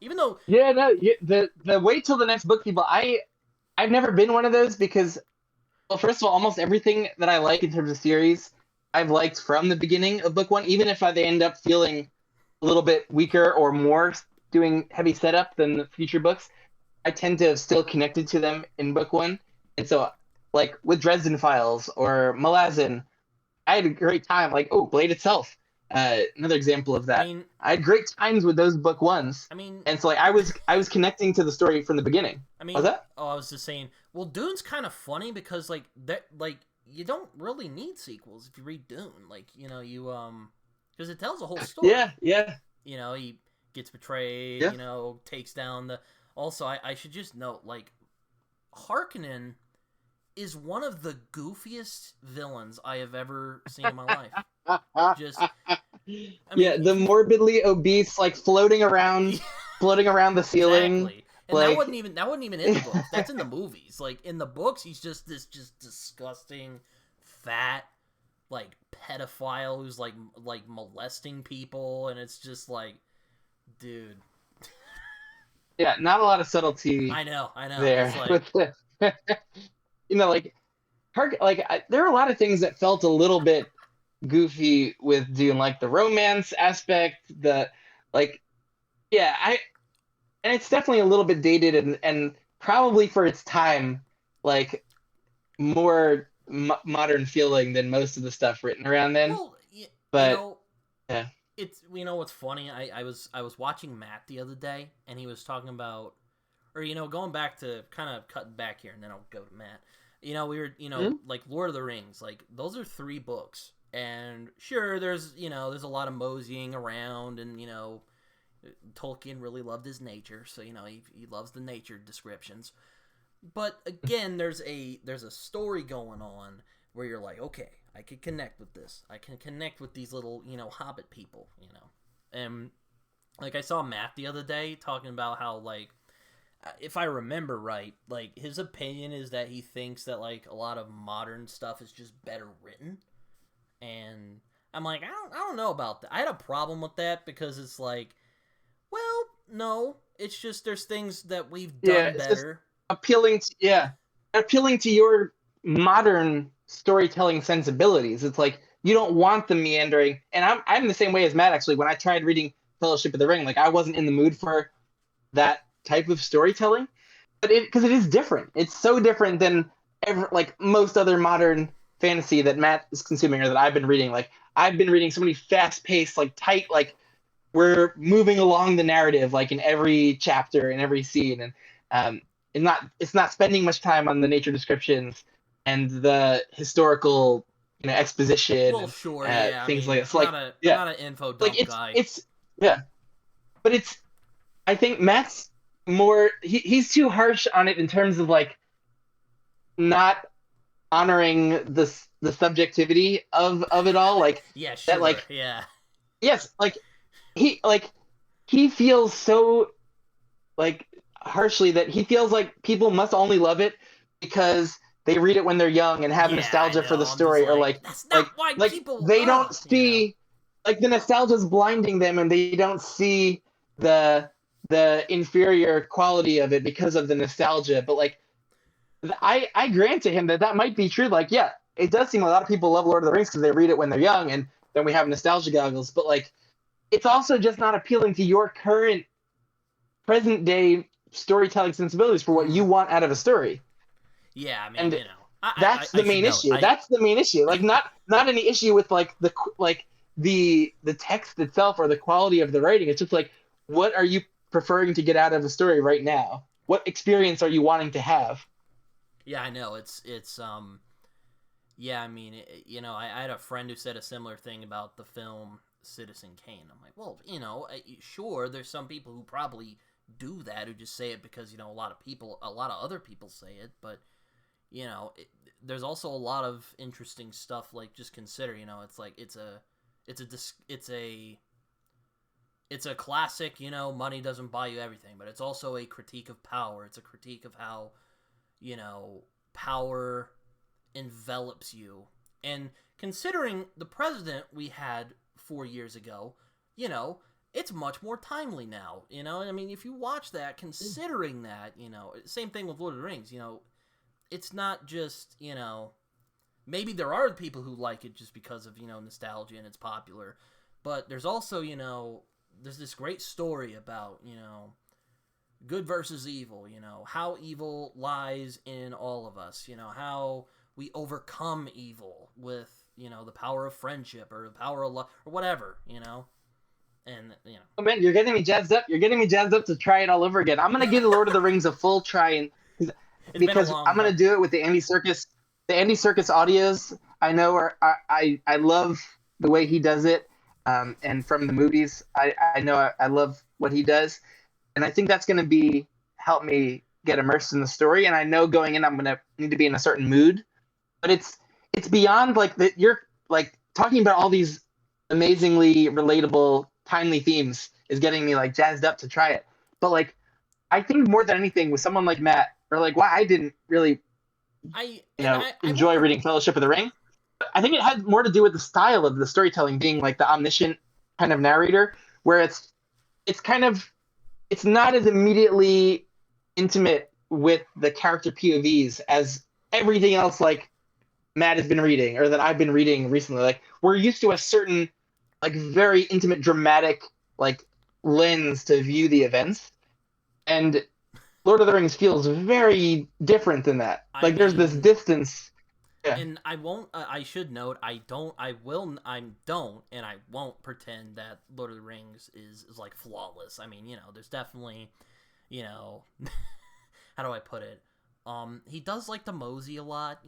Even though...
Yeah, no, the wait till the next book people, I've never been one of those because, well, first of all, almost everything that I like in terms of series, I've liked from the beginning of book one, even if they end up feeling a little bit weaker or more doing heavy setup than the future books, I tend to have still connected to them in book one. And so, like, with Dresden Files or Malazan, I had a great time. Like, oh, Blade itself, another example of that. I had great times with those book ones. And so, like, I was connecting to the story from the beginning. Was that?
Oh, I was just saying. Well, Dune's kind of funny because you don't really need sequels if you read Dune. Like, because it tells a whole story.
Yeah.
He gets betrayed. Takes down the. Also, I should just note, like, Harkonnen is one of the goofiest villains I have ever seen in my life. Just,
the morbidly obese, like, floating around the ceiling.
Exactly. And like... that wasn't even in the books. That's in the movies. Like, in the books, he's just this disgusting, fat, like, pedophile who's like molesting people, and it's just like, dude.
Yeah, not a lot of subtlety.
I know.
There, like... there are a lot of things that felt a little bit goofy with Dune, like the romance aspect, and it's definitely a little bit dated and probably for its time, like, more modern feeling than most of the stuff written around then.
Well,
but yeah,
it's what's funny. I was watching Matt the other day, and he was talking about, or going back to kind of cutting back here, and then I'll go to Matt. We were, like, Lord of the Rings, like, those are 3 books. And sure, there's a lot of moseying around, and, Tolkien really loved his nature, so, he loves the nature descriptions. But, again, there's a story going on where you're like, okay, I can connect with this. I can connect with these little, hobbit people, And, like, I saw Matt the other day talking about how, like, if I remember right, like, his opinion is that he thinks that, like, a lot of modern stuff is just better written. And I'm like, I don't know about that. I had a problem with that because it's like, well, no, it's just there's things that we've done better.
Appealing to your modern storytelling sensibilities. It's like, you don't want the meandering. And I'm the same way as Matt, actually. When I tried reading Fellowship of the Ring, like, I wasn't in the mood for that type of storytelling, but because it is different. It's so different than most other modern fantasy that Matt is consuming or that I've been reading. Like, I've been reading so many fast-paced, like, tight, like, we're moving along the narrative, like, in every chapter and every scene, and it's not spending much time on the nature descriptions and the historical, exposition.
Well, sure,
things like that. So,
I'm not an info dump guy.
But it's. I think Matt's more. He's too harsh on it in terms of, like, not honoring the subjectivity of it all. Like,
yeah, sure,
that, like,
yeah.
Yes, like, he feels so, like, harshly that he feels like people must only love it because they read it when they're young and have nostalgia for the story, or
that's not why people
they don't see, like, the nostalgia's blinding them and they don't see the inferior quality of it because of the nostalgia. But, like, I grant to him that might be true. Like, yeah, it does seem a lot of people love Lord of the Rings because they read it when they're young and then we have nostalgia goggles. But, like, it's also just not appealing to your current present day storytelling sensibilities for what you want out of a story.
Yeah, I mean,
that's the main issue. That's the main issue. Like, not any issue with, like, the text itself or the quality of the writing. It's just like, what are you preferring to get out of a story right now? What experience are you wanting to have?
Yeah, I know. It's yeah, I mean, I had a friend who said a similar thing about the film Citizen Kane. I'm like, well, sure, there's some people who probably do that, who just say it because, a lot of other people say it, but, there's also a lot of interesting stuff. Like, just consider, it's like it's a classic. Money doesn't buy you everything, but it's also a critique of power. It's a critique of how power envelops you. And considering the president we had 4 years ago, it's much more timely now. I mean, if you watch that, considering that, same thing with Lord of the Rings, it's not just, maybe there are people who like it just because of, nostalgia and it's popular, but there's also, there's this great story about, good versus evil, how evil lies in all of us, how we overcome evil with, the power of friendship or the power of love or whatever, and,
Oh man, you're getting me jazzed up. You're getting me jazzed up to try it all over again. I'm gonna give the Lord of the Rings a full try, and because I'm gonna do it with the Andy Serkis audios. I know, I love the way he does it, and from the movies, I know I love what he does, and I think that's gonna help me get immersed in the story. And I know going in, I'm gonna need to be in a certain mood, but it's beyond like that. You're like talking about all these amazingly relatable, timely themes is getting me like jazzed up to try it. But like, I think more than anything with someone like Matt, or like why I didn't really, enjoy reading Fellowship of the Ring. I think it had more to do with the style of the storytelling, being like the omniscient kind of narrator, where it's not as immediately intimate with the character POVs as everything else like Matt has been reading or that I've been reading recently. Like, we're used to a certain like very intimate, dramatic like lens to view the events, and Lord of the Rings feels very different than that. Like, there's this distance. Yeah.
And I won't. I should note. I don't. I will. I don't. And I won't pretend that Lord of the Rings is like flawless. I mean, there's definitely, how do I put it? He does like to mosey a lot.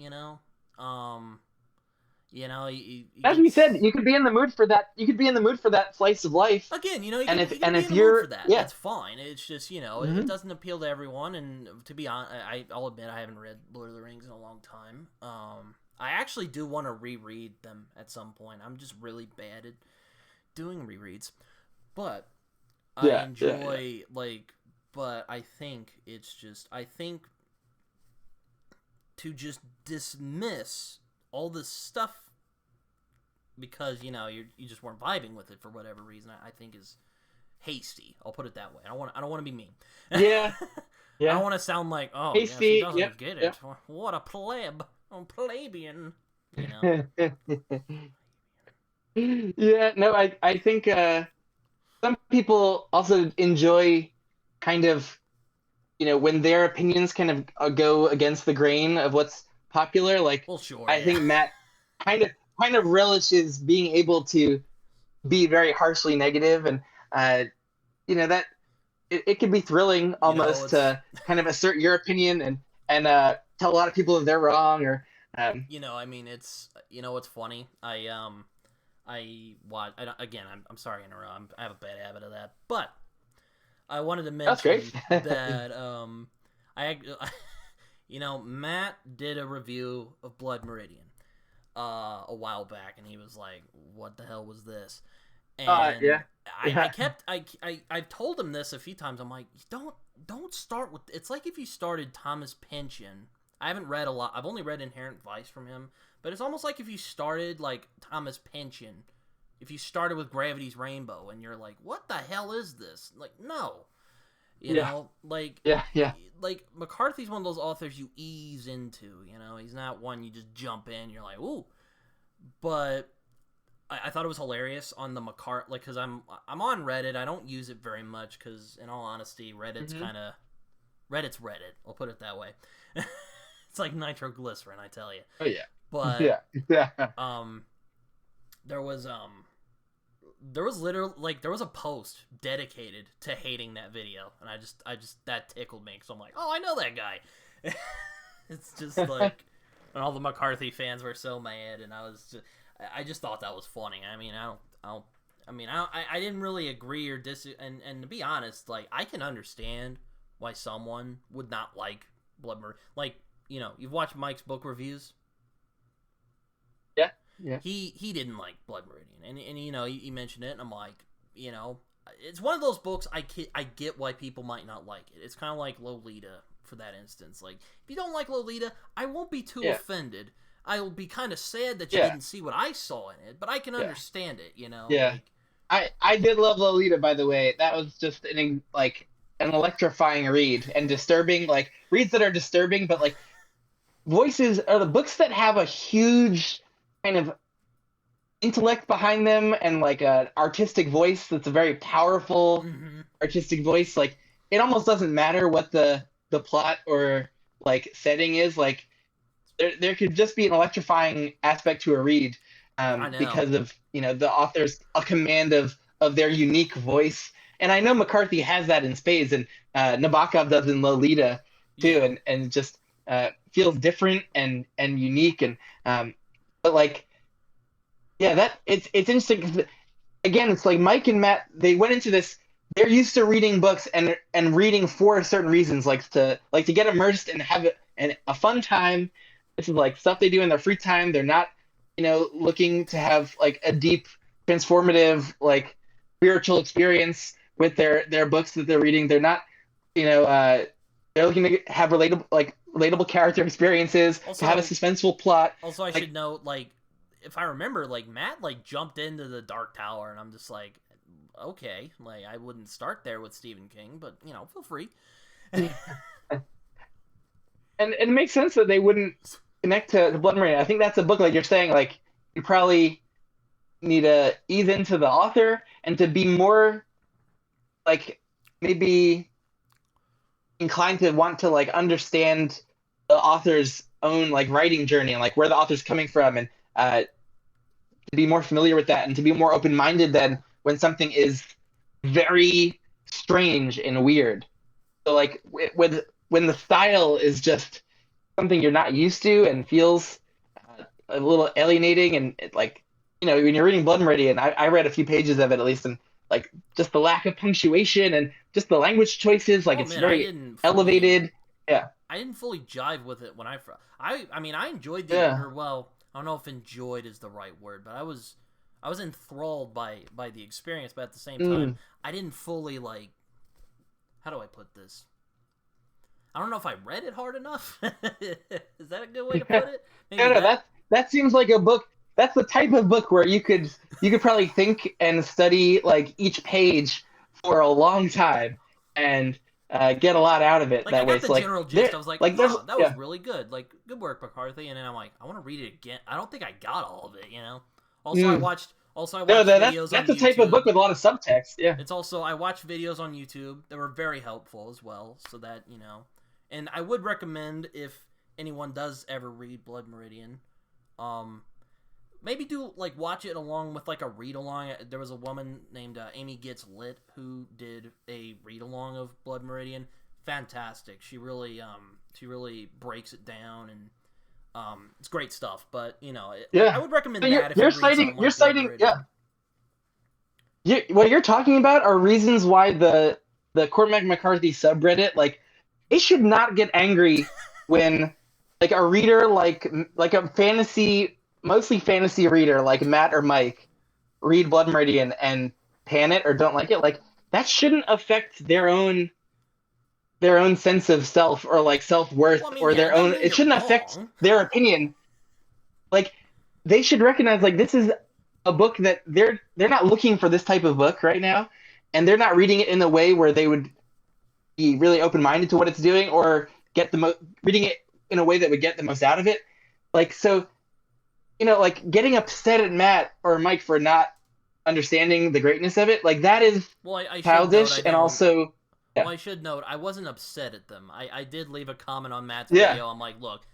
As we said, you could be in the mood for that. You could be in the mood for that slice of life.
Again, you
can
be in the mood for that. That's fine. It's just, it doesn't appeal to everyone. And to be honest, I'll admit I haven't read Lord of the Rings in a long time. I actually do want to reread them at some point. I'm just really bad at doing rereads, but I enjoy But I think it's just to just dismiss all this stuff because you just weren't vibing with it for whatever reason, I think is hasty. I'll put it that way. I don't want to be mean.
Yeah.
I don't want to sound like, oh,
hasty.
Yeah, she doesn't get it. Yep. What a pleb, a plebeian.
Yeah. No, I think some people also enjoy kind of when their opinions kind of go against the grain of what's popular. Like,
well, sure.
I think Matt kind of relishes being able to be very harshly negative, and that it can be thrilling almost to kind of assert your opinion and tell a lot of people that they're wrong, or
I mean, it's what's funny. I'm sorry to interrupt. I have a bad habit of that, but I wanted to mention that Matt did a review of Blood Meridian a while back, and he was like, "What the hell was this?" And I've told him this a few times. I'm like, don't start with. It's like if you started Thomas Pynchon. I haven't read a lot. I've only read Inherent Vice from him, but it's almost like if you started like Thomas Pynchon. If you started with Gravity's Rainbow and you're like, what the hell is this? Like, no. Like McCarthy's one of those authors you ease into, he's not one you just jump in, you're like, ooh. But I thought it was hilarious on the McCarthy, like, because I'm on Reddit. I don't use it very much because, in all honesty, Reddit's Reddit's Reddit. I'll put it that way. It's like nitroglycerin, I tell you.
Oh yeah.
But there was literally there was a post dedicated to hating that video, and I just that tickled me because I'm like, oh, I know that guy. It's just like, and all the McCarthy fans were so mad, and I just thought that was funny. I mean, I didn't really agree or and to be honest, like, I can understand why someone would not like Blood Meridian. Like, you've watched Mike's book reviews.
Yeah, yeah.
He didn't like Blood Meridian, and he mentioned it, and I'm like, it's one of those books I get why people might not like it. It's kind of like Lolita for that instance. Like, if you don't like Lolita, I won't be too offended. I'll be kind of sad that you didn't see what I saw in it, but I can understand it.
Yeah. I did love Lolita, by the way. That was just an electrifying read and disturbing. Like, reads that are disturbing, but like voices are the books that have a huge kind of intellect behind them and like an artistic voice that's a very powerful artistic voice. Like, it almost doesn't matter what the plot or like setting is. Like, there could just be an electrifying aspect to a read because of the author's command of their unique voice. And I know McCarthy has that in spades, and Nabokov does in Lolita too, and just feels different and unique. And but like, that it's interesting because, again, it's like Mike and Matt, they went into this. They're used to reading books and reading for certain reasons, like to get immersed and have a fun time. This is like stuff they do in their free time. They're not, looking to have like a deep, transformative, like spiritual experience with their books that they're reading. They're not, they're looking to have relatable character experiences, also, to have a suspenseful plot.
Also, I should note, like, if I remember, like, Matt like jumped into the Dark Tower, and I'm just like, okay, like, I wouldn't start there with Stephen King, but feel free.
And it makes sense that they wouldn't connect to Blood Meridian. I think that's a book, like you're saying, like, you probably need to ease into the author and to be more, like, maybe inclined to want to, like, understand the author's own, like, writing journey and, like, where the author's coming from, and to be more familiar with that and to be more open-minded than when something is very strange and weird. So, like, when the style is just something you're not used to and feels a little alienating, and when you're reading Blood Meridian, I read a few pages of it at least, and like just the lack of punctuation and just the language choices, like very elevated. Yeah,
I didn't fully jive with it when I enjoyed the well, I don't know if enjoyed is the right word, but I was enthralled by the experience, but at the same time, I didn't fully, like, how do I put this? I don't know if I read it hard enough. Is that a good way to put it?
No, that seems like a book. That's the type of book where you could probably think and study like each page for a long time and get a lot out of it.
Like,
that
I got
way.
the general gist. I was like, wow, that was really good. Like, good work, McCarthy. And then I'm like, I want to read it again. I don't think I got all of it. Also, I watched videos.
That's
on
the type
YouTube.
of book with a lot of subtext. Yeah.
It's also, I watched videos on YouTube that were very helpful as well, so that and I would recommend, if anyone does ever read Blood Meridian, maybe do like watch it along with like a read along. There was a woman named Amy Gets Lit who did a read along of Blood Meridian. Fantastic. She really breaks it down, and it's great stuff. But I would recommend that. You're
citing what you're talking about are reasons why the Cormac McCarthy subreddit, like, it should not get angry when like a reader like a mostly fantasy reader like Matt or Mike read Blood Meridian and pan it or don't like it. Like, that shouldn't affect their own sense of self or like self-worth, or their own. It shouldn't affect their opinion. Like, they should recognize, like, this is a book that they're not looking for this type of book right now, and they're not reading it in a way where they would be really open-minded to what it's doing, or get reading it in a way that would get the most out of it. Like, so, like, getting upset at Matt or Mike for not understanding the greatness of it, like, that is childish. And also,
well, I should note, I wasn't upset at them. I did leave a comment on Matt's video. I'm like, look,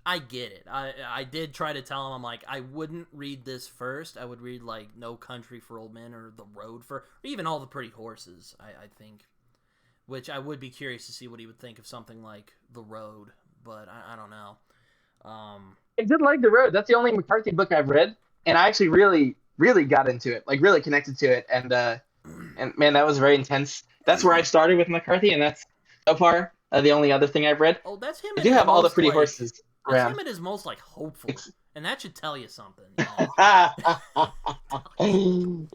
I get it. I did try to tell him, I'm like, I wouldn't read this first. I would read, like, No Country for Old Men or The Road or even All the Pretty Horses, I think. Which I would be curious to see what he would think of something like The Road, but I don't know.
I did like The Road. That's the only McCarthy book I've read, and I actually really, really got into it, like really connected to it, and man, that was very intense. That's where I started with McCarthy, and that's so far The only other thing I've read.
Oh, that's him.
I
At
do
his
have All the
most,
Pretty
like,
Horses
that's
around.
him at his most like hopeful,
It's-
and that should tell you something. You know?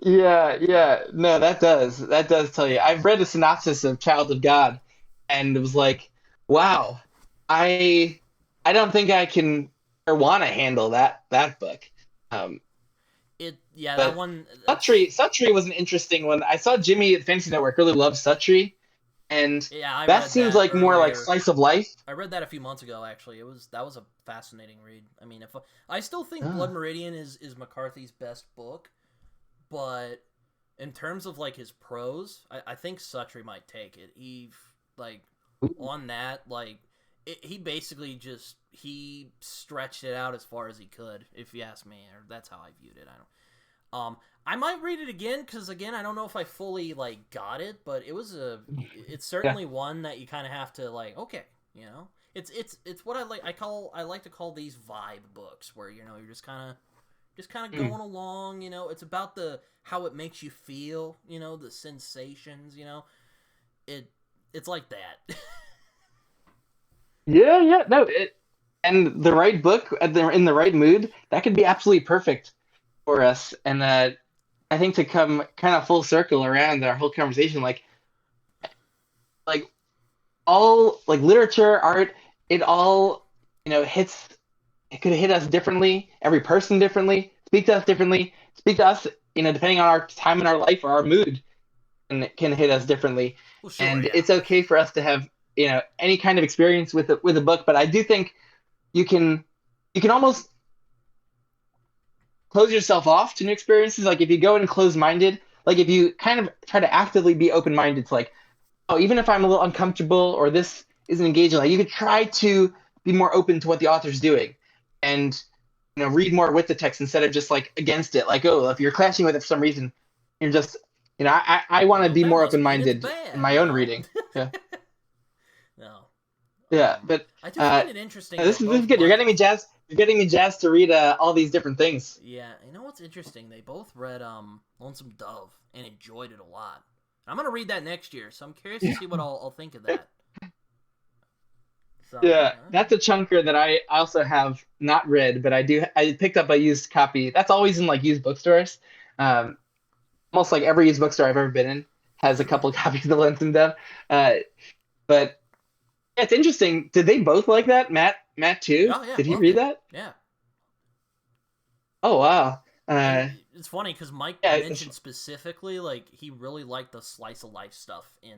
yeah. No, that does. That does tell you. I've read a synopsis of Child of God, and it was like, wow, I I don't think I can or want to handle that book. Um,
That
but
one.
Suttree was an interesting one. I saw Jimmy at Fantasy Network really loved Suttree, and
Yeah, I
that
read
seems
that
like more like
earlier.
slice of life.
I read that a few months ago. Actually, that was a fascinating read. I mean, if I still think Blood
Ah.
Meridian is McCarthy's best book, but in terms of like his prose, I think Suttree might take it. Like on that, like he basically just he stretched it out as far as he could, if you ask me, or that's how I viewed it. I don't. I might read it again because again, I don't know if I fully like got it, but it's
Yeah.
certainly one that you kind of have to like. Okay, you know, it's what I like. I like to call these vibe books where you know you're just kind of going along. You know, it's about the how it makes you feel. You know, the sensations. You know, it's like that.
Yeah. No, and the right book in the right mood, that could be absolutely perfect for us. And I think to come kind of full circle around our whole conversation, like all like literature, art, it all hits. It could hit us differently. Every person differently. Speak to us differently. Speak to us, depending on our time in our life or our mood, and it can hit us differently.
Well, sure,
And
yeah.
it's okay for us to have any kind of experience with a book. But I do think you can you can almost close yourself off to new experiences. Like if you go in closed minded, like if you kind of try to actively be open minded to like, oh, even if I'm a little uncomfortable or this isn't engaging, like you could try to be more open to what the author's doing and read more with the text instead of just like against it. Like, oh, if you're clashing with it for some reason, you're just I want to
Well,
be
that
more
must
open
mean it's
minded in
bad,
my
you
own
know?
reading. Yeah.
No.
Yeah. But
I do find it interesting
this
that
is
both
good. You're
Mike.
getting me jazzed. You're getting me jazzed to read all these different things.
Yeah, you know what's interesting? They both read Lonesome Dove and enjoyed it a lot. I'm gonna read that next year, so I'm curious to see what I'll think of that. So
Yeah, that's a chunker that I also have not read, but I picked up a used copy. That's always in like used bookstores. Um, Almost like every used bookstore I've ever been in has a couple of copies of Lonesome Dove. Uh, but yeah, it's interesting. Did they both like that? Matt too?
oh yeah,
Did he
loved
read
it.
that?
Yeah,
Oh wow.
and
Uh,
it's funny because Mike
yeah,
mentioned specifically like he really liked the slice of life stuff in.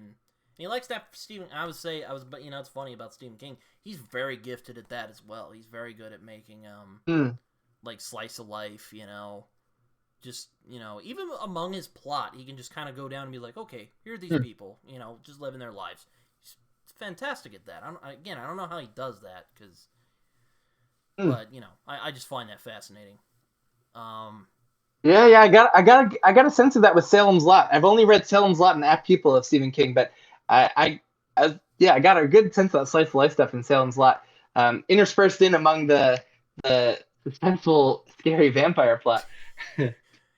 And he likes that Stephen. But it's funny about Stephen King. He's very gifted at that as well. He's very good at making
hmm,
like slice of life. Just even among his plot, he can just kind of go down and be like, okay, here are these
hmm,
people. Just living their lives. He's fantastic at that. I don't know how he does that
hmm.
but I just find that fascinating. Um,
Yeah. I got a sense of that with Salem's Lot. I've only read Salem's Lot and Apt Pupil of Stephen King, but yeah, I got a good sense of that slice of life stuff in Salem's Lot, interspersed in among the suspenseful, scary vampire plot.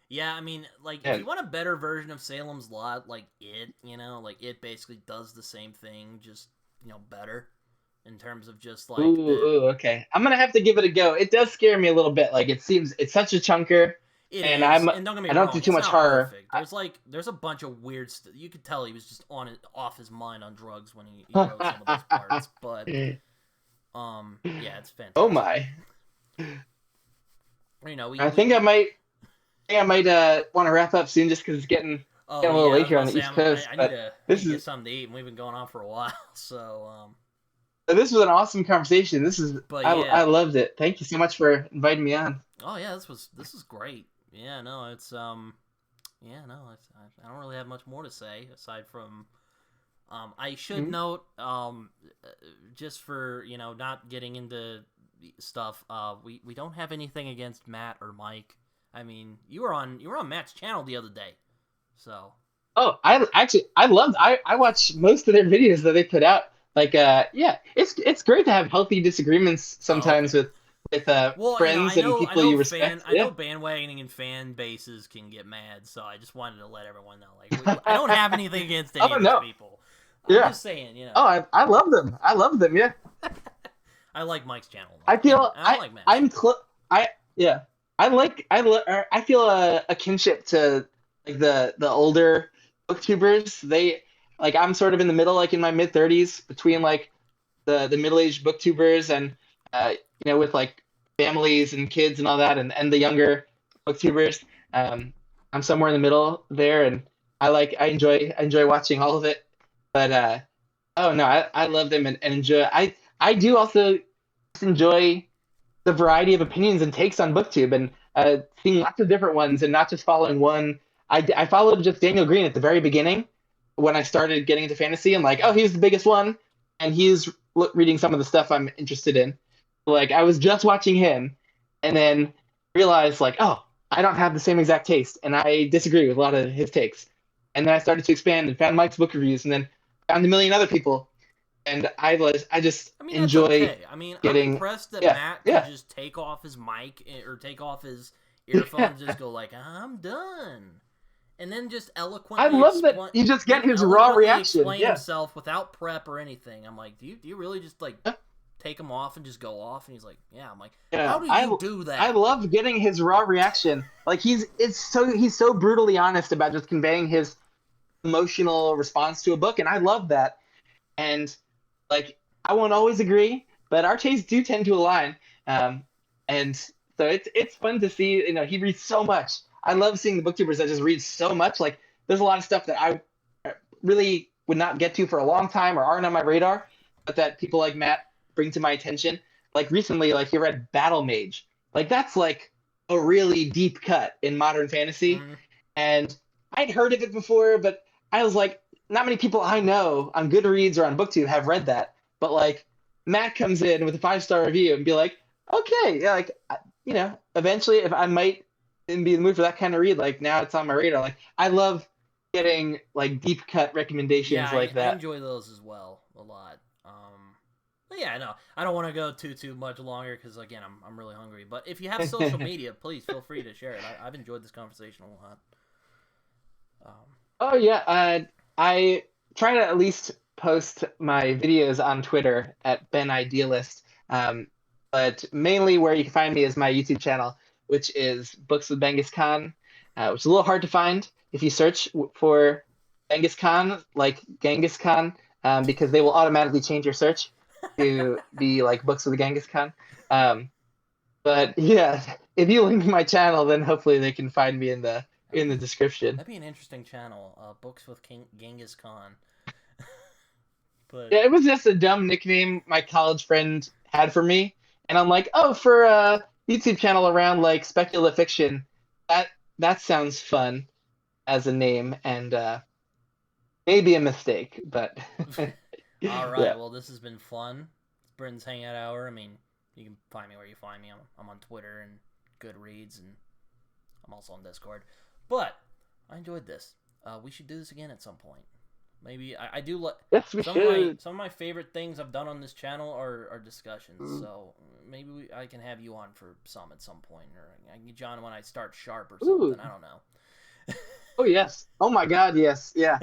yeah, I mean, like if
Yeah.
you want a better version of Salem's Lot, like like it basically does the same thing, just better in terms of just like the
Okay. I'm gonna have to give it a go. It does scare me a little bit. Like it seems it's such a chunker,
It
and
is, and don't get me
I don't do
wrong,
too
it's
much
not
horror.
perfect. There's a bunch of weird stuff. You could tell he was just off his mind on drugs when he wrote some of those parts. But yeah, it's
Oh
fantastic.
my!
We
I think I might want to wrap up soon just because it's getting
oh
a little
yeah, I
late
was
here on
about to
the
say
East Coast.
I need
But
to
this
get
is
something to eat, and we've been going on for a while. So
this was an awesome conversation.
but
I
yeah,
loved it. Thank you so much for inviting me on.
oh yeah, this is great. Yeah, no, it's yeah, no, I don't really have much more to say aside from I should
Mhm.
note, just for not getting into stuff, we don't have anything against Matt or Mike. I mean, you were on Matt's channel the other day, so
Oh, I watch most of their videos that they put out. Like yeah, it's great to have healthy disagreements
oh
sometimes
okay.
with
Well,
friends and
I
people
know
you respect.
I
Yeah.
know bandwagoning and fan bases can get mad, so I just wanted to let everyone know, like, I don't have anything against any
Oh
of these
no.
people. I'm
Yeah.
just saying, you know.
Oh, I love them. I love them. Yeah.
I like Mike's channel a lot.
I feel
I don't like Matt's
I'm
channel.
I yeah. I feel a kinship to like the older booktubers. They like I'm sort of in the middle, like in my mid 30s, between like the middle-aged booktubers and with like families and kids and all that, and the younger booktubers. I'm somewhere in the middle there, and I enjoy watching all of it. But oh no, I love them and enjoy. I do also enjoy the variety of opinions and takes on BookTube and seeing lots of different ones and not just following one. I followed just Daniel Green at the very beginning when I started getting into fantasy and like, oh, he's the biggest one, and he's reading some of the stuff I'm interested in. Like I was just watching him, and then realized like, oh, I don't have the same exact taste, and I disagree with a lot of his takes. And then I started to expand and found Mike's book reviews, and then found a million other people, and I just
I mean, that's
enjoy
okay. I mean, I'm
getting
impressed that
yeah
Matt can
yeah
just take off his mic or take off his earphones and just go like, I'm done. And then just
I love that you just get his raw reaction.
explain
Yeah.
himself without prep or anything. I'm like, do you really just like take him off and just go off? And he's like, yeah. I'm like,
Yeah,
how do you do that?
I love getting his raw reaction. Like he's so brutally honest about just conveying his emotional response to a book, and I love that. And like I won't always agree, but our tastes do tend to align. And so it's fun to see. He reads so much. I love seeing the booktubers that just read so much. Like there's a lot of stuff that I really would not get to for a long time or aren't on my radar, but that people like Matt bring to my attention. Like recently, like he read Battle Mage. Like that's like a really deep cut in modern fantasy.
Mhm.
And I'd heard of it before, but I was like, not many people I know on Goodreads or on BookTube have read that. But like Matt comes in with a 5-star review and be like, okay, yeah, like eventually if I might be in the mood for that kind of read, like now it's on my radar. Like I love getting like deep cut recommendations
Yeah,
like
I
that.
enjoy those as well a lot. But yeah, no, I don't want to go too much longer because again, I'm really hungry. But if you have social media, please feel free to share it. I've enjoyed this conversation a lot.
Oh yeah, I try to at least post my videos on Twitter at Ben Idealist. But mainly where you can find me is my YouTube channel, which is Books with Benghis Khan, which is a little hard to find if you search for Benghis Khan, like Genghis Khan, because they will automatically change your search to be like Books with Genghis Khan. Um, but yeah, if you link my channel, then hopefully they can find me in the description.
That'd be an interesting channel. Books with Genghis Khan. But
Yeah, it was just a dumb nickname my college friend had for me, and I'm like, oh, for a YouTube channel around like speculative fiction, that that sounds fun as a name, and maybe a mistake, but
all right,
yeah.
well, this has been fun. It's Britton's Hangout Hour. I mean, you can find me where you find me. I'm on Twitter and Goodreads, and I'm also on Discord. But I enjoyed this. We should do this again at some point. Maybe I do like
Yes, we should.
some of my favorite things I've done on this channel are discussions. So maybe I can have you on for some at some point, or I can get you on when I start Sharpe or
Ooh.
something. I don't know.
Oh yes. Oh my God, yes. Yeah.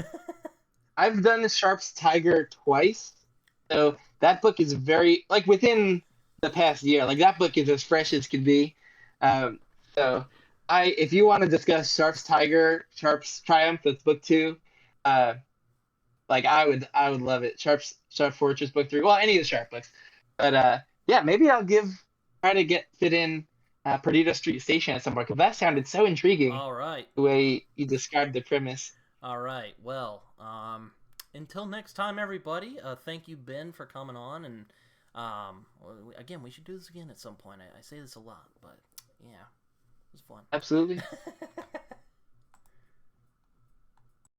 I've done the Sharpe's Tiger twice. So that book is very like within the past year. Like that book is as fresh as can be. Um, so I if you want to discuss Sharpe's Tiger, Sharpe's Triumph, that's book 2. Uh, like I would love it. Sharpe Fortress book 3. Well, any of the Sharpe books. But yeah, maybe I'll try to get fit in Perdido Street Station at some point because that sounded so intriguing
All right.
the way you described the premise.
All right. Well, until next time, everybody. Thank you, Ben, for coming on, and again, we should do this again at some point. I say this a lot, but yeah, it was fun.
Absolutely.